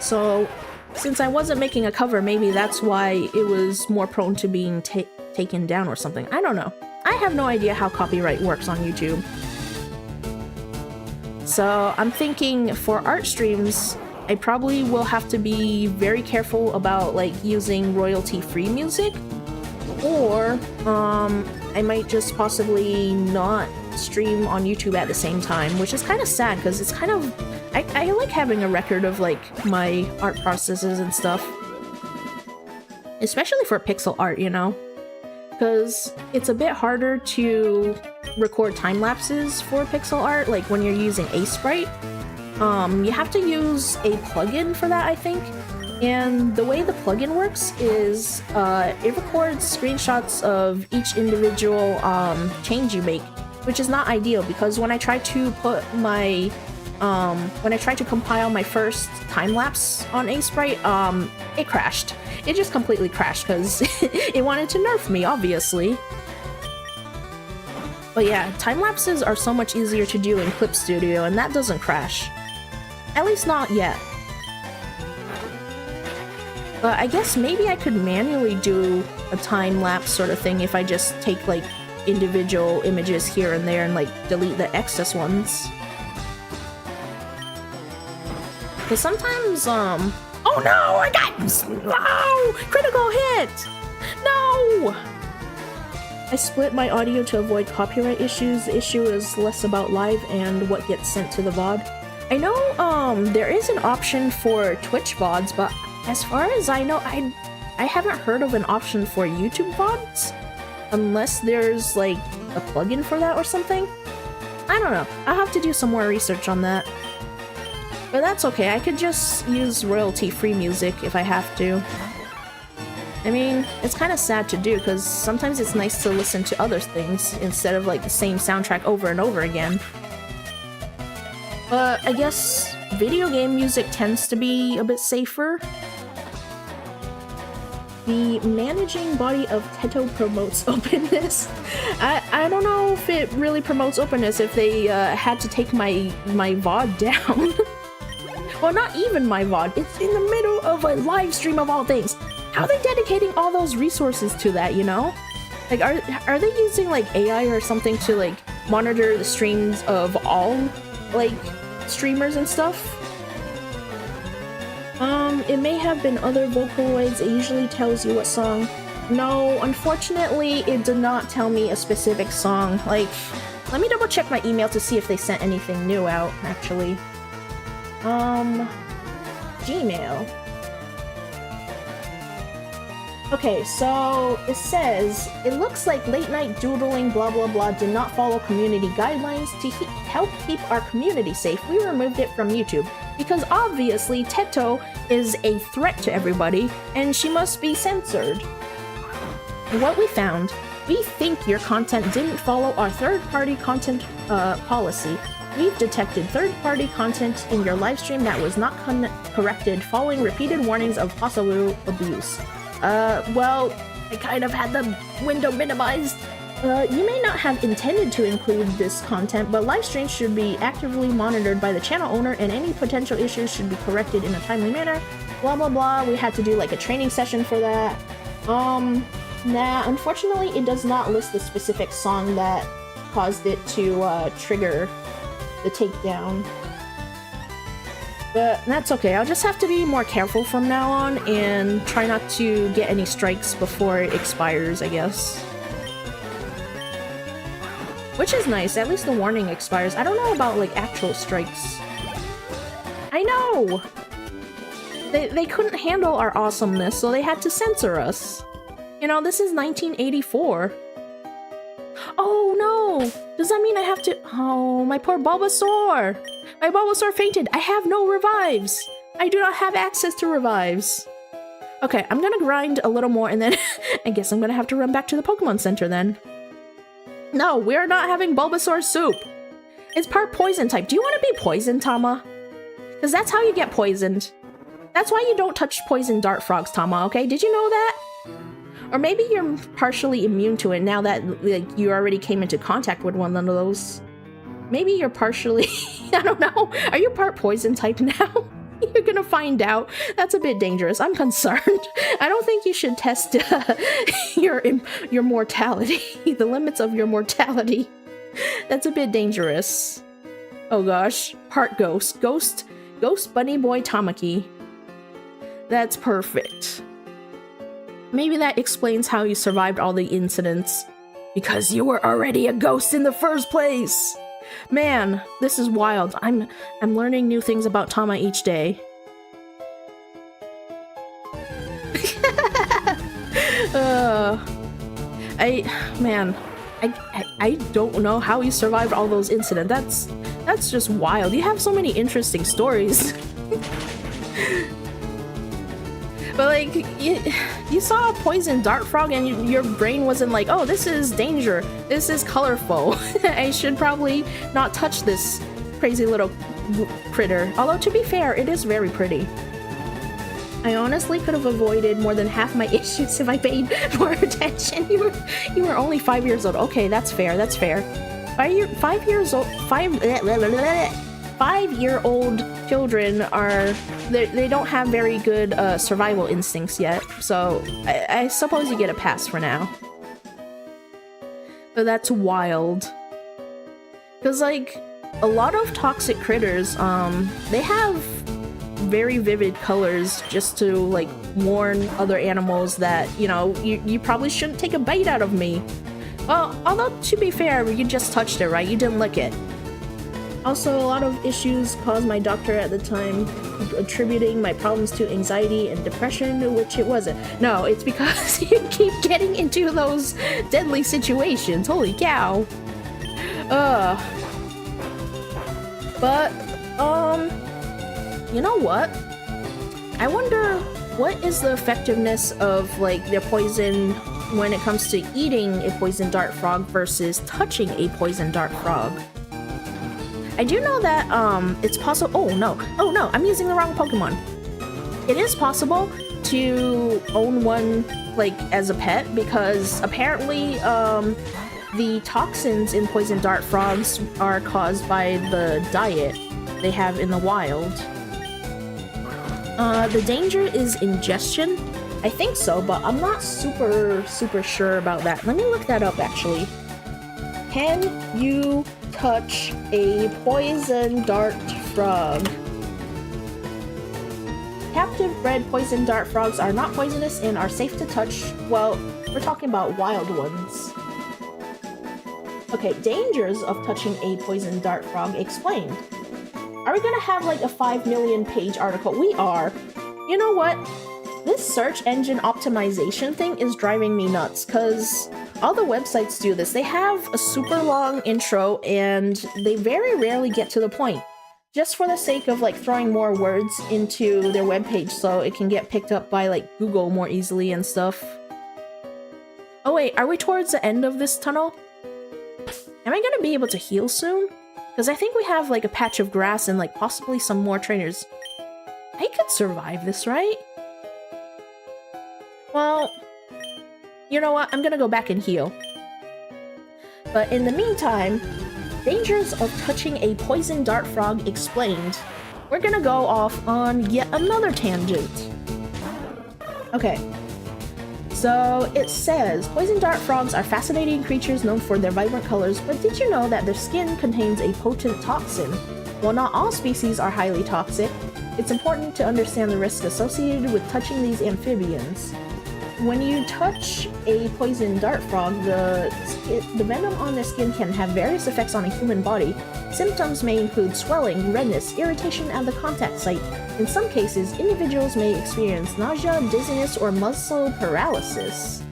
So, since I wasn't making a cover, maybe that's why it was more prone to being taken down or something. I don't know. I have no idea how copyright works on YouTube. So, I'm thinking for art streams, I probably will have to be very careful about, like, using royalty-free music. Or, I might just possibly not stream on YouTube at the same time, which is kind of sad, because it's kind of... I like having a record of, like, my art processes and stuff. Especially for pixel art, you know? Because it's a bit harder to record time-lapses for pixel art, like when you're using Sprite. You have to use a plugin for that, I think. And the way the plugin works is it records screenshots of each individual change you make, which is not ideal, because when I tried to put my when I tried to compile my first time-lapse on Sprite, it crashed. It just completely crashed because it wanted to nerf me, obviously. But yeah, time-lapses are so much easier to do in Clip Studio, and that doesn't crash. At least not yet. But I guess maybe I could manually do a time-lapse sort of thing if I just take, like, individual images here and there and, like, delete the excess ones. Because sometimes, oh no! I got... No! Critical hit! No! I split my audio to avoid copyright issues. The issue is less about live and what gets sent to the VOD. I know, there is an option for Twitch VODs, but as far as I know, I haven't heard of an option for YouTube VODs. Unless there's, like, a plugin for that or something. I don't know. I'll have to do some more research on that. But that's okay. I could just use royalty-free music if I have to. I mean, it's kind of sad to do, because sometimes it's nice to listen to other things instead of, like, the same soundtrack over and over again. But I guess video game music tends to be a bit safer. The managing body of Teto promotes openness. I don't know if it really promotes openness if they had to take my VOD down. Well, not even my VOD. It's in the middle of a live stream of all things. How are they dedicating all those resources to that, you know? Like, are they using, like, AI or something to, like, monitor the streams of all, like, streamers and stuff? It may have been other Vocaloids. It usually tells you what song. No, unfortunately, it did not tell me a specific song. Like, let me double check my email to see if they sent anything new out, actually. Gmail. Okay, so it says, it looks like late night doodling blah blah blah did not follow community guidelines to help keep our community safe. We removed it from YouTube because obviously Teto is a threat to everybody and she must be censored. What we found, we think your content didn't follow our third-party content policy. We've detected third-party content in your livestream that was not corrected following repeated warnings of possible abuse. Well, I kind of had the window minimized. You may not have intended to include this content, but live streams should be actively monitored by the channel owner and any potential issues should be corrected in a timely manner. Blah blah blah, we had to do like a training session for that. Nah, unfortunately it does not list the specific song that caused it to trigger the takedown. But that's okay, I'll just have to be more careful from now on and try not to get any strikes before it expires, I guess. Which is nice, at least the warning expires. I don't know about like actual strikes. I know! They couldn't handle our awesomeness, so they had to censor us. You know, this is 1984. Oh no! Does that mean I have to— oh, my poor Bulbasaur! My Bulbasaur fainted! I have no revives! I do not have access to revives. Okay, I'm gonna grind a little more and then I guess I'm gonna have to run back to the Pokemon Center then. No, we're not having Bulbasaur soup! It's part poison type. Do you want to be poisoned, Tama? Because that's how you get poisoned. That's why you don't touch poison dart frogs, Tama, okay? Did you know that? Or maybe you're partially immune to it now that like you already came into contact with one of those. Maybe you're partially— I don't know. Are you part poison type now? You're gonna find out. That's a bit dangerous. I'm concerned. I don't think you should test your mortality. The limits of your mortality. That's a bit dangerous. Oh gosh. Part ghost. Ghost bunny boy Tamaki. That's perfect. Maybe that explains how you survived all the incidents. Because you were already a ghost in the first place! Man, this is wild. I'm learning new things about Tama each day. I don't know how you survived all those incidents. That's just wild. You have so many interesting stories. But like, you saw a poison dart frog and your brain wasn't like, oh, this is danger, this is colorful. I should probably not touch this crazy little critter. Although, to be fair, it is very pretty. I honestly could have avoided more than half my issues if I paid more attention. You were only 5 years old. Okay, that's fair, that's fair. 5-year-old children are— they don't have very good survival instincts yet, so I suppose you get a pass for now. But that's wild. Because like, a lot of toxic critters, they have very vivid colors just to like warn other animals that, you know, you probably shouldn't take a bite out of me. Well, although to be fair, you just touched it, right? You didn't lick it. Also, a lot of issues caused my doctor at the time attributing my problems to anxiety and depression, which it wasn't. No, it's because you keep getting into those deadly situations. Holy cow. But, you know what? I wonder what is the effectiveness of, like, the poison when it comes to eating a poison dart frog versus touching a poison dart frog. I do know that, it's possible— oh no, I'm using the wrong Pokemon. It is possible to own one, like, as a pet, because apparently, the toxins in poison dart frogs are caused by the diet they have in the wild. The danger is ingestion? I think so, but I'm not super sure about that. Let me look that up, actually. Can you touch a poison dart frog? Captive bred poison dart frogs are not poisonous and are safe to touch. Well, we're talking about wild ones. Okay, dangers of touching a poison dart frog explained. Are we gonna have like a 5 million page article? We are. You know what? This search engine optimization thing is driving me nuts because all the websites do this. They have a super long intro and they very rarely get to the point. Just for the sake of like throwing more words into their webpage so it can get picked up by like Google more easily and stuff. Oh wait, are we towards the end of this tunnel? Am I gonna be able to heal soon? Because I think we have like a patch of grass and like possibly some more trainers. I could survive this, right? Well, you know what? I'm gonna go back and heal. But in the meantime, dangers of touching a poison dart frog explained. We're gonna go off on yet another tangent. Okay. So it says, poison dart frogs are fascinating creatures known for their vibrant colors, but did you know that their skin contains a potent toxin? While not all species are highly toxic, it's important to understand the risks associated with touching these amphibians. When you touch a poison dart frog, the venom on their skin can have various effects on a human body. Symptoms may include swelling, redness, irritation at the contact site. In some cases, individuals may experience nausea, dizziness, or muscle paralysis.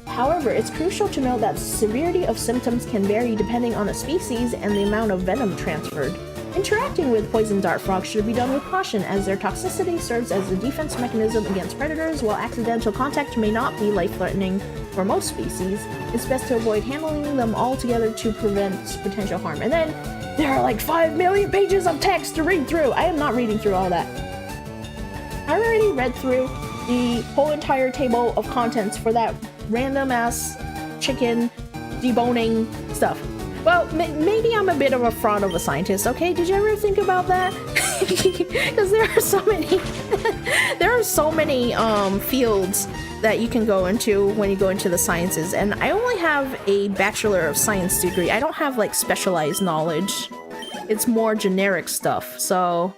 However, it's crucial to note that the severity of symptoms can vary depending on the species and the amount of venom transferred. Interacting with poison dart frogs should be done with caution, as their toxicity serves as a defense mechanism against predators. While accidental contact may not be life-threatening for most species, it's best to avoid handling them altogether to prevent potential harm. And then there are like 5 million pages of text to read through! I am not reading through all that. I already read through the whole entire table of contents for that random-ass chicken deboning stuff. Well, maybe I'm a bit of a fraud of a scientist, okay? Did you ever think about that? Because there are so many, fields that you can go into when you go into the sciences, and I only have a Bachelor of Science degree. I don't have, like, specialized knowledge. It's more generic stuff, so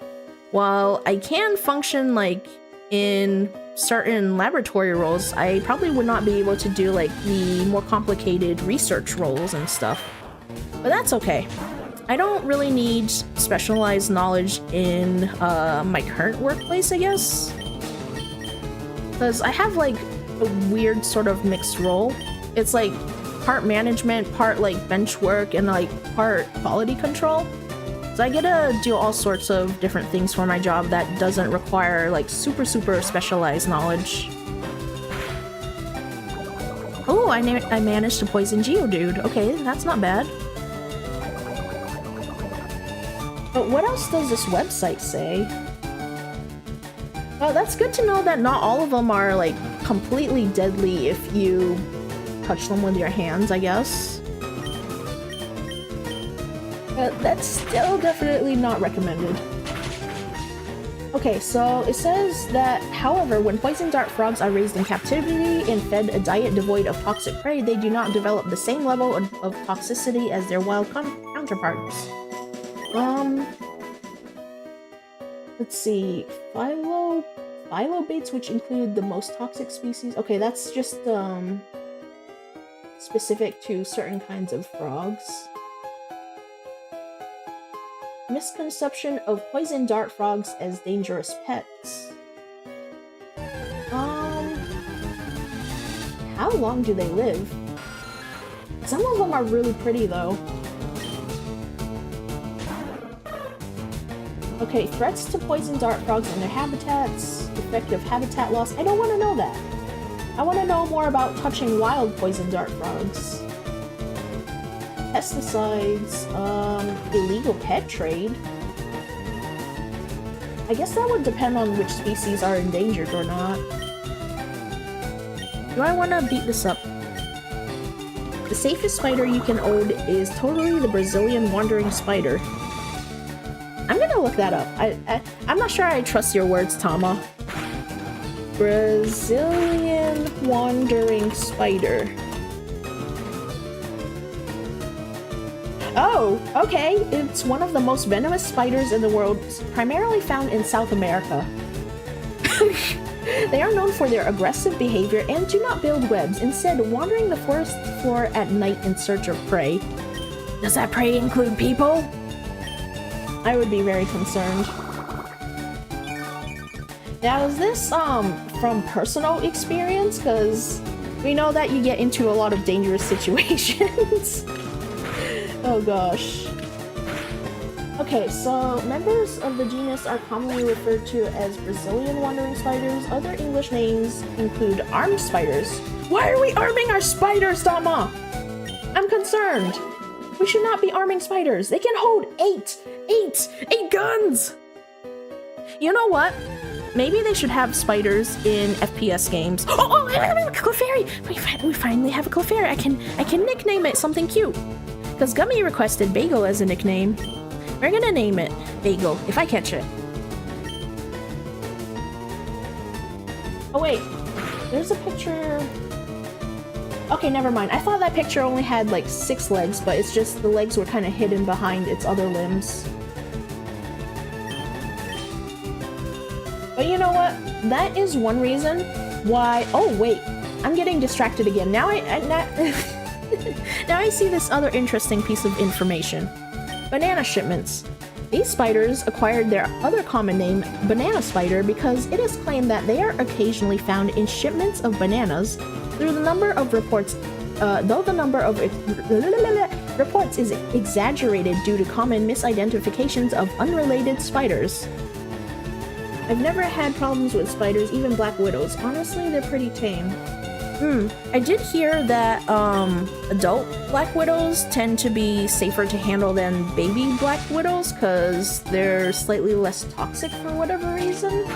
while I can function, like, in certain laboratory roles, I probably would not be able to do, like, the more complicated research roles and stuff. But that's okay. I don't really need specialized knowledge in my current workplace, I guess. Because I have like a weird sort of mixed role. It's like part management, part like bench work, and like part quality control. So I get to do all sorts of different things for my job that doesn't require like super specialized knowledge. Oh, I managed to poison Geodude. Okay, that's not bad. But what else does this website say? Well, that's good to know that not all of them are, like, completely deadly if you touch them with your hands, I guess. But that's still definitely not recommended. Okay, so it says that, however, when poison dart frogs are raised in captivity and fed a diet devoid of toxic prey, they do not develop the same level of toxicity as their wild counterparts. Let's see, phylobates, which include the most toxic species. Okay, that's just, specific to certain kinds of frogs. Misconception of poison dart frogs as dangerous pets. How long do they live? Some of them are really pretty, though. Okay, threats to poison dart frogs and their habitats, effect of habitat loss. I don't want to know that. I want to know more about touching wild poison dart frogs. Pesticides, illegal pet trade. I guess that would depend on which species are endangered or not. Do I want to beat this up? The safest spider you can own is totally the Brazilian wandering spider. I'm gonna look that up. I'm not sure I trust your words, Tama. Brazilian wandering spider. Oh, okay. It's one of the most venomous spiders in the world, primarily found in South America. They are known for their aggressive behavior and do not build webs, instead wandering the forest floor at night in search of prey. Does that prey include people? I would be very concerned. Now, is this from personal experience? Because we know that you get into a lot of dangerous situations. Oh gosh. Okay, so members of the genus are commonly referred to as Brazilian wandering spiders. Other English names include armed spiders. Why are we arming our spiders, Dama? I'm concerned. We should not be arming spiders. They can hold eight guns. You know what? Maybe they should have spiders in FPS games. Oh, Clefairy! We finally have a Clefairy. I can nickname it something cute. Because Gummy requested Bagel as a nickname. We're gonna name it Bagel, if I catch it. Oh wait, there's a picture... Okay, never mind. I thought that picture only had like 6 legs, but it's just the legs were kind of hidden behind its other limbs. But you know what? That is one reason why... Oh wait, I'm getting distracted again. Now now I see this other interesting piece of information. Banana shipments. These spiders acquired their other common name, banana spider, because it is claimed that they are occasionally found in shipments of bananas. Though the number of reports is exaggerated due to common misidentifications of unrelated spiders. I've never had problems with spiders, even black widows. Honestly, they're pretty tame. I did hear that adult black widows tend to be safer to handle than baby black widows because they're slightly less toxic for whatever reason.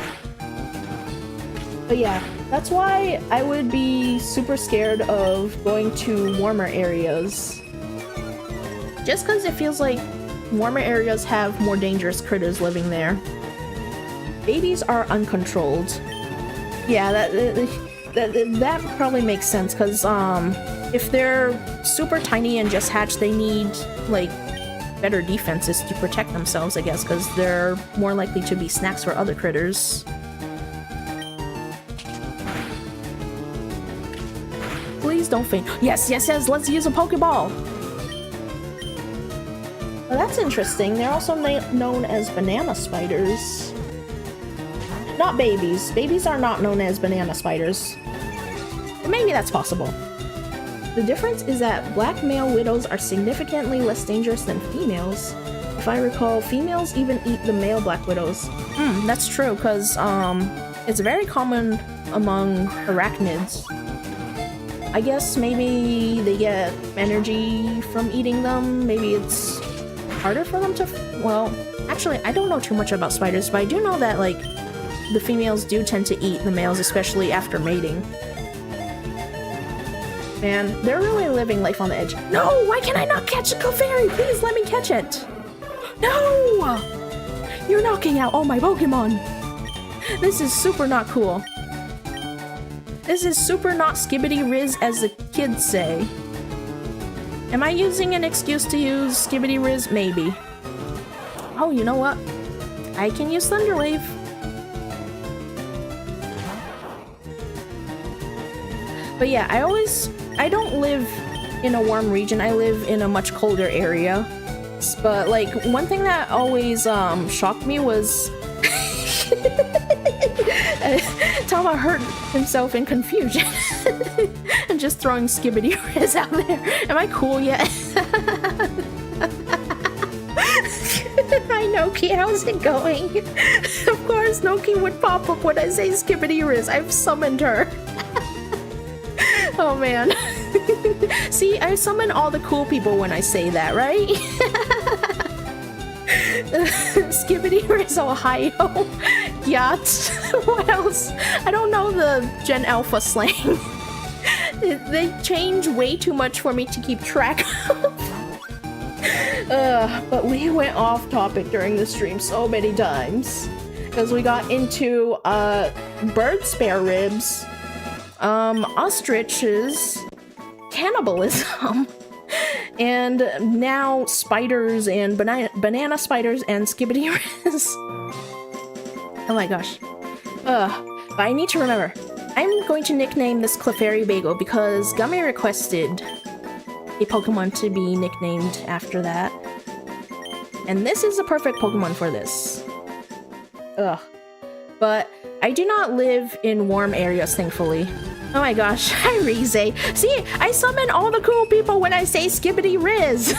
But yeah, that's why I would be super scared of going to warmer areas. Just because it feels like warmer areas have more dangerous critters living there. Babies are uncontrolled. Yeah, that probably makes sense, because if they're super tiny and just hatched, they need like better defenses to protect themselves, I guess, because they're more likely to be snacks for other critters. Please don't faint. Yes, let's use a Pokeball. Well, that's interesting. They're also known as banana spiders. Not babies. Babies are not known as banana spiders. But maybe that's possible. The difference is that black male widows are significantly less dangerous than females. If I recall, females even eat the male black widows. That's true, because it's very common among arachnids. I guess maybe they get energy from eating them. Maybe it's harder for them to... Well, actually, I don't know too much about spiders, but I do know that, like, the females do tend to eat the males, especially after mating. Man, they're really living life on the edge. No! Why can I not catch a Clefairy? Please let me catch it! No! You're knocking out all my Pokemon! This is super not cool. This is super not skibbity riz, as the kids say. Am I using an excuse to use skibbity riz? Maybe. Oh, you know what? I can use Thunder Wave. But yeah, I don't live in a warm region. I live in a much colder area. But like, one thing that always shocked me was Tama hurt himself in confusion and just throwing skibbity riz out there. Am I cool yet? Hi Noki, how's it going? Of course Noki would pop up when I say skibbity riz. I've summoned her. Oh man. See, I summon all the cool people when I say that, right? Skibbity Riz Ohio. Yacht. What else? I don't know the Gen Alpha slang. They change way too much for me to keep track of. But we went off topic during the stream so many times. Because we got into bird spare ribs, ostriches, cannibalism, and now spiders and banana spiders and skibbity riz. Oh my gosh. But I need to remember. I'm going to nickname this Clefairy Bagel because Gummy requested a Pokemon to be nicknamed after that. And this is a perfect Pokemon for this. Ugh. But I do not live in warm areas, thankfully. Oh my gosh, hi Rize. See, I summon all the cool people when I say Skibbity Riz.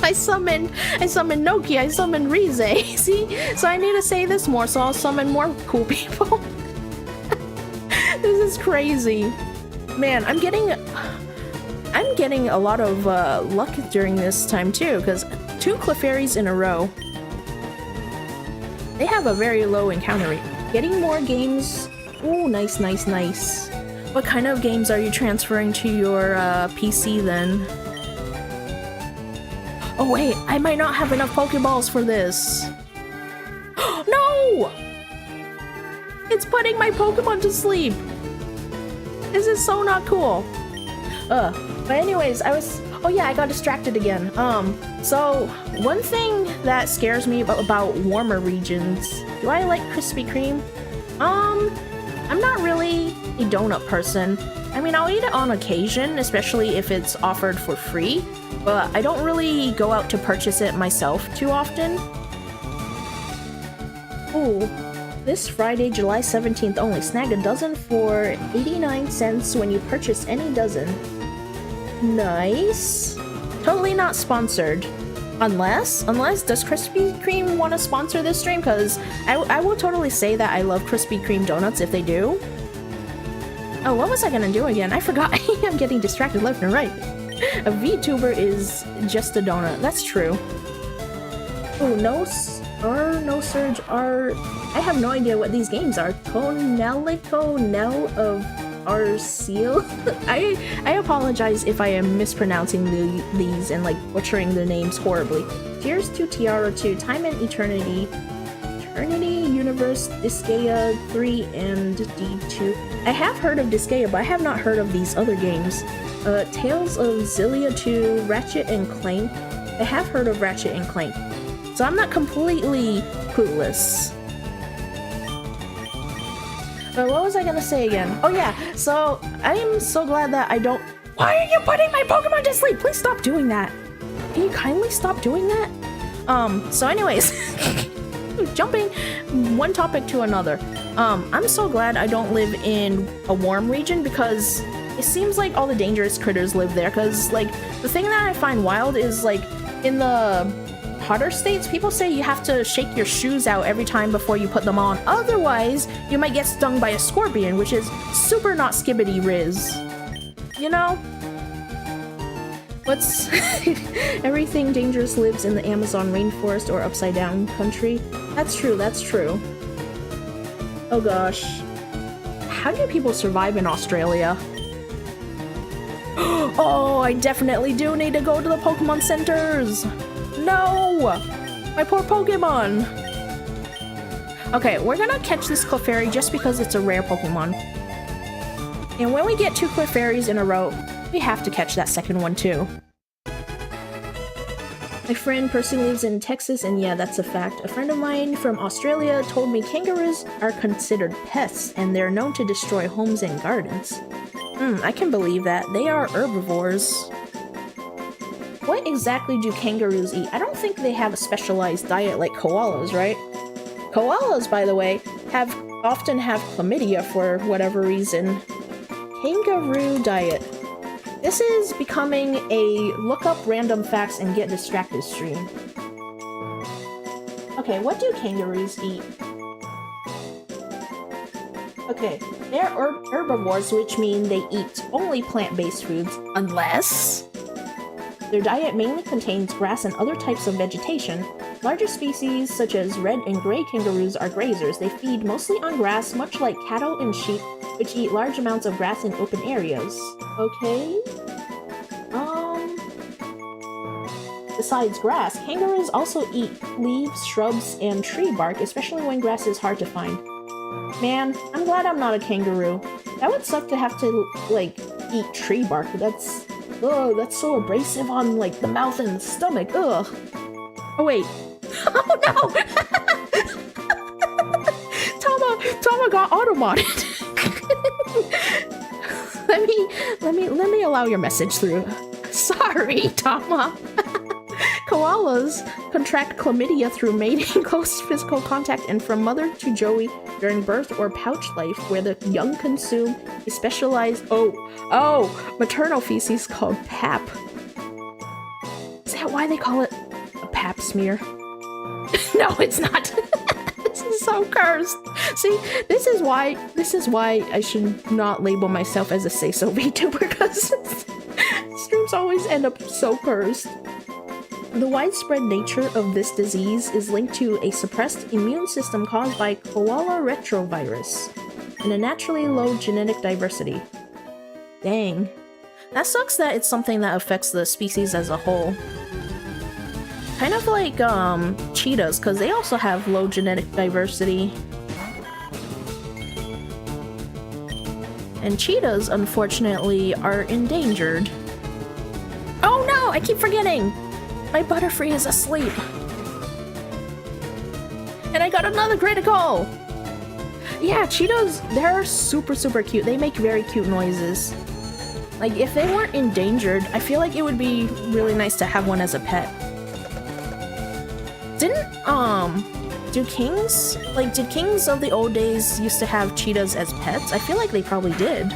I summon Noki, I summon Rize. See? So I need to say this more, so I'll summon more cool people. This is crazy. Man, I'm getting a lot of luck during this time too, because 2 Clefairies in a row. They have a very low encounter rate. Getting more games. Oh, nice, nice, nice. What kind of games are you transferring to your PC then? Oh wait, I might not have enough Pokeballs for this. No! It's putting my Pokemon to sleep. This is so not cool. But anyways, oh yeah, I got distracted again. So one thing that scares me about warmer regions, do I like Krispy Kreme? I'm not really a donut person. I mean, I'll eat it on occasion, especially if it's offered for free, but I don't really go out to purchase it myself too often. Ooh, this Friday, July 17th only, snag a dozen for 89 cents when you purchase any dozen. Nice. Totally not sponsored. Unless does Krispy Kreme want to sponsor this stream? Because I will totally say that I love Krispy Kreme donuts if they do. Oh, what was I gonna do again? I forgot. I'm getting distracted left and right. A VTuber is just a donut. That's true. Oh, no Surge R. I have no idea what these games are. Tonelico Nell of Arceal. I apologize if I am mispronouncing these and like butchering the names horribly. Tears to Tiara 2, Time and Eternity, Universe, Disgaea 3, and D2. I have heard of Disgaea, but I have not heard of these other games. Tales of Xillia 2, Ratchet and Clank. I have heard of Ratchet and Clank, so I'm not completely clueless. But what was I gonna say again? Oh yeah, so I am so glad that I don't— Why are you putting my Pokemon to sleep? Please stop doing that. Can you kindly stop doing that? So anyways, jumping one topic to another. I'm so glad I don't live in a warm region, because it seems like all the dangerous critters live there, because like the thing that I find wild is like in the hotter states, people say you have to shake your shoes out every time before you put them on, otherwise you might get stung by a scorpion, which is super not Skibbity Riz. You know? What's everything dangerous lives in the Amazon rainforest or upside down country? That's true, that's true. Oh gosh. How do people survive in Australia? Oh, I definitely do need to go to the Pokemon centers! No! My poor Pokemon! Okay, we're gonna catch this Clefairy just because it's a rare Pokemon. And when we get 2 Clefairies in a row, we have to catch that second one too. My friend Percy lives in Texas, and yeah, that's a fact. A friend of mine from Australia told me kangaroos are considered pests, and they're known to destroy homes and gardens. I can believe that. They are herbivores. What exactly do kangaroos eat? I don't think they have a specialized diet like koalas, right? Koalas, by the way, often have chlamydia for whatever reason. Kangaroo diet. This is becoming a look up random facts and get distracted stream. Okay, what do kangaroos eat? Okay, they're herbivores, which mean they eat only plant-based foods, unless their diet mainly contains grass and other types of vegetation. Larger species, such as red and gray kangaroos, are grazers. They feed mostly on grass, much like cattle and sheep, which eat large amounts of grass in open areas. Okay. Besides grass, kangaroos also eat leaves, shrubs, and tree bark, especially when grass is hard to find. Man, I'm glad I'm not a kangaroo. That would suck to have to, like, eat tree bark. That's so abrasive on, like, the mouth and stomach. Ugh. Oh, wait. Oh, no! Tama got automated. Let me allow your message through. Sorry, Tama. Koalas contract chlamydia through mating, close physical contact, and from mother to joey during birth or pouch life, where the young consume a specialized maternal feces called pap. Is that why they call it a pap smear? No, it's not. This is so cursed. See, this is why I should not label myself as a say-so VTuber, because streams always end up so cursed. The widespread nature of this disease is linked to a suppressed immune system caused by koala retrovirus and a naturally low genetic diversity. Dang. That sucks that it's something that affects the species as a whole. Kind of like cheetahs, because they also have low genetic diversity. And cheetahs, unfortunately, are endangered. Oh no, I keep forgetting! My Butterfree is asleep. And I got another critical! Yeah, cheetahs, they're super, super cute. They make very cute noises. Like, if they weren't endangered, I feel like it would be really nice to have one as a pet. Did kings of the old days used to have cheetahs as pets? I feel like they probably did.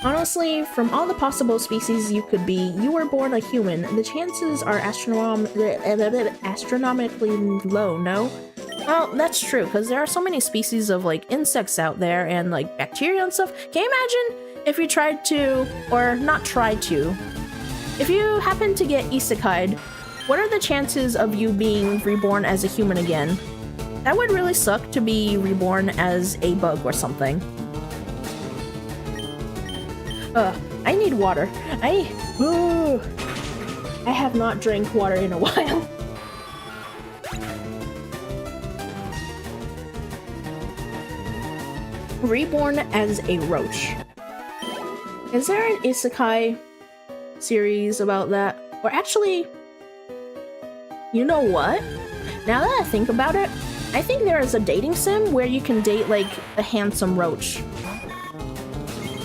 Honestly, from all the possible species you could be, you were born a human. The chances are astronomically low, no? Well, that's true, because there are so many species of, like, insects out there and, like, bacteria and stuff. Can you imagine if you tried to, or not tried to, if you happen to get isekai'd, what are the chances of you being reborn as a human again? That would really suck, to be reborn as a bug or something. I need water. I have not drank water in a while. Reborn as a roach. Is there an isekai series about that? Or actually, you know what? Now that I think about it, I think there is a dating sim where you can date, like, a handsome roach.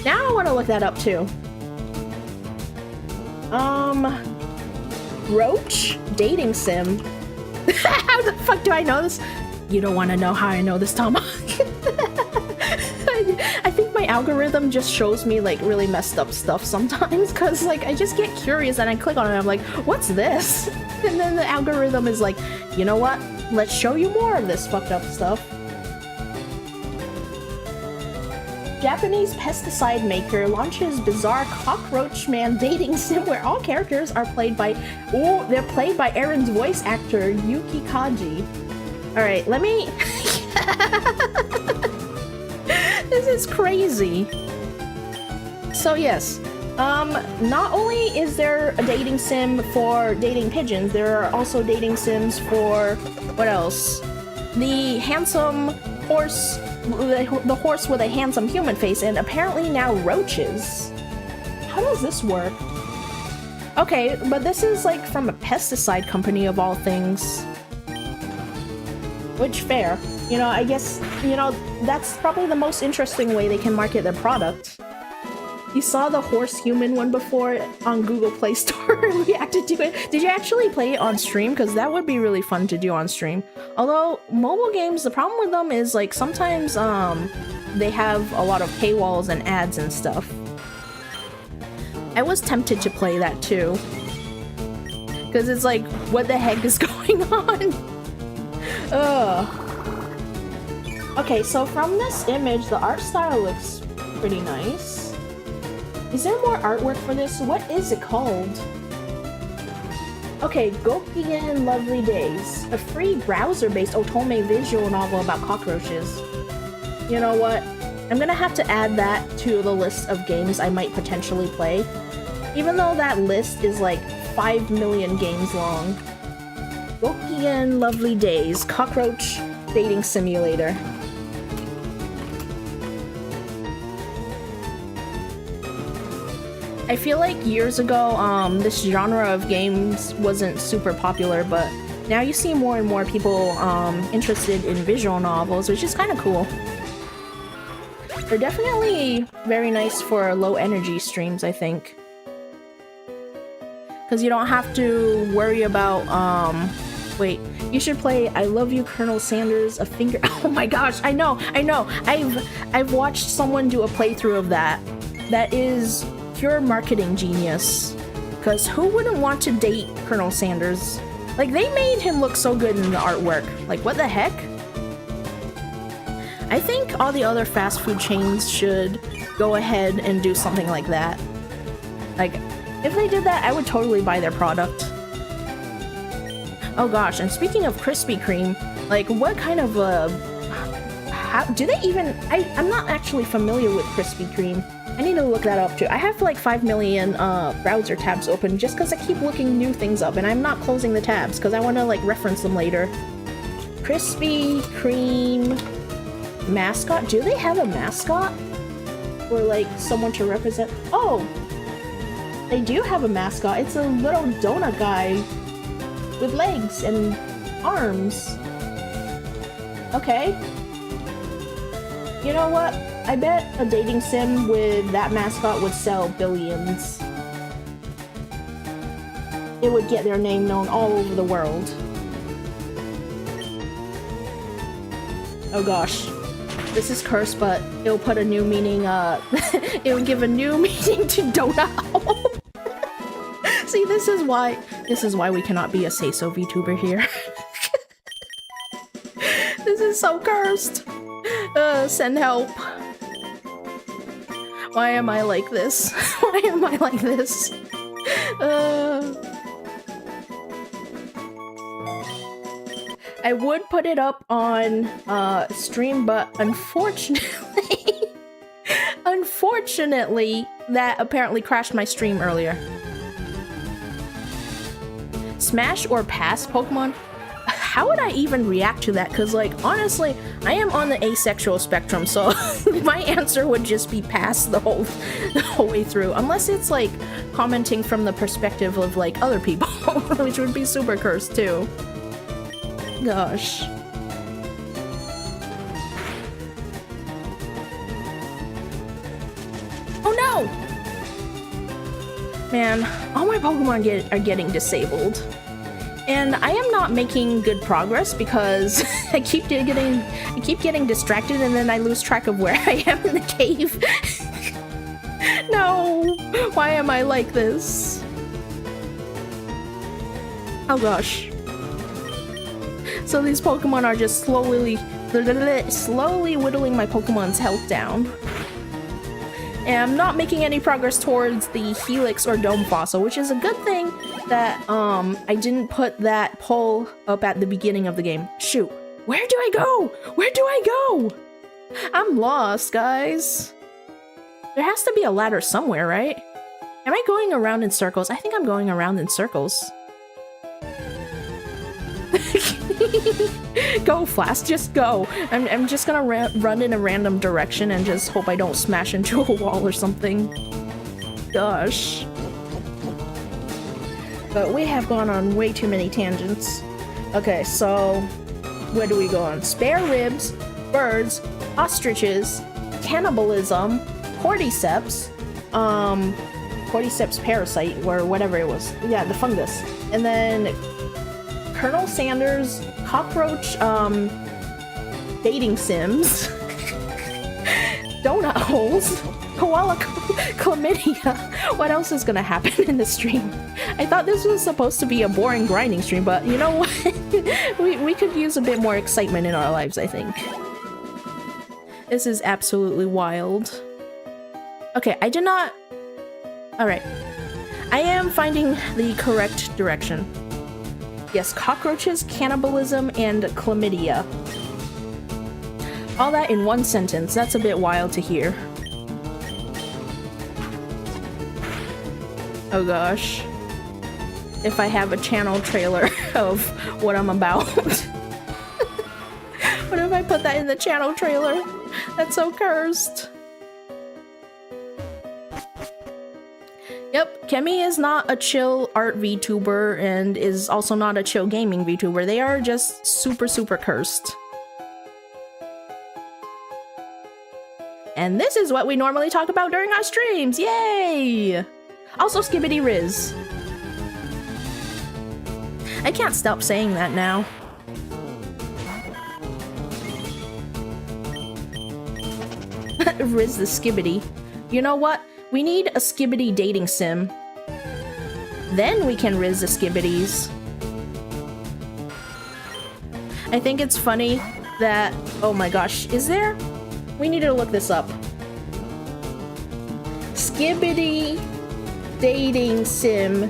Now I want to look that up too. Roach dating sim. How the fuck do I know this? You don't want to know how I know this, Tom. I think my algorithm just shows me, like, really messed up stuff sometimes, because, like, I just get curious and I click on it and I'm like, what's this? And then the algorithm is like, you know what? Let's show you more of this fucked up stuff. Japanese pesticide maker launches bizarre cockroach man dating sim where all characters are played by Aaron's voice actor Yuki Kaji. Alright, let me... This is crazy. So yes, not only is there a dating sim for dating pigeons, there are also dating sims for... what else? The handsome horse... the horse with a handsome human face, and apparently now roaches. How does this work? Okay, but this is like from a pesticide company of all things. Which, fair. You know, I guess, you know, that's probably the most interesting way they can market their product. You saw the horse-human one before on Google Play Store and reacted to it. Did you actually play it on stream? Because that would be really fun to do on stream. Although, mobile games, the problem with them is, like, sometimes, they have a lot of paywalls and ads and stuff. I was tempted to play that, too. Because it's like, what the heck is going on? Ugh. Okay, so from this image, the art style looks pretty nice. Is there more artwork for this? What is it called? Okay, Gokigen Lovely Days. A free browser-based otome visual novel about cockroaches. You know what? I'm gonna have to add that to the list of games I might potentially play. Even though that list is like 5 million games long. Gokigen Lovely Days. Cockroach Dating Simulator. I feel like years ago, this genre of games wasn't super popular, but now you see more and more people interested in visual novels, which is kind of cool. They're definitely very nice for low energy streams, I think. because you don't have to worry about, wait, you should play I Love You, Colonel Sanders, a finger. Oh my gosh, I know. I've watched someone do a playthrough of that. That is pure marketing genius. Because who wouldn't want to date Colonel Sanders? Like, they made him look so good in the artwork. Like, what the heck? I think all the other fast food chains should go ahead and do something like that. Like, if they did that, I would totally buy their product. Oh gosh, and speaking of Krispy Kreme, like, what kind of, how, do they even, I'm not actually familiar with Krispy Kreme. I need to look that up too. I have like 5 million browser tabs open just because I keep looking new things up and I'm not closing the tabs because I want to like reference them later. Krispy Kreme mascot? Do they have a mascot? Or like someone to represent? Oh! They do have a mascot. It's a little donut guy with legs and arms. Okay. You know what? I bet a dating sim with that mascot would sell billions. It would get their name known all over the world. Oh gosh. This is cursed, but it'll put a new meaning, it'll give a new meaning to donut. See, this is why we cannot be a say-so VTuber here. This is so cursed. Send help. Why am I like this? Why am I like this? I would put it up on stream, but unfortunately, unfortunately, that apparently crashed my stream earlier. Smash or pass Pokemon? How would I even react to that? Because, like, honestly, I am on the asexual spectrum, so my answer would just be pass the whole way through. Unless it's, like, commenting from the perspective of, like, other people, which would be super cursed, too. Gosh. Oh, no! Man, all my Pokemon are getting disabled. And I am not making good progress because I keep getting distracted and then I lose track of where I am in the cave. No! Why am I like this? Oh gosh. So these Pokemon are just slowly whittling my Pokemon's health down. And I'm not making any progress towards the Helix or Dome Fossil, which is a good thing that I didn't put that poll up at the beginning of the game. Shoot, where do I go? Where do I go? I'm lost, guys. There has to be a ladder somewhere, right? Am I going around in circles? I think I'm going around in circles. Go, Flask, just go. I'm just gonna run in a random direction and just hope I don't smash into a wall or something. Gosh. But we have gone on way too many tangents. Okay, so where do we go on? Spare ribs, birds, ostriches, cannibalism, cordyceps, cordyceps parasite, or whatever it was. Yeah, the fungus. And then Colonel Sanders, cockroach, dating sims, donut holes, koala chlamydia. What else is gonna happen in the stream? I thought this was supposed to be a boring grinding stream, but you know what? we could use a bit more excitement in our lives, I think. This is absolutely wild. Okay, I did not... Alright. I am finding the correct direction. Yes, cockroaches, cannibalism, and chlamydia. All that in one sentence. That's a bit wild to hear. Oh gosh. If I have a channel trailer of what I'm about. What if I put that in the channel trailer? That's so cursed. Yep, Kemi is not a chill art VTuber and is also not a chill gaming VTuber. They are just super, super cursed. And this is what we normally talk about during our streams. Yay! Also, Skibbity Riz. I can't stop saying that now. Riz the Skibidi. You know what? We need a Skibidi dating sim. Then we can Riz the Skibidis. I think it's funny that... Oh my gosh, is there? We need to look this up. Skibidi dating sim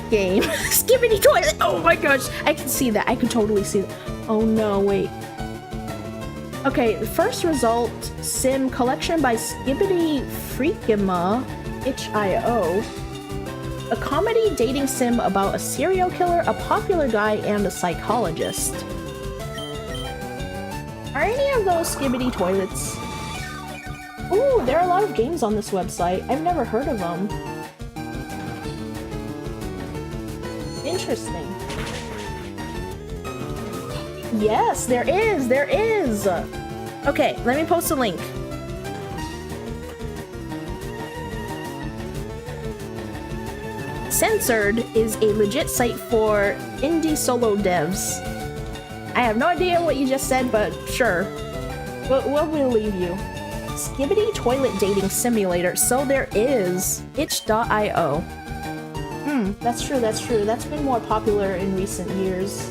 game. Skibidi toilet! Oh my gosh, I can see that. I can totally see that. Oh no, wait. Okay, the first result, sim collection by Skibidi Freakima, itch.io. A comedy dating sim about a serial killer, a popular guy, and a psychologist. Are any of those Skibidi toilets? Ooh, there are a lot of games on this website. I've never heard of them. Interesting. Yes, there is! There is! Okay, let me post a link. Censored is a legit site for indie solo devs. I have no idea what you just said, but sure. We'll believe you. Skibidi Toilet Dating Simulator. So there is. Itch.io. That's true, that's true. That's been more popular in recent years.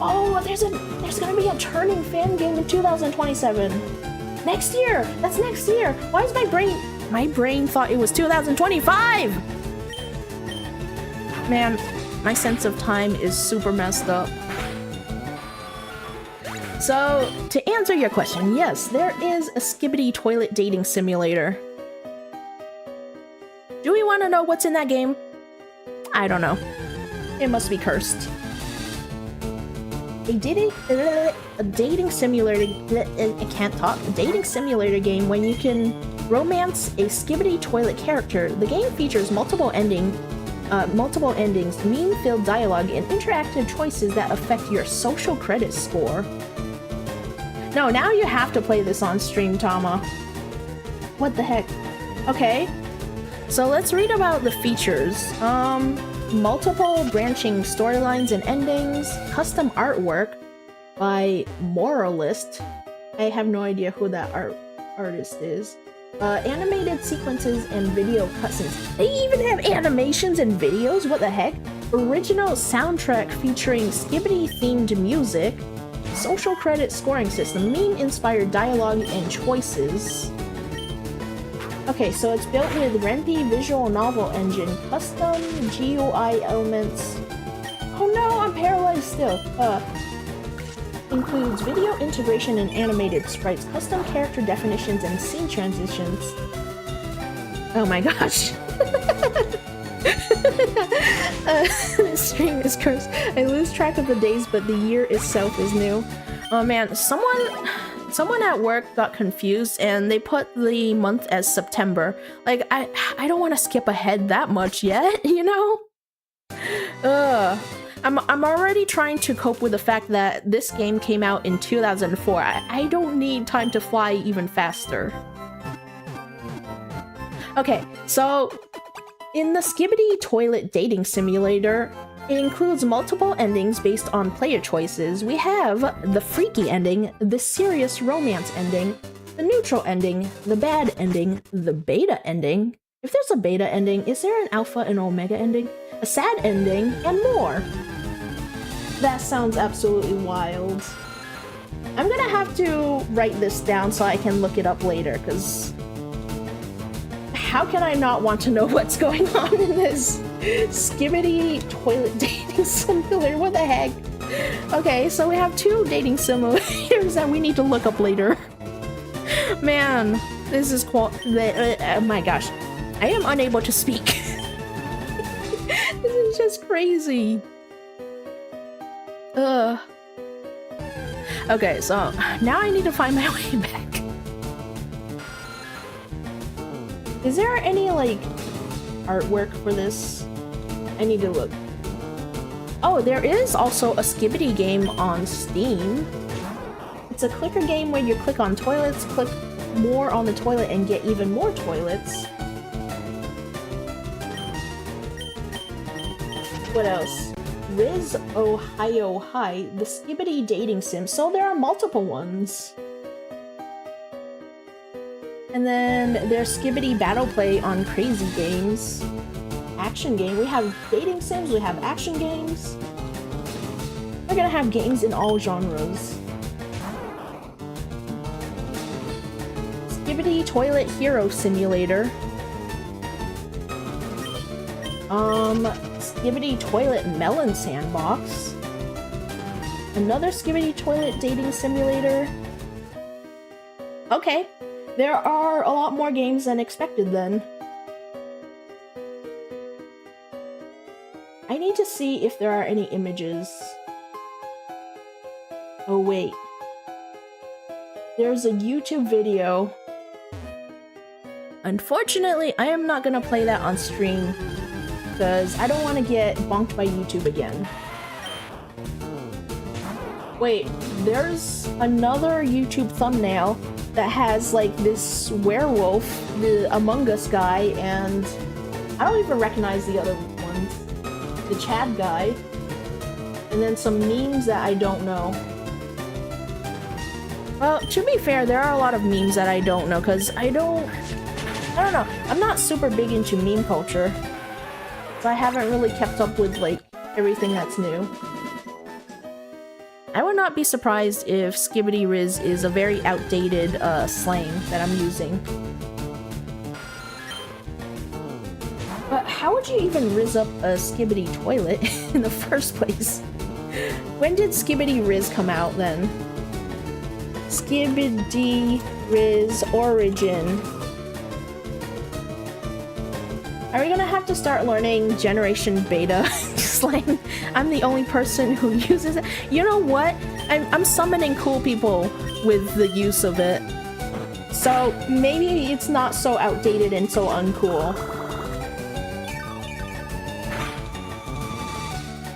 Oh, there's gonna be a turning fan game in 2027. Next year! That's next year! Why is my brain thought it was 2025! Man, my sense of time is super messed up. So, to answer your question, yes, there is a Skibidi Toilet Dating Simulator. Do we want to know what's in that game? I don't know. It must be cursed. A dating simulator... I can't talk. A dating simulator game when you can romance a Skibidi toilet character. The game features multiple endings, meme-filled dialogue, and interactive choices that affect your social credit score. No, now you have to play this on stream, Tama. What the heck? Okay. So let's read about the features. Multiple branching storylines and endings, custom artwork by Moralist. I have no idea who that artist is. Animated sequences and video cutscenes. They even have animations and videos? What the heck? Original soundtrack featuring Skibidi-themed music. Social credit scoring system. Meme-inspired dialogue and choices. Okay, so it's built with Ren'Py visual novel engine, custom GUI elements. Oh no, I'm paralyzed still. Includes video integration and animated sprites, custom character definitions, and scene transitions. Oh my gosh. This stream is cursed. I lose track of the days, but the year itself is new. Oh man, someone at work got confused and they put the month as September. Like, I don't want to skip ahead that much yet, you know? I'm already trying to cope with the fact that this game came out in 2004. I don't need time to fly even faster. Okay, so in the Skibidi Toilet Dating Simulator, it includes multiple endings based on player choices. We have the freaky ending, the serious romance ending, the neutral ending, the bad ending, the beta ending. If there's a beta ending, is there an alpha and omega ending? A sad ending, and more. That sounds absolutely wild. I'm gonna have to write this down so I can look it up later, because how can I not want to know what's going on in this Skibidi Toilet Dating Simulator? What the heck? Okay, so we have two dating simulators that we need to look up later. Man, this is oh my gosh. I am unable to speak. This is just crazy. Okay, so now I need to find my way back. Is there any, like, artwork for this? I need to look. Oh, there is also a Skibidi game on Steam. It's a clicker game where you click on toilets, click more on the toilet, and get even more toilets. What else? Riz Ohio High, the Skibidi dating sim. So there are multiple ones. And then there's Skibidi Battle Play on Crazy Games. Action game. We have dating sims, we have action games. We're gonna have games in all genres. Skibidi Toilet Hero Simulator. Skibidi Toilet Melon Sandbox. Another Skibidi Toilet Dating Simulator. Okay, there are a lot more games than expected then. I need to see if there are any images. Oh wait. There's a YouTube video. Unfortunately, I am not gonna play that on stream because I don't want to get bonked by YouTube again. Wait, there's another YouTube thumbnail that has like this werewolf, the Among Us guy, and I don't even recognize the other ones. The Chad guy, and then some memes that I don't know. Well, to be fair, there are a lot of memes that I don't know, because I don't know. I'm not super big into meme culture, so I haven't really kept up with, like, everything that's new. I would not be surprised if Skibidi Riz is a very outdated slang that I'm using. But how would you even riz up a Skibidi toilet in the first place? When did Skibidi Riz come out then? Skibidi Riz origin. Are we gonna have to start learning Generation Beta slang? I'm the only person who uses it. You know what? I'm summoning cool people with the use of it. So maybe it's not so outdated and so uncool.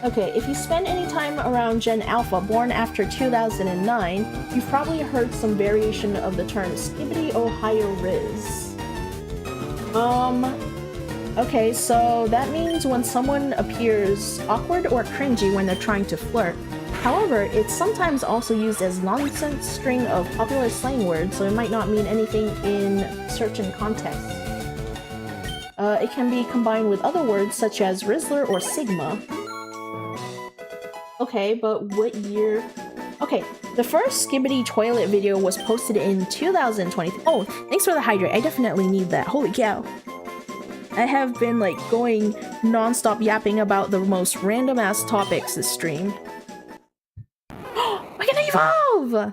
Okay, if you spend any time around Gen Alpha, born after 2009, you've probably heard some variation of the term Skibidi Ohio Riz. Okay, so that means when someone appears awkward or cringy when they're trying to flirt. However, it's sometimes also used as nonsense string of popular slang words, so it might not mean anything in certain contexts. It can be combined with other words such as Rizzler or Sigma. Okay, but what year? Okay, the first Skibidi toilet video was posted in 2020. Oh, thanks for the hydrate. I definitely need that. Holy cow. I have been, like, going non-stop yapping about the most random-ass topics this stream. We're gonna evolve!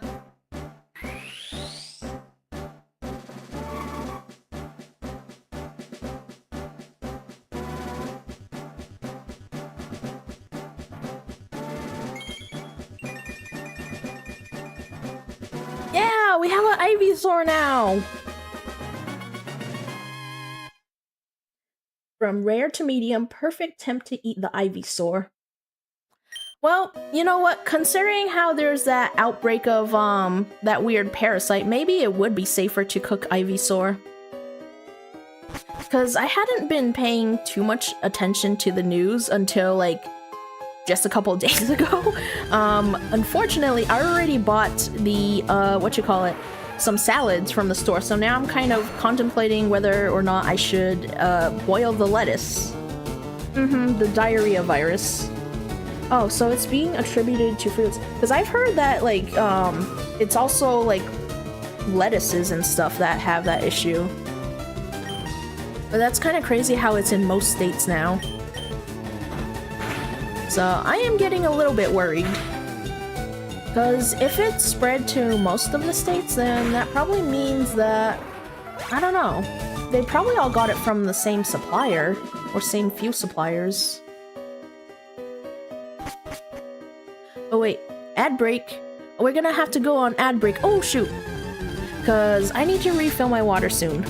Yeah, we have an Ivysaur now! From rare to medium, perfect temp to eat the Ivysaur. Well, you know what? Considering how there's that outbreak of, that weird parasite, maybe it would be safer to cook Ivysaur. Because I hadn't been paying too much attention to the news until, like, just a couple days ago. Unfortunately, I already bought the, some salads from the store, so now I'm kind of contemplating whether or not I should boil the lettuce. The diarrhea virus. Oh, so it's being attributed to fruits. Because I've heard that, like, it's also, like, lettuces and stuff that have that issue. But that's kind of crazy how it's in most states now. So I am getting a little bit worried. Because if it's spread to most of the states, then that probably means that, I don't know, they probably all got it from the same supplier, or same few suppliers. Oh wait, ad break. We're gonna have to go on ad break. Oh shoot! Because I need to refill my water soon.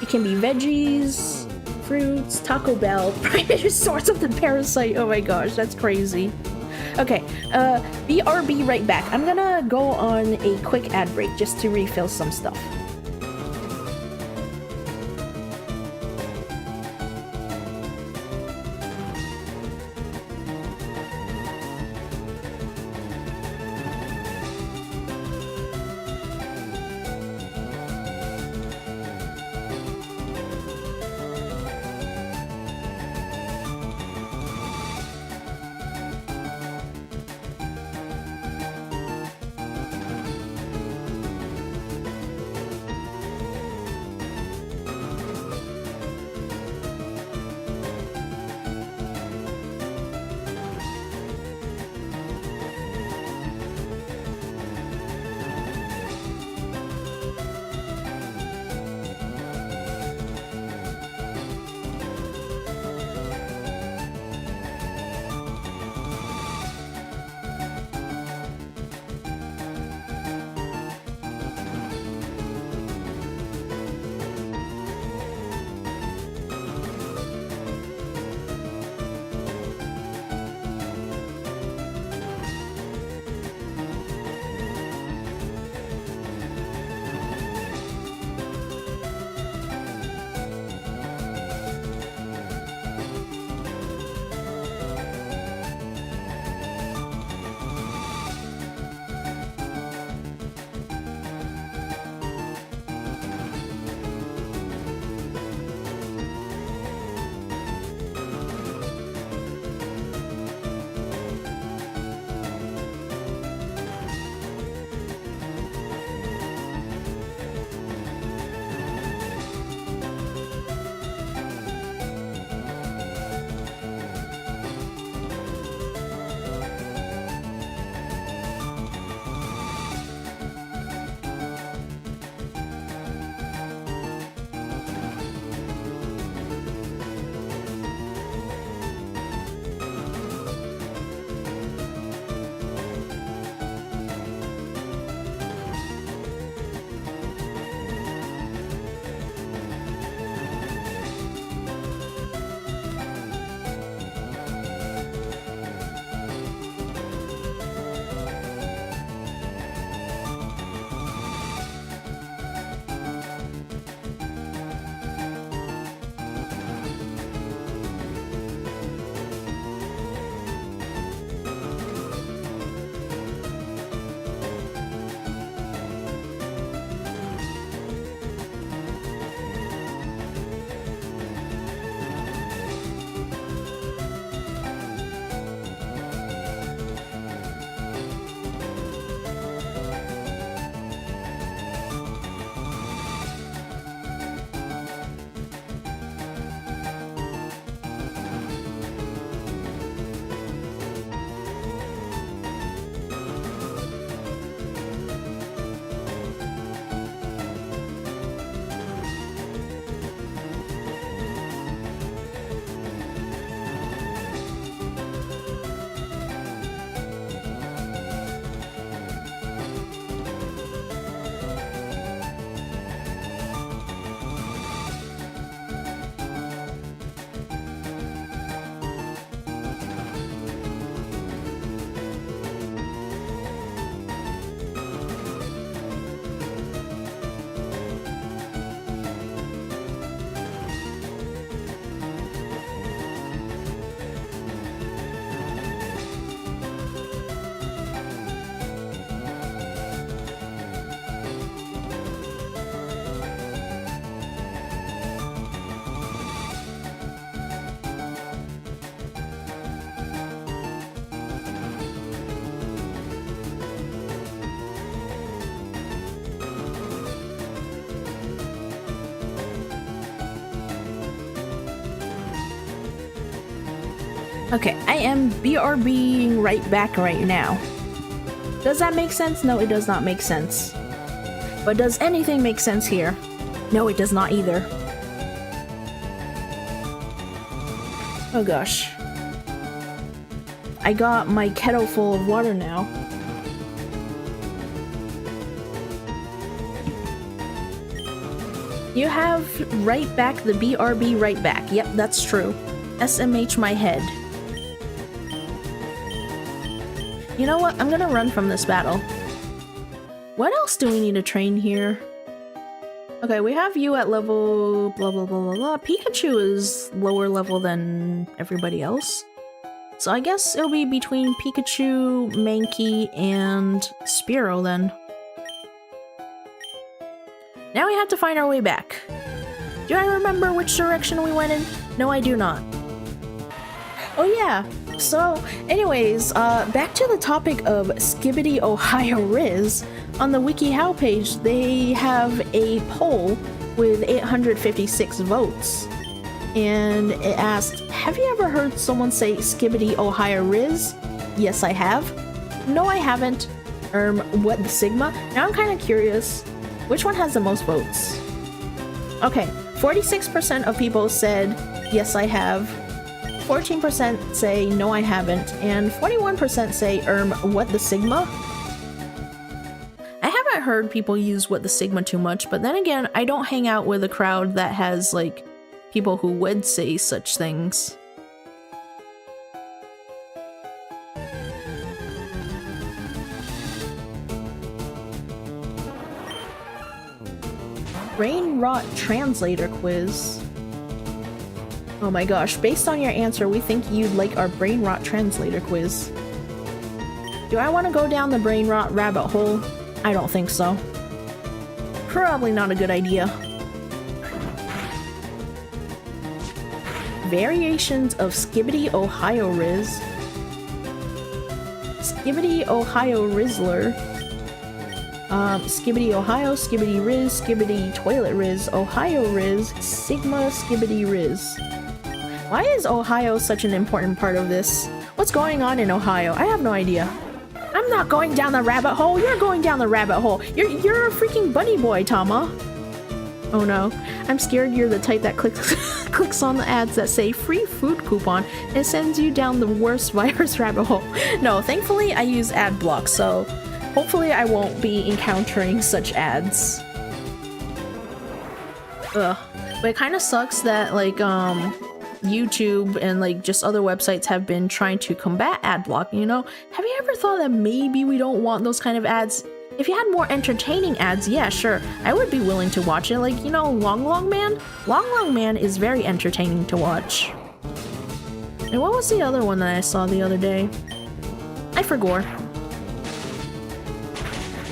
It can be veggies, fruits, Taco Bell, primary source of the parasite. Oh my gosh, that's crazy. Okay, BRB right back. I'm gonna go on a quick ad break just to refill some stuff. Okay, I am BRBing right back right now. Does that make sense? No, it does not make sense. But does anything make sense here? No, it does not either. Oh gosh. I got my kettle full of water now. You have right back the BRB right back. Yep, that's true. SMH my head. You know what? I'm gonna run from this battle. What else do we need to train here? Okay, we have you at level blah blah blah blah blah. Pikachu is lower level than everybody else. So I guess it'll be between Pikachu, Mankey, and Spearow then. Now we have to find our way back. Do I remember which direction we went in? No, I do not. Oh yeah, so anyways, back to the topic of Skibidi Ohio Riz. On the WikiHow page, they have a poll with 856 votes. And it asked, have you ever heard someone say Skibidi Ohio Riz? Yes, I have. No, I haven't. What the Sigma? Now I'm kind of curious. Which one has the most votes? Okay, 46% of people said, yes, I have. 14% say, no, I haven't. And 41% say, what the Sigma? I haven't heard people use what the Sigma too much, but then again, I don't hang out with a crowd that has, like, people who would say such things. Brain Rot Translator Quiz. Oh my gosh, based on your answer, we think you'd like our Brain Rot Translator Quiz. Do I want to go down the Brain Rot rabbit hole? I don't think so. Probably not a good idea. Variations of Skibidi Ohio Riz. Skibidi Ohio Rizzler. Skibidi Ohio, Skibidi Riz, Skibidi Toilet Riz, Ohio Riz, Sigma Skibidi Riz. Why is Ohio such an important part of this? What's going on in Ohio? I have no idea. I'm not going down the rabbit hole. You're going down the rabbit hole. You're a freaking bunny boy, Tama. Oh no. I'm scared you're the type that clicks on the ads that say free food coupon and sends you down the worst virus rabbit hole. No, thankfully I use ad block, so hopefully I won't be encountering such ads. Ugh. But it kind of sucks that, like, YouTube and, like, just other websites have been trying to combat ad block, you know? Have you ever thought that maybe we don't want those kind of ads? If you had more entertaining ads, yeah, sure, I would be willing to watch it. Like, you know, Long Long Man? Long Long Man is very entertaining to watch. And what was the other one that I saw the other day? I forgot.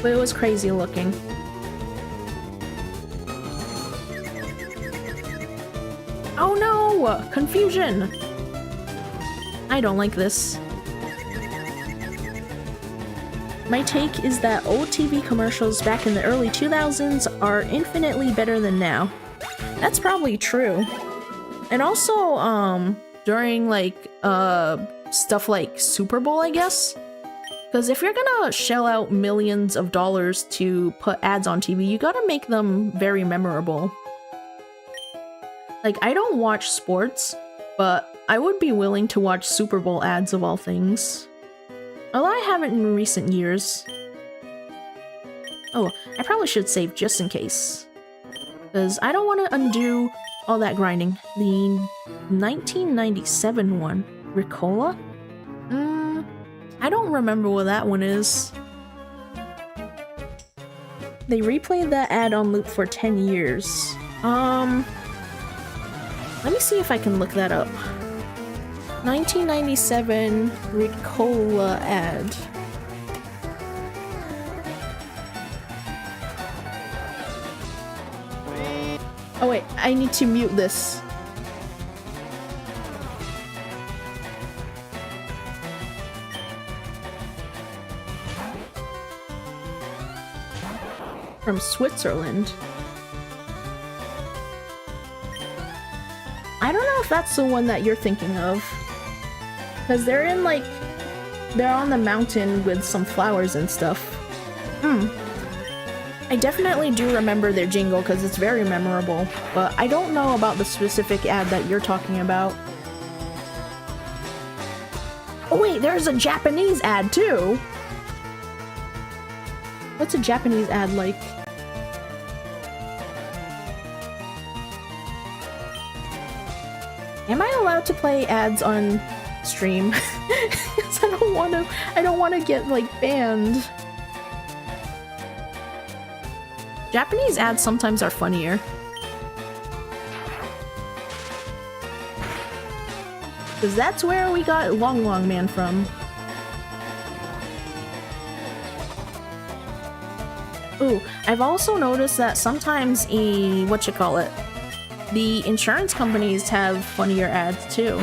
But it was crazy looking. Oh no! Confusion! I don't like this. My take is that old TV commercials back in the early 2000s are infinitely better than now. That's probably true. And also, during, like, stuff like Super Bowl, I guess? Because if you're gonna shell out millions of dollars to put ads on TV, you gotta make them very memorable. Like, I don't watch sports, but I would be willing to watch Super Bowl ads of all things. Although I haven't in recent years. Oh, I probably should save just in case. Because I don't want to undo all that grinding. The 1997 one. Ricola? I don't remember what that one is. They replayed that ad on loop for 10 years. Let me see if I can look that up. 1997 Ricola ad. Oh wait, I need to mute this. From Switzerland. I don't know if that's the one that you're thinking of. Because they're in like, they're on the mountain with some flowers and stuff. I definitely do remember their jingle because it's very memorable, but I don't know about the specific ad that you're talking about. Oh wait, there's a Japanese ad too! What's a Japanese ad like? Am I allowed to play ads on stream? Because I don't wanna get like banned. Japanese ads sometimes are funnier. Because that's where we got Long Long Man from. Ooh, I've also noticed that sometimes the insurance companies have funnier ads too.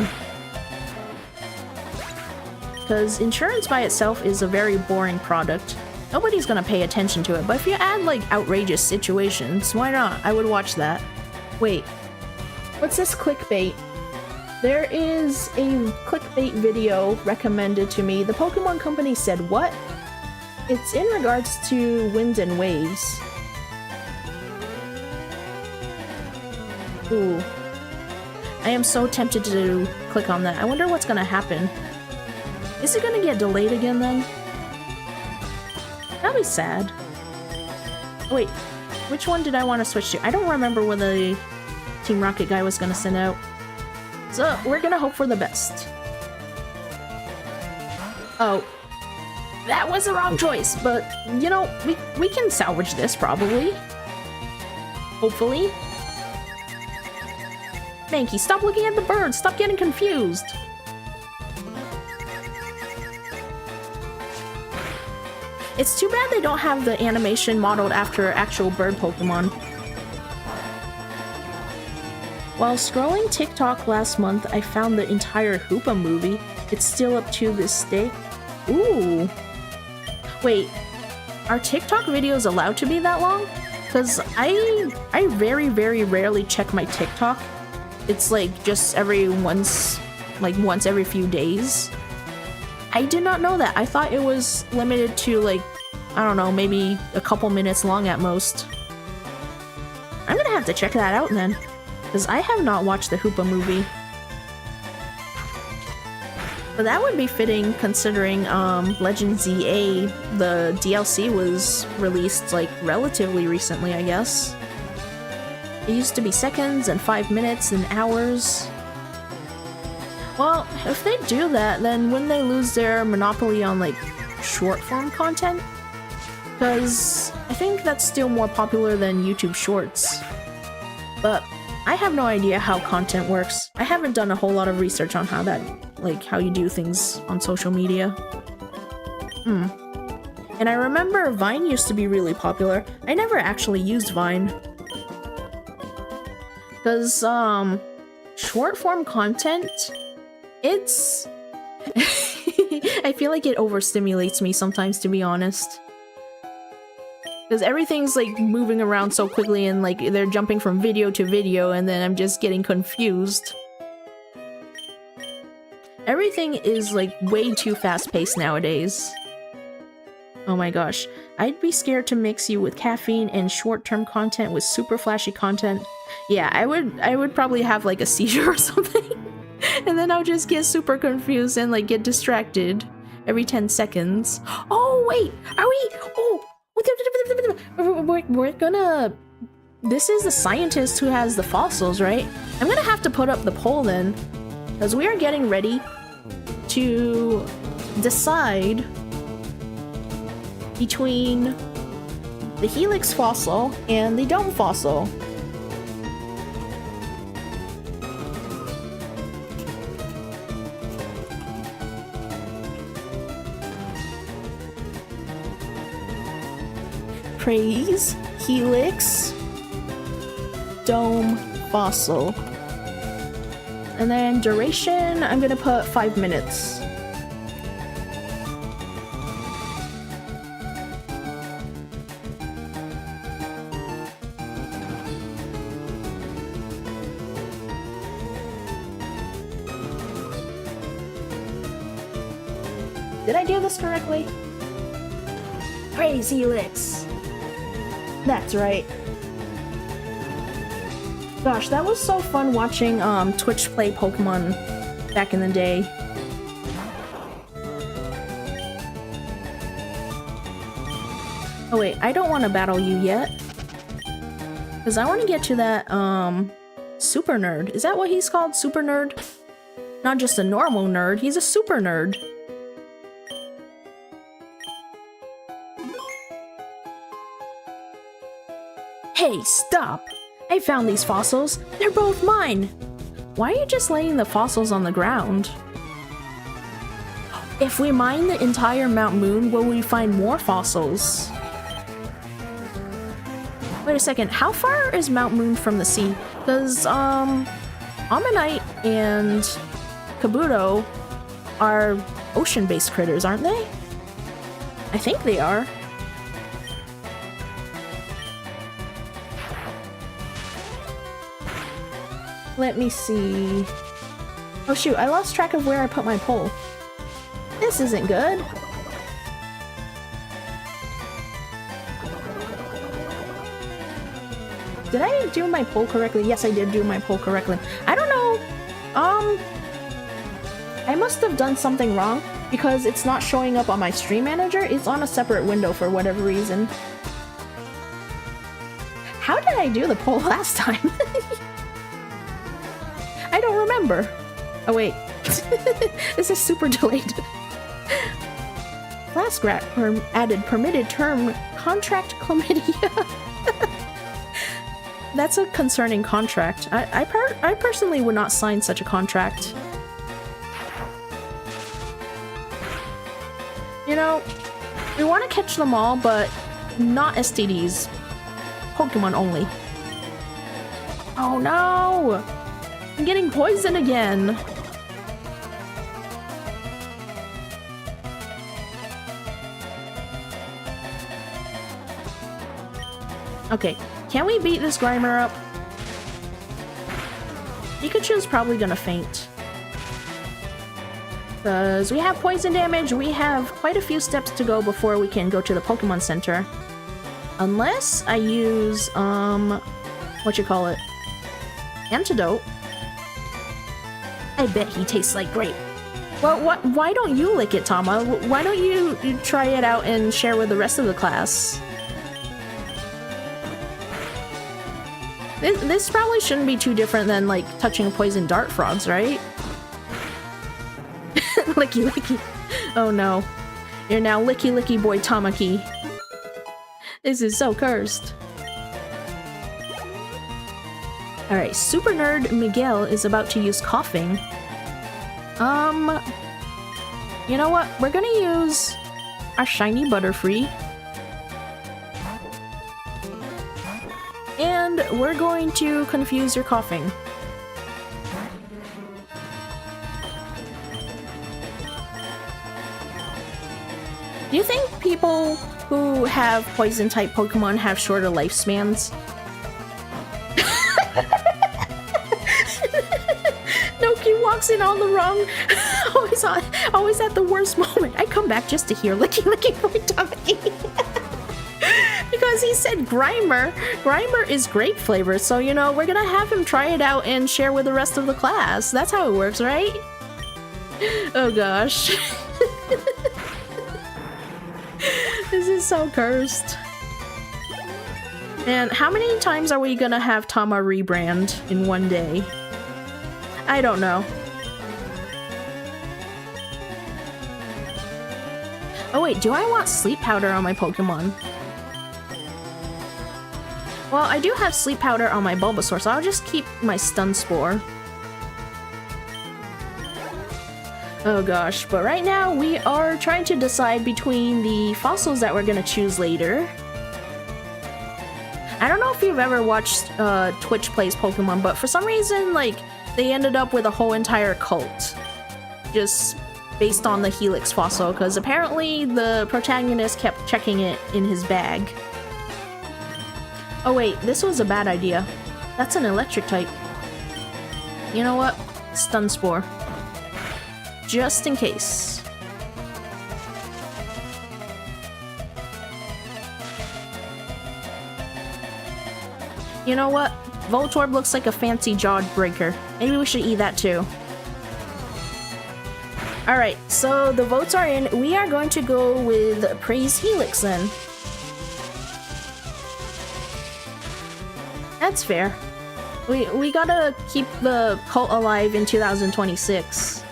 Because insurance by itself is a very boring product. Nobody's gonna pay attention to it, but if you add like outrageous situations, why not? I would watch that. Wait, what's this clickbait? There is a clickbait video recommended to me. The Pokemon Company said what? It's in regards to winds and waves. Ooh. I am so tempted to click on that. I wonder what's gonna happen. Is it gonna get delayed again then? That'll be sad. Oh, wait, which one did I want to switch to? I don't remember what the Team Rocket guy was gonna send out. So, we're gonna hope for the best. Oh. That was the wrong choice, but, you know, we can salvage this, probably. Hopefully. Mankey, stop looking at the birds! Stop getting confused! It's too bad they don't have the animation modeled after actual bird Pokemon. While scrolling TikTok last month, I found the entire Hoopa movie. It's still up to this day. Ooh. Wait, are TikTok videos allowed to be that long? Because I very, very rarely check my TikTok. It's like just once every few days. I did not know that. I thought it was limited to like, I don't know, maybe a couple minutes long at most. I'm gonna have to check that out then, because I have not watched the Hoopa movie. But that would be fitting considering Legend ZA, the DLC was released like relatively recently, I guess. It used to be seconds and 5 minutes and hours. Well, if they do that, then wouldn't they lose their monopoly on like short form content? Because I think that's still more popular than YouTube Shorts. But I have no idea how content works. I haven't done a whole lot of research on how you do things on social media. And I remember Vine used to be really popular. I never actually used Vine. Because, short form content, it's... I feel like it overstimulates me sometimes, to be honest. Because everything's like moving around so quickly and like they're jumping from video to video and then I'm just getting confused. Everything is like way too fast-paced nowadays. Oh my gosh. I'd be scared to mix you with caffeine and short-term content with super flashy content. Yeah, I would probably have like a seizure or something. And then I'll just get super confused and like get distracted every 10 seconds. Oh wait, are we? Oh, we're gonna. This is the scientist who has the fossils, right? I'm gonna have to put up the poll then, because we are getting ready to decide between the Helix fossil and the Dome fossil. Praise, Helix, Dome, Fossil. And then duration, I'm gonna put 5 minutes. Did I do this correctly? Praise Helix! That's right. Gosh, that was so fun watching Twitch play Pokemon back in the day. Oh wait, I don't want to battle you yet. Because I want to get to that, super nerd. Is that what he's called? Super nerd? Not just a normal nerd, he's a super nerd. Hey, stop! I found these fossils. They're both mine! Why are you just laying the fossils on the ground? If we mine the entire Mount Moon, will we find more fossils? Wait a second, how far is Mount Moon from the sea? Because, Ammonite and Kabuto are ocean-based critters, aren't they? I think they are. Let me see. Oh shoot, I lost track of where I put my pole. This isn't good. Did I do my poll correctly? Yes, I did do my poll correctly. I don't know. I must have done something wrong because it's not showing up on my stream manager. It's on a separate window for whatever reason. How did I do the poll last time? I don't remember. Oh wait. This is super delayed. Flaskrat added permitted term contract chlamydia. That's a concerning contract. I personally would not sign such a contract. You know, we want to catch them all, but not STDs. Pokemon only. Oh no! I'm getting poisoned again! Okay, can we beat this Grimer up? Pikachu's probably gonna faint. Because we have poison damage, we have quite a few steps to go before we can go to the Pokemon Center. Unless I use, antidote. I bet he tastes like grape. Well, why don't you lick it, Tama? Why don't you try it out and share with the rest of the class? This probably shouldn't be too different than, like, touching poison dart frogs, right? Licky licky. Oh no. You're now licky licky boy Tamaki. This is so cursed. Alright, Super Nerd Miguel is about to use coughing. You know what? We're gonna use our shiny Butterfree. And we're going to confuse your coughing. Do you think people who have poison-type Pokemon have shorter lifespans? Noki walks in on the wrong... always at the worst moment. I come back just to hear licky licky boy Tamaki. Because he said Grimer. Grimer is grape flavor, so you know, we're gonna have him try it out and share with the rest of the class. That's how it works, right? Oh gosh. This is so cursed. And how many times are we gonna have Tama rebrand in one day? I don't know. Oh wait, do I want sleep powder on my Pokemon? Well, I do have sleep powder on my Bulbasaur, so I'll just keep my stun spore. Oh gosh, but right now we are trying to decide between the fossils that we're gonna choose later. I don't know if you've ever watched Twitch Plays Pokemon, but for some reason, like, they ended up with a whole entire cult. Just based on the Helix fossil, because apparently the protagonist kept checking it in his bag. Oh wait, this was a bad idea. That's an electric type. You know what? Stun Spore. Just in case. You know what? Voltorb looks like a fancy jawbreaker. Maybe we should eat that too. Alright, so the votes are in. We are going to go with Praise Helix then. That's fair. We gotta keep the cult alive in 2026.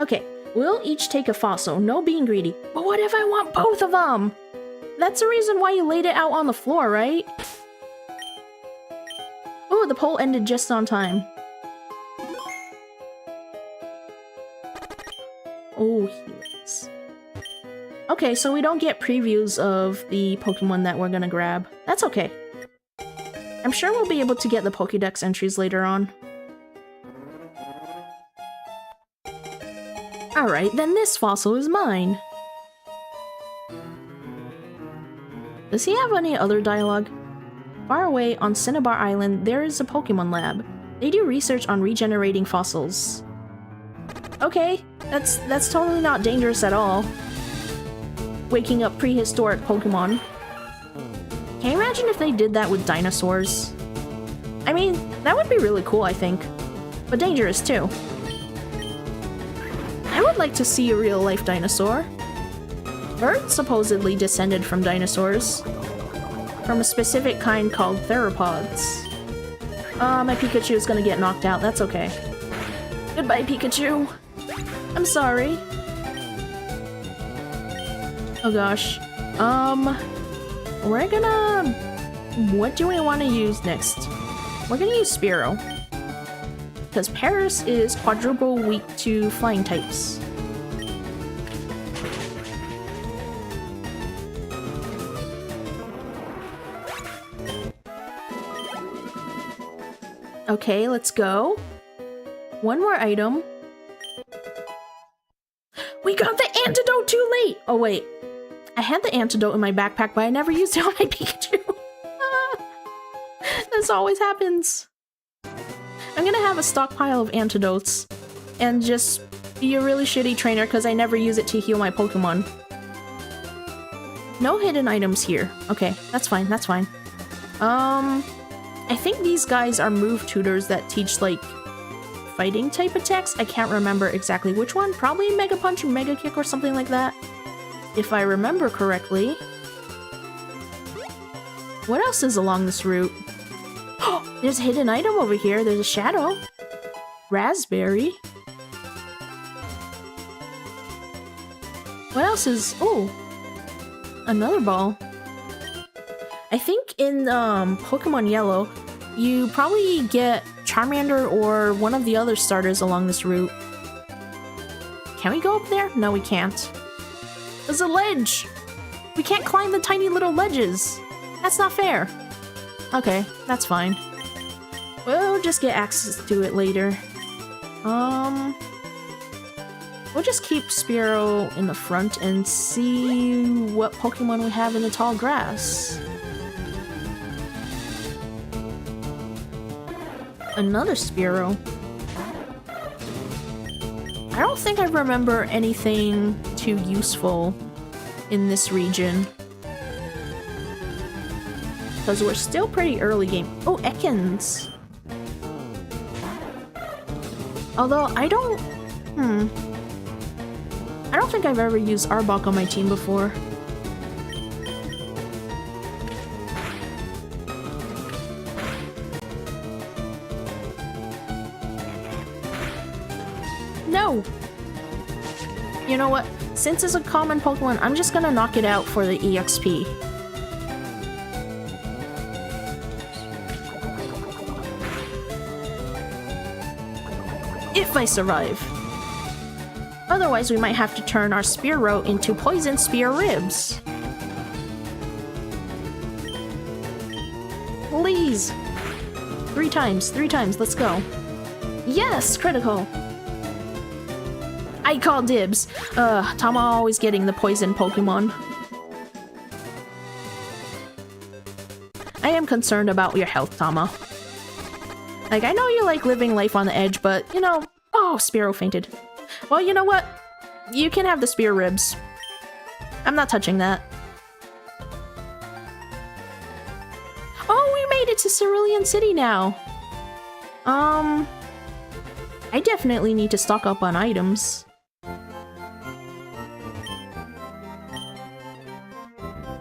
Okay, we'll each take a fossil, no being greedy. But what if I want both of them? That's the reason why you laid it out on the floor, right? Oh, the poll ended just on time. Oh, Helix. Okay, so we don't get previews of the Pokemon that we're gonna grab. That's okay. I'm sure we'll be able to get the Pokédex entries later on. Alright, then this fossil is mine. Does he have any other dialogue? Far away on Cinnabar Island, there is a Pokemon lab. They do research on regenerating fossils. Okay, that's totally not dangerous at all. Waking up prehistoric Pokemon. Can you imagine if they did that with dinosaurs? I mean, that would be really cool, I think. But dangerous too. I would like to see a real-life dinosaur. Birds supposedly descended from dinosaurs. From a specific kind called theropods. My Pikachu is gonna get knocked out, that's okay. Goodbye, Pikachu. I'm sorry. Oh gosh. We're gonna... What do we want to use next? We're gonna use Spearow. Because Paris is quadruple weak to flying types. Okay, let's go. One more item. We got the antidote too late! Oh wait. I had the antidote in my backpack, but I never used it on my Pikachu. This always happens. I'm gonna have a stockpile of antidotes and just be a really shitty trainer because I never use it to heal my Pokemon. No hidden items here. Okay, that's fine, that's fine. I think these guys are move tutors that teach, like, fighting type attacks. I can't remember exactly which one. Probably Mega Punch and Mega Kick or something like that. If I remember correctly. What else is along this route? Oh, there's a hidden item over here. There's a shadow. Raspberry. What else is... Oh! Another ball. I think in Pokemon Yellow, you probably get Charmander or one of the other starters along this route. Can we go up there? No, we can't. There's a ledge! We can't climb the tiny little ledges! That's not fair! Okay, that's fine. We'll just get access to it later. We'll just keep Spearow in the front and see what Pokemon we have in the tall grass. Another Spearow. I don't think I remember anything too useful in this region. Because we're still pretty early game. Oh, Ekans! Although, I don't think I've ever used Arbok on my team before. No! You know what? Since it's a common Pokemon, I'm just gonna knock it out for the EXP. If I survive. Otherwise, we might have to turn our Spearow into Poison Spear Ribs. Please! 3 times, let's go. Yes! Critical! I call dibs. Tama always getting the poison Pokemon. I am concerned about your health, Tama. Like, I know you like living life on the edge, but, you know... Oh, Spearow fainted. Well, you know what? You can have the spear ribs. I'm not touching that. Oh, we made it to Cerulean City now. I definitely need to stock up on items.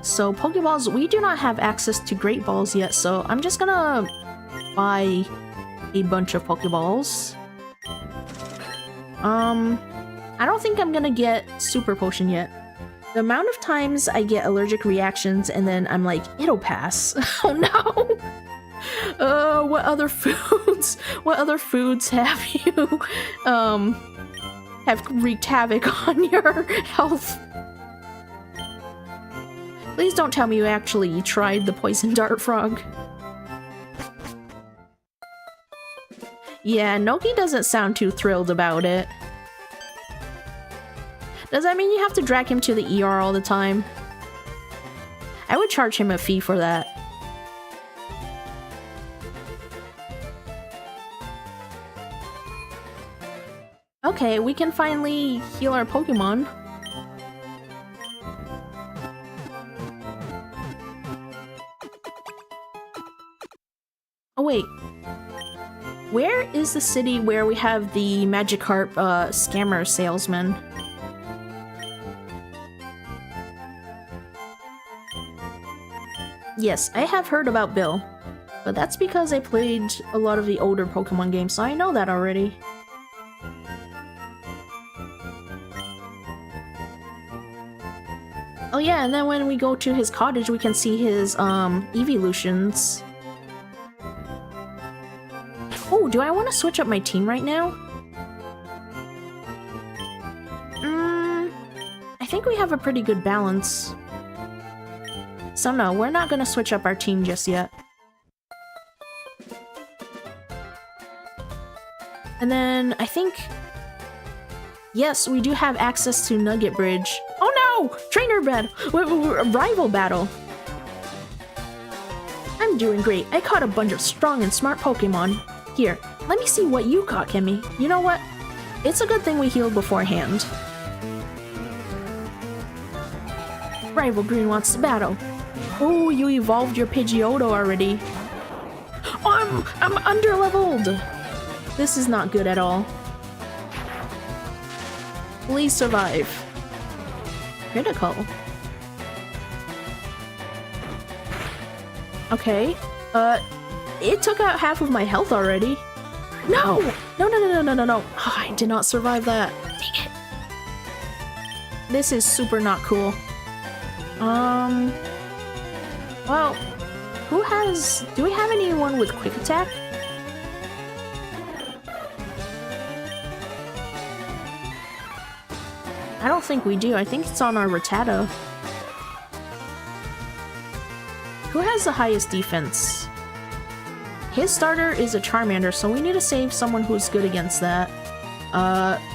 So, Pokeballs, we do not have access to Great Balls yet, so I'm just gonna buy a bunch of Pokeballs. I don't think I'm gonna get Super Potion yet. The amount of times I get allergic reactions and then I'm like, it'll pass. Oh no! What other foods have you, have wreaked havoc on your health? Please don't tell me you actually tried the poison dart frog. Yeah, Noki doesn't sound too thrilled about it. Does that mean you have to drag him to the ER all the time? I would charge him a fee for that. Okay, we can finally heal our Pokemon. Oh wait. Where is the city where we have the Magikarp scammer salesman? Yes, I have heard about Bill, but that's because I played a lot of the older Pokemon games, so I know that already. Oh yeah, and then when we go to his cottage, we can see his evolutions. Oh, do I want to switch up my team right now? I think we have a pretty good balance. So no, we're not gonna switch up our team just yet. And then, I think... Yes, we do have access to Nugget Bridge. Oh no! Trainer battle! Rival battle! I'm doing great. I caught a bunch of strong and smart Pokemon. Here, let me see what you caught, Kimmy. You know what? It's a good thing we healed beforehand. Rival Green wants to battle. Oh, you evolved your Pidgeotto already. Oh, I'm underleveled! This is not good at all. Please survive. Critical. Okay. It took out half of my health already. No! No, no, no, no, no, no, no. Oh, I did not survive that. Dang it. This is super not cool. Well, do we have anyone with quick attack? I don't think we do. I think it's on our Rattata. Who has the highest defense? His starter is a Charmander, so we need to save someone who's good against that.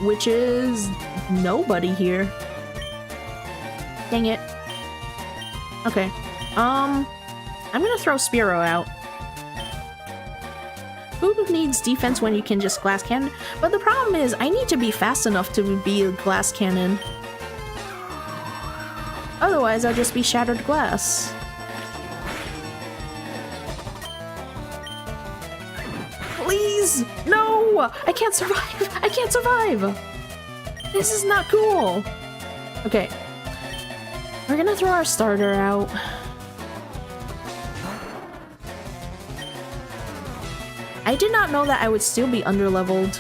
Which is nobody here. Dang it. Okay. I'm gonna throw Spearow out. Who needs defense when you can just glass cannon? But the problem is, I need to be fast enough to be a glass cannon. Otherwise, I'll just be shattered glass. Please! No! I can't survive! I can't survive! This is not cool! Okay. We're gonna throw our starter out. I did not know that I would still be underleveled.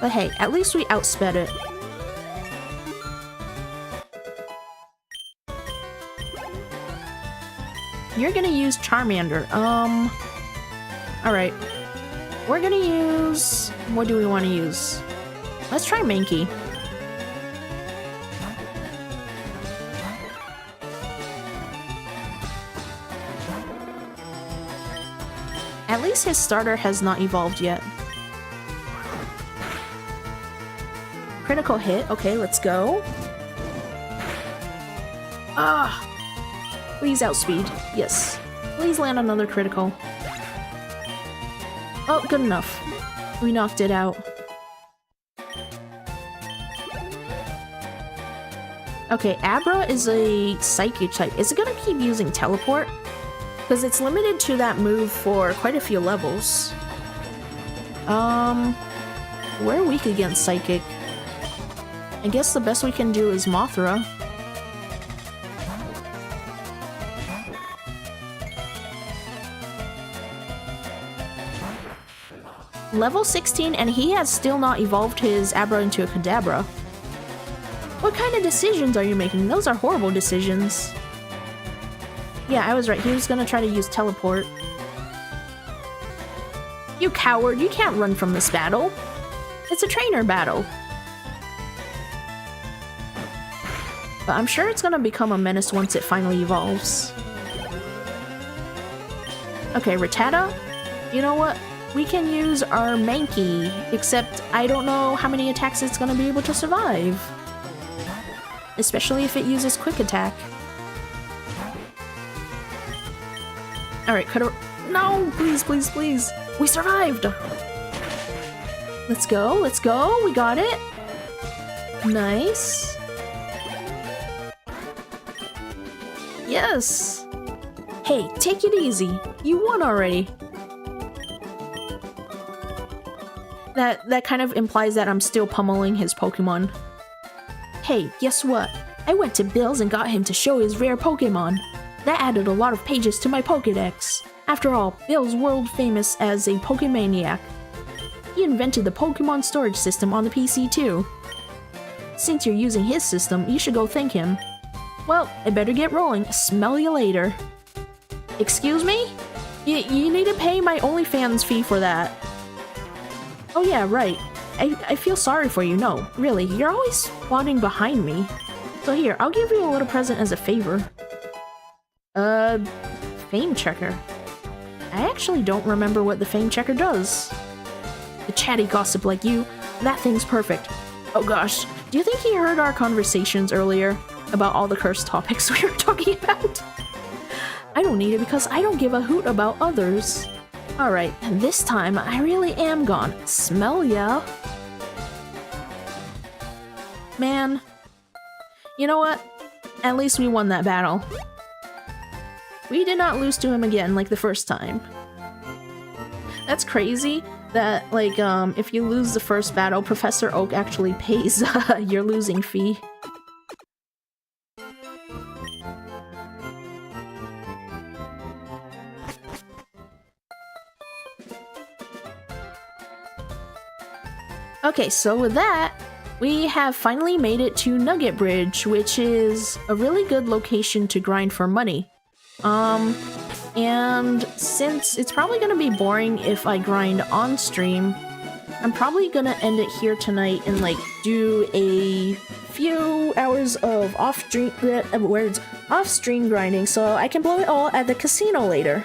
But hey, at least we outsped it. You're gonna use Charmander. Alright. We're gonna use... What do we want to use? Let's try Mankey. At least his starter has not evolved yet. Critical hit. Okay, let's go. Ah! Please outspeed. Yes. Please land another critical. Oh, good enough. We knocked it out. Okay, Abra is a psychic type. Is it gonna keep using teleport? Because it's limited to that move for quite a few levels. We're weak against psychic. I guess the best we can do is Mothra. Level 16 and he has still not evolved his Abra into a Kadabra. What kind of decisions are you making? Those are horrible decisions. Yeah, I was right. He was gonna try to use teleport. You coward, you can't run from this battle. It's a trainer battle. But I'm sure it's gonna become a menace once it finally evolves. Okay, Rattata, you know what? We can use our Mankey, except I don't know how many attacks it's gonna be able to survive. Especially if it uses quick attack. Alright, cut her. No, please, please, please. We survived! Let's go, let's go. We got it. Nice. Yes. Hey, take it easy. You won already. That kind of implies that I'm still pummeling his Pokemon. Hey, guess what? I went to Bill's and got him to show his rare Pokemon. That added a lot of pages to my Pokédex. After all, Bill's world famous as a Pokemaniac. He invented the Pokemon storage system on the PC too. Since you're using his system, you should go thank him. Well, I better get rolling. Smell you later. Excuse me? You need to pay my OnlyFans fee for that. Oh yeah, right. I feel sorry for you. No, really, you're always spawning behind me. So here, I'll give you a little present as a favor. Fame checker. I actually don't remember what the fame checker does. A chatty gossip like you, that thing's perfect. Oh gosh, do you think he heard our conversations earlier about all the cursed topics we were talking about? I don't need it because I don't give a hoot about others. Alright, this time I really am gone. Smell ya? Man. You know what? At least we won that battle. We did not lose to him again like the first time. That's crazy that, like, if you lose the first battle, Professor Oak actually pays your losing fee. Okay, so with that, we have finally made it to Nugget Bridge, which is a really good location to grind for money. And since it's probably gonna be boring if I grind on stream, I'm probably gonna end it here tonight and like do a few hours of off-stream grinding so I can blow it all at the casino later.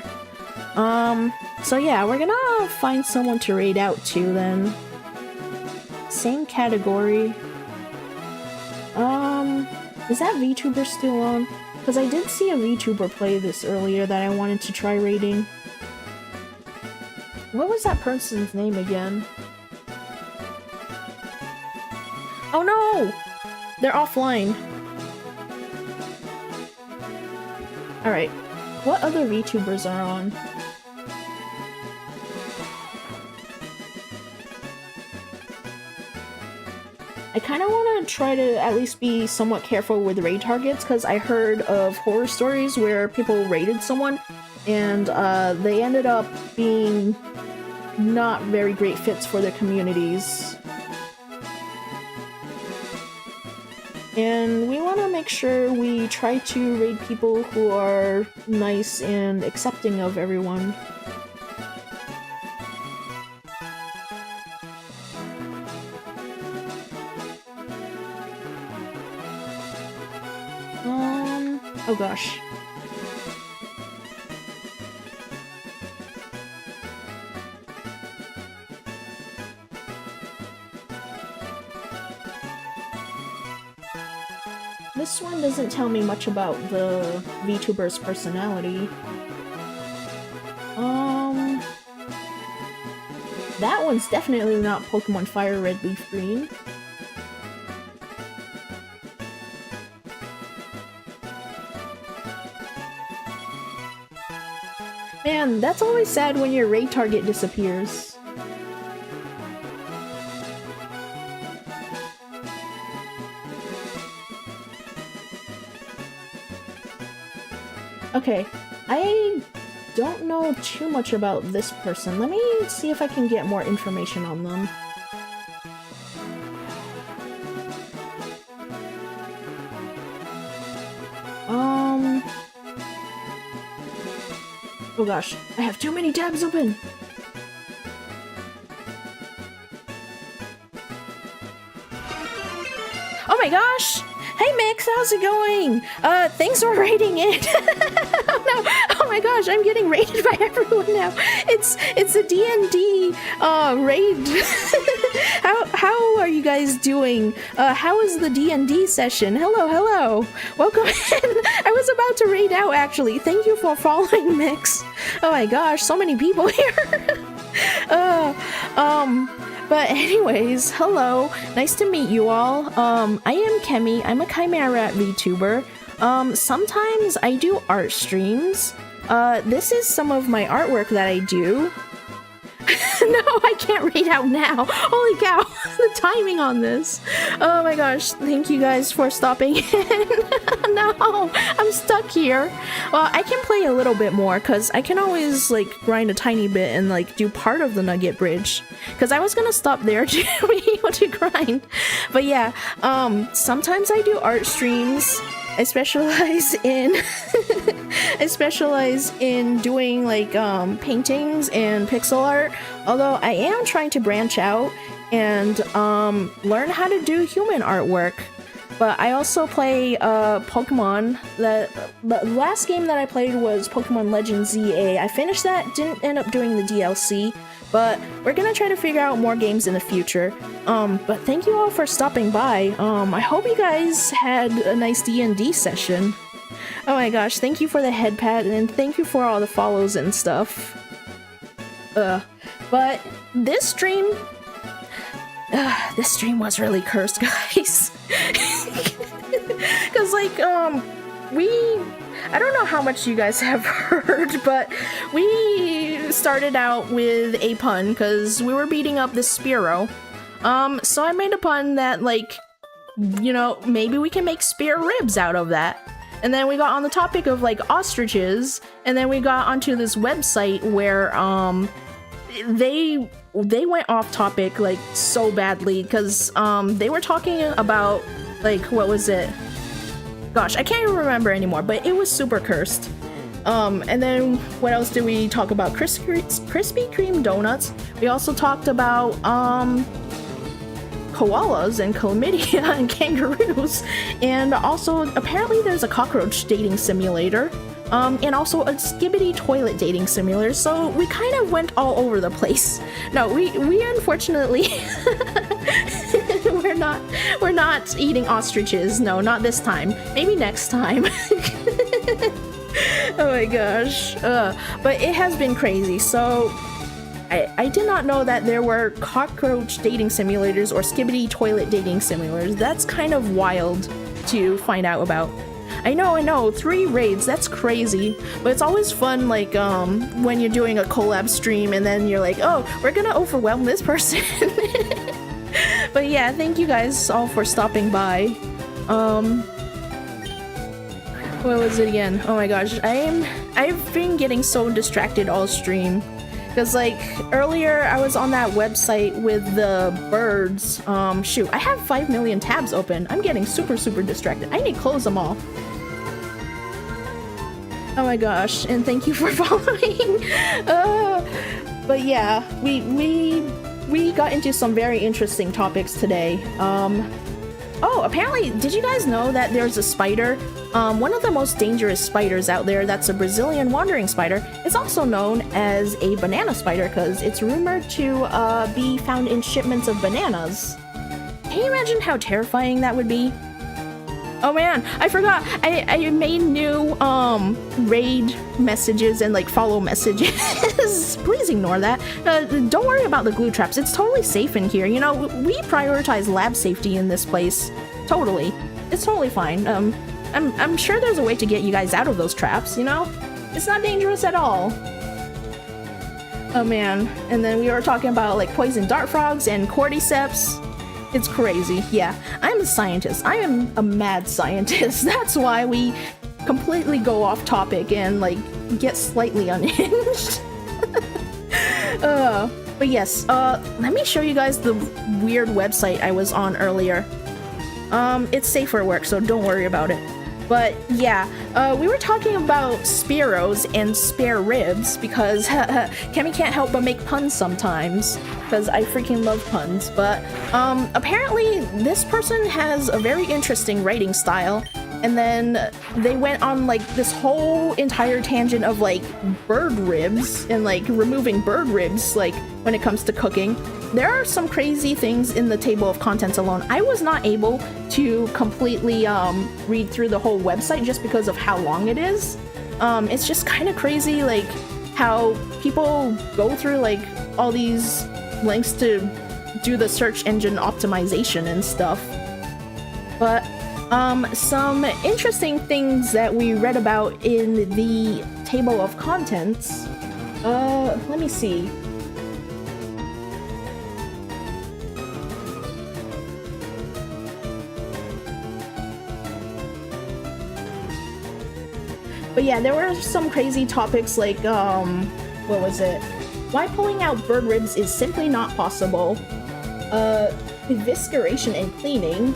So yeah, we're gonna find someone to raid out to then. Same category. Is that VTuber still on? Because I did see a VTuber play this earlier that I wanted to try raiding. What was that person's name again? Oh no! They're offline. Alright. What other VTubers are on? I kind of want to try to at least be somewhat careful with raid targets, because I heard of horror stories where people raided someone and they ended up being not very great fits for their communities. And we want to make sure we try to raid people who are nice and accepting of everyone. Oh gosh. This one doesn't tell me much about the VTuber's personality. that one's definitely not Pokemon Fire Red Leaf Green. Man, that's always sad when your raid target disappears. Okay, I don't know too much about this person. Let me see if I can get more information on them. Oh gosh, I have too many tabs open! Oh my gosh! Hey Mix, how's it going? Thanks for raiding it! Oh no! Oh my gosh, I'm getting raided by everyone now! It's a D&D, raid! How are you guys doing? How is the D&D session? Hello! Welcome in! I was about to raid out, actually. Thank you for following, Mix. Oh my gosh, so many people here! But anyways, hello. Nice to meet you all. I am Kemi. I'm a Chimera VTuber. Sometimes I do art streams. This is some of my artwork that I do. No, I can't read out now. Holy cow, the timing on this. Oh my gosh, thank you guys for stopping in. No, I'm stuck here. Well, I can play a little bit more because I can always like grind a tiny bit and like do part of the Nugget Bridge. Because I was gonna stop there to be able to grind. But yeah, sometimes I do art streams. I specialize in doing like paintings and pixel art, although I am trying to branch out and learn how to do human artwork. But I also play Pokemon. The last game that I played was Pokemon Legends ZA. I finished that, didn't end up doing the DLC, but we're gonna try to figure out more games in the future. But thank you all for stopping by. I hope you guys had a nice D&D session. Oh my gosh, thank you for the head pat and thank you for all the follows and stuff. But this stream was really cursed, guys. Cause like, I don't know how much you guys have heard, but we started out with a pun because we were beating up this Spearow. So I made a pun that, like, you know, maybe we can make spare ribs out of that. And then we got on the topic of, like, ostriches, and then we got onto this website where, they went off topic, like, so badly, because, they were talking about, like, what was it? Gosh, I can't even remember anymore, but it was super cursed. And then what else did we talk about? Krispy Kreme donuts. We also talked about, koalas and chlamydia and kangaroos, and also apparently there's a cockroach dating simulator, and also a skibbity toilet dating simulator, so we kind of went all over the place. No, we unfortunately we're not eating ostriches. No, not this time. Maybe next time. Oh my gosh. But it has been crazy, so I did not know that there were cockroach dating simulators or skibbity toilet dating simulators. That's kind of wild to find out about. I know, 3 raids, that's crazy. But it's always fun, like, when you're doing a collab stream and then you're like, oh, we're gonna overwhelm this person. But yeah, thank you guys all for stopping by. What was it again? Oh my gosh, I've been getting so distracted all stream. Because, like, earlier I was on that website with the birds. Shoot, I have 5 million tabs open. I'm getting super distracted. I need to close them all. Oh my gosh, and thank you for following. But yeah, we got into some very interesting topics today. Oh, apparently, did you guys know that there's a spider? One of the most dangerous spiders out there, that's a Brazilian wandering spider, is also known as a banana spider because it's rumored to be found in shipments of bananas. Can you imagine how terrifying that would be? Oh man, I forgot. I made new raid messages and like follow messages. Please ignore that. Don't worry about the glue traps. It's totally safe in here. You know, we prioritize lab safety in this place. Totally. It's totally fine. I'm sure there's a way to get you guys out of those traps, you know? It's not dangerous at all. Oh man. And then we were talking about like poison dart frogs and cordyceps. It's crazy. Yeah, I'm a scientist. I am a mad scientist. That's why we completely go off topic and like get slightly unhinged. But yes, let me show you guys the weird website I was on earlier. It's safe for work, so don't worry about it. But yeah, we were talking about Spearos and spare ribs because Kemi can't help but make puns sometimes because I freaking love puns. But apparently this person has a very interesting writing style, and then they went on like this whole entire tangent of like bird ribs and like removing bird ribs like when it comes to cooking. There are some crazy things in the table of contents alone. I was not able to completely read through the whole website just because of how long it is. It's just kind of crazy like how people go through like all these links to do the search engine optimization and stuff. But some interesting things that we read about in the table of contents. Let me see. But yeah, there were some crazy topics like, what was it? Why pulling out bird ribs is simply not possible. Evisceration and cleaning.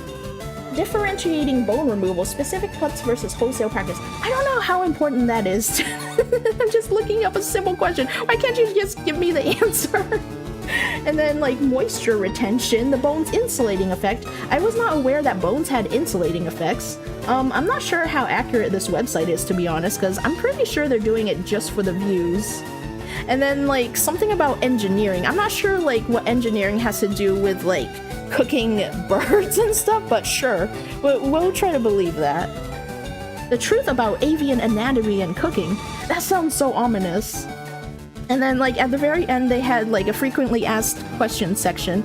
Differentiating bone removal, specific cuts versus wholesale practice. I don't know how important that is. I'm just looking up a simple question. Why can't you just give me the answer? And then like moisture retention, the bone's insulating effect. I was not aware that bones had insulating effects. I'm not sure how accurate this website is, to be honest, because I'm pretty sure they're doing it just for the views. And then like something about engineering. I'm not sure like what engineering has to do with like cooking birds and stuff, but sure, we'll try to believe that. The truth about avian anatomy and cooking. That sounds so ominous. And then like at the very end they had like a frequently asked questions section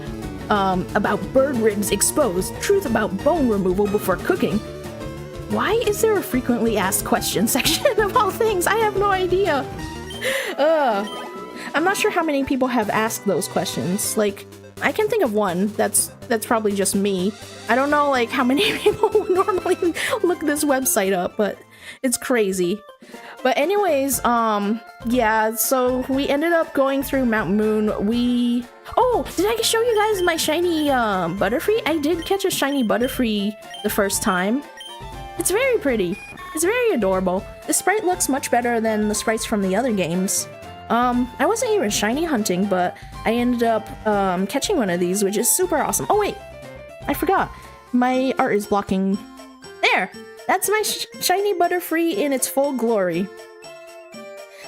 about bird ribs exposed, truth about bone removal before cooking. Why is there a frequently asked questions section of all things? I have no idea. I'm not sure how many people have asked those questions. Like, I can think of one. That's probably just me. I don't know like how many people normally look this website up, but it's crazy. But anyways, yeah, so we ended up going through Mount Moon. Oh, did I show you guys my shiny Butterfree? I did catch a shiny Butterfree the first time. It's very pretty. It's very adorable. The sprite looks much better than the sprites from the other games. I wasn't even shiny hunting, but I ended up catching one of these, which is super awesome. Oh wait, I forgot. My art is blocking. There! That's my shiny Butterfree in its full glory.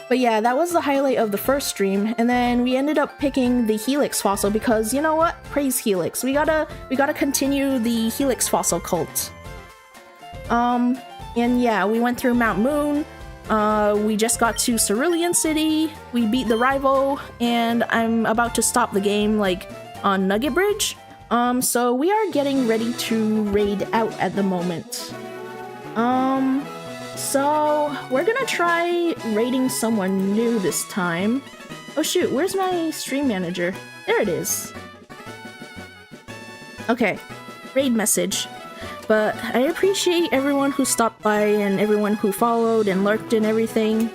But yeah, that was the highlight of the first stream, and then we ended up picking the Helix fossil because, you know what? Praise Helix. We gotta continue the Helix fossil cult. And yeah, we went through Mount Moon. We just got to Cerulean City. We beat the rival, and I'm about to stop the game like on Nugget Bridge. So we are getting ready to raid out at the moment. So we're gonna try raiding someone new this time. Oh shoot, where's my stream manager? There it is. Okay, raid message. But I appreciate everyone who stopped by and everyone who followed and lurked and everything.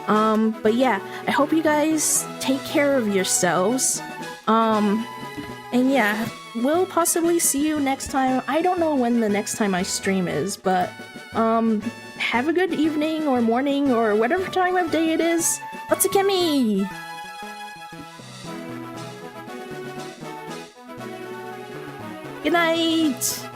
But yeah, I hope you guys take care of yourselves. And yeah, we'll possibly see you next time. I don't know when the next time I stream is, but have a good evening or morning or whatever time of day it is. Otsukemi! Good night!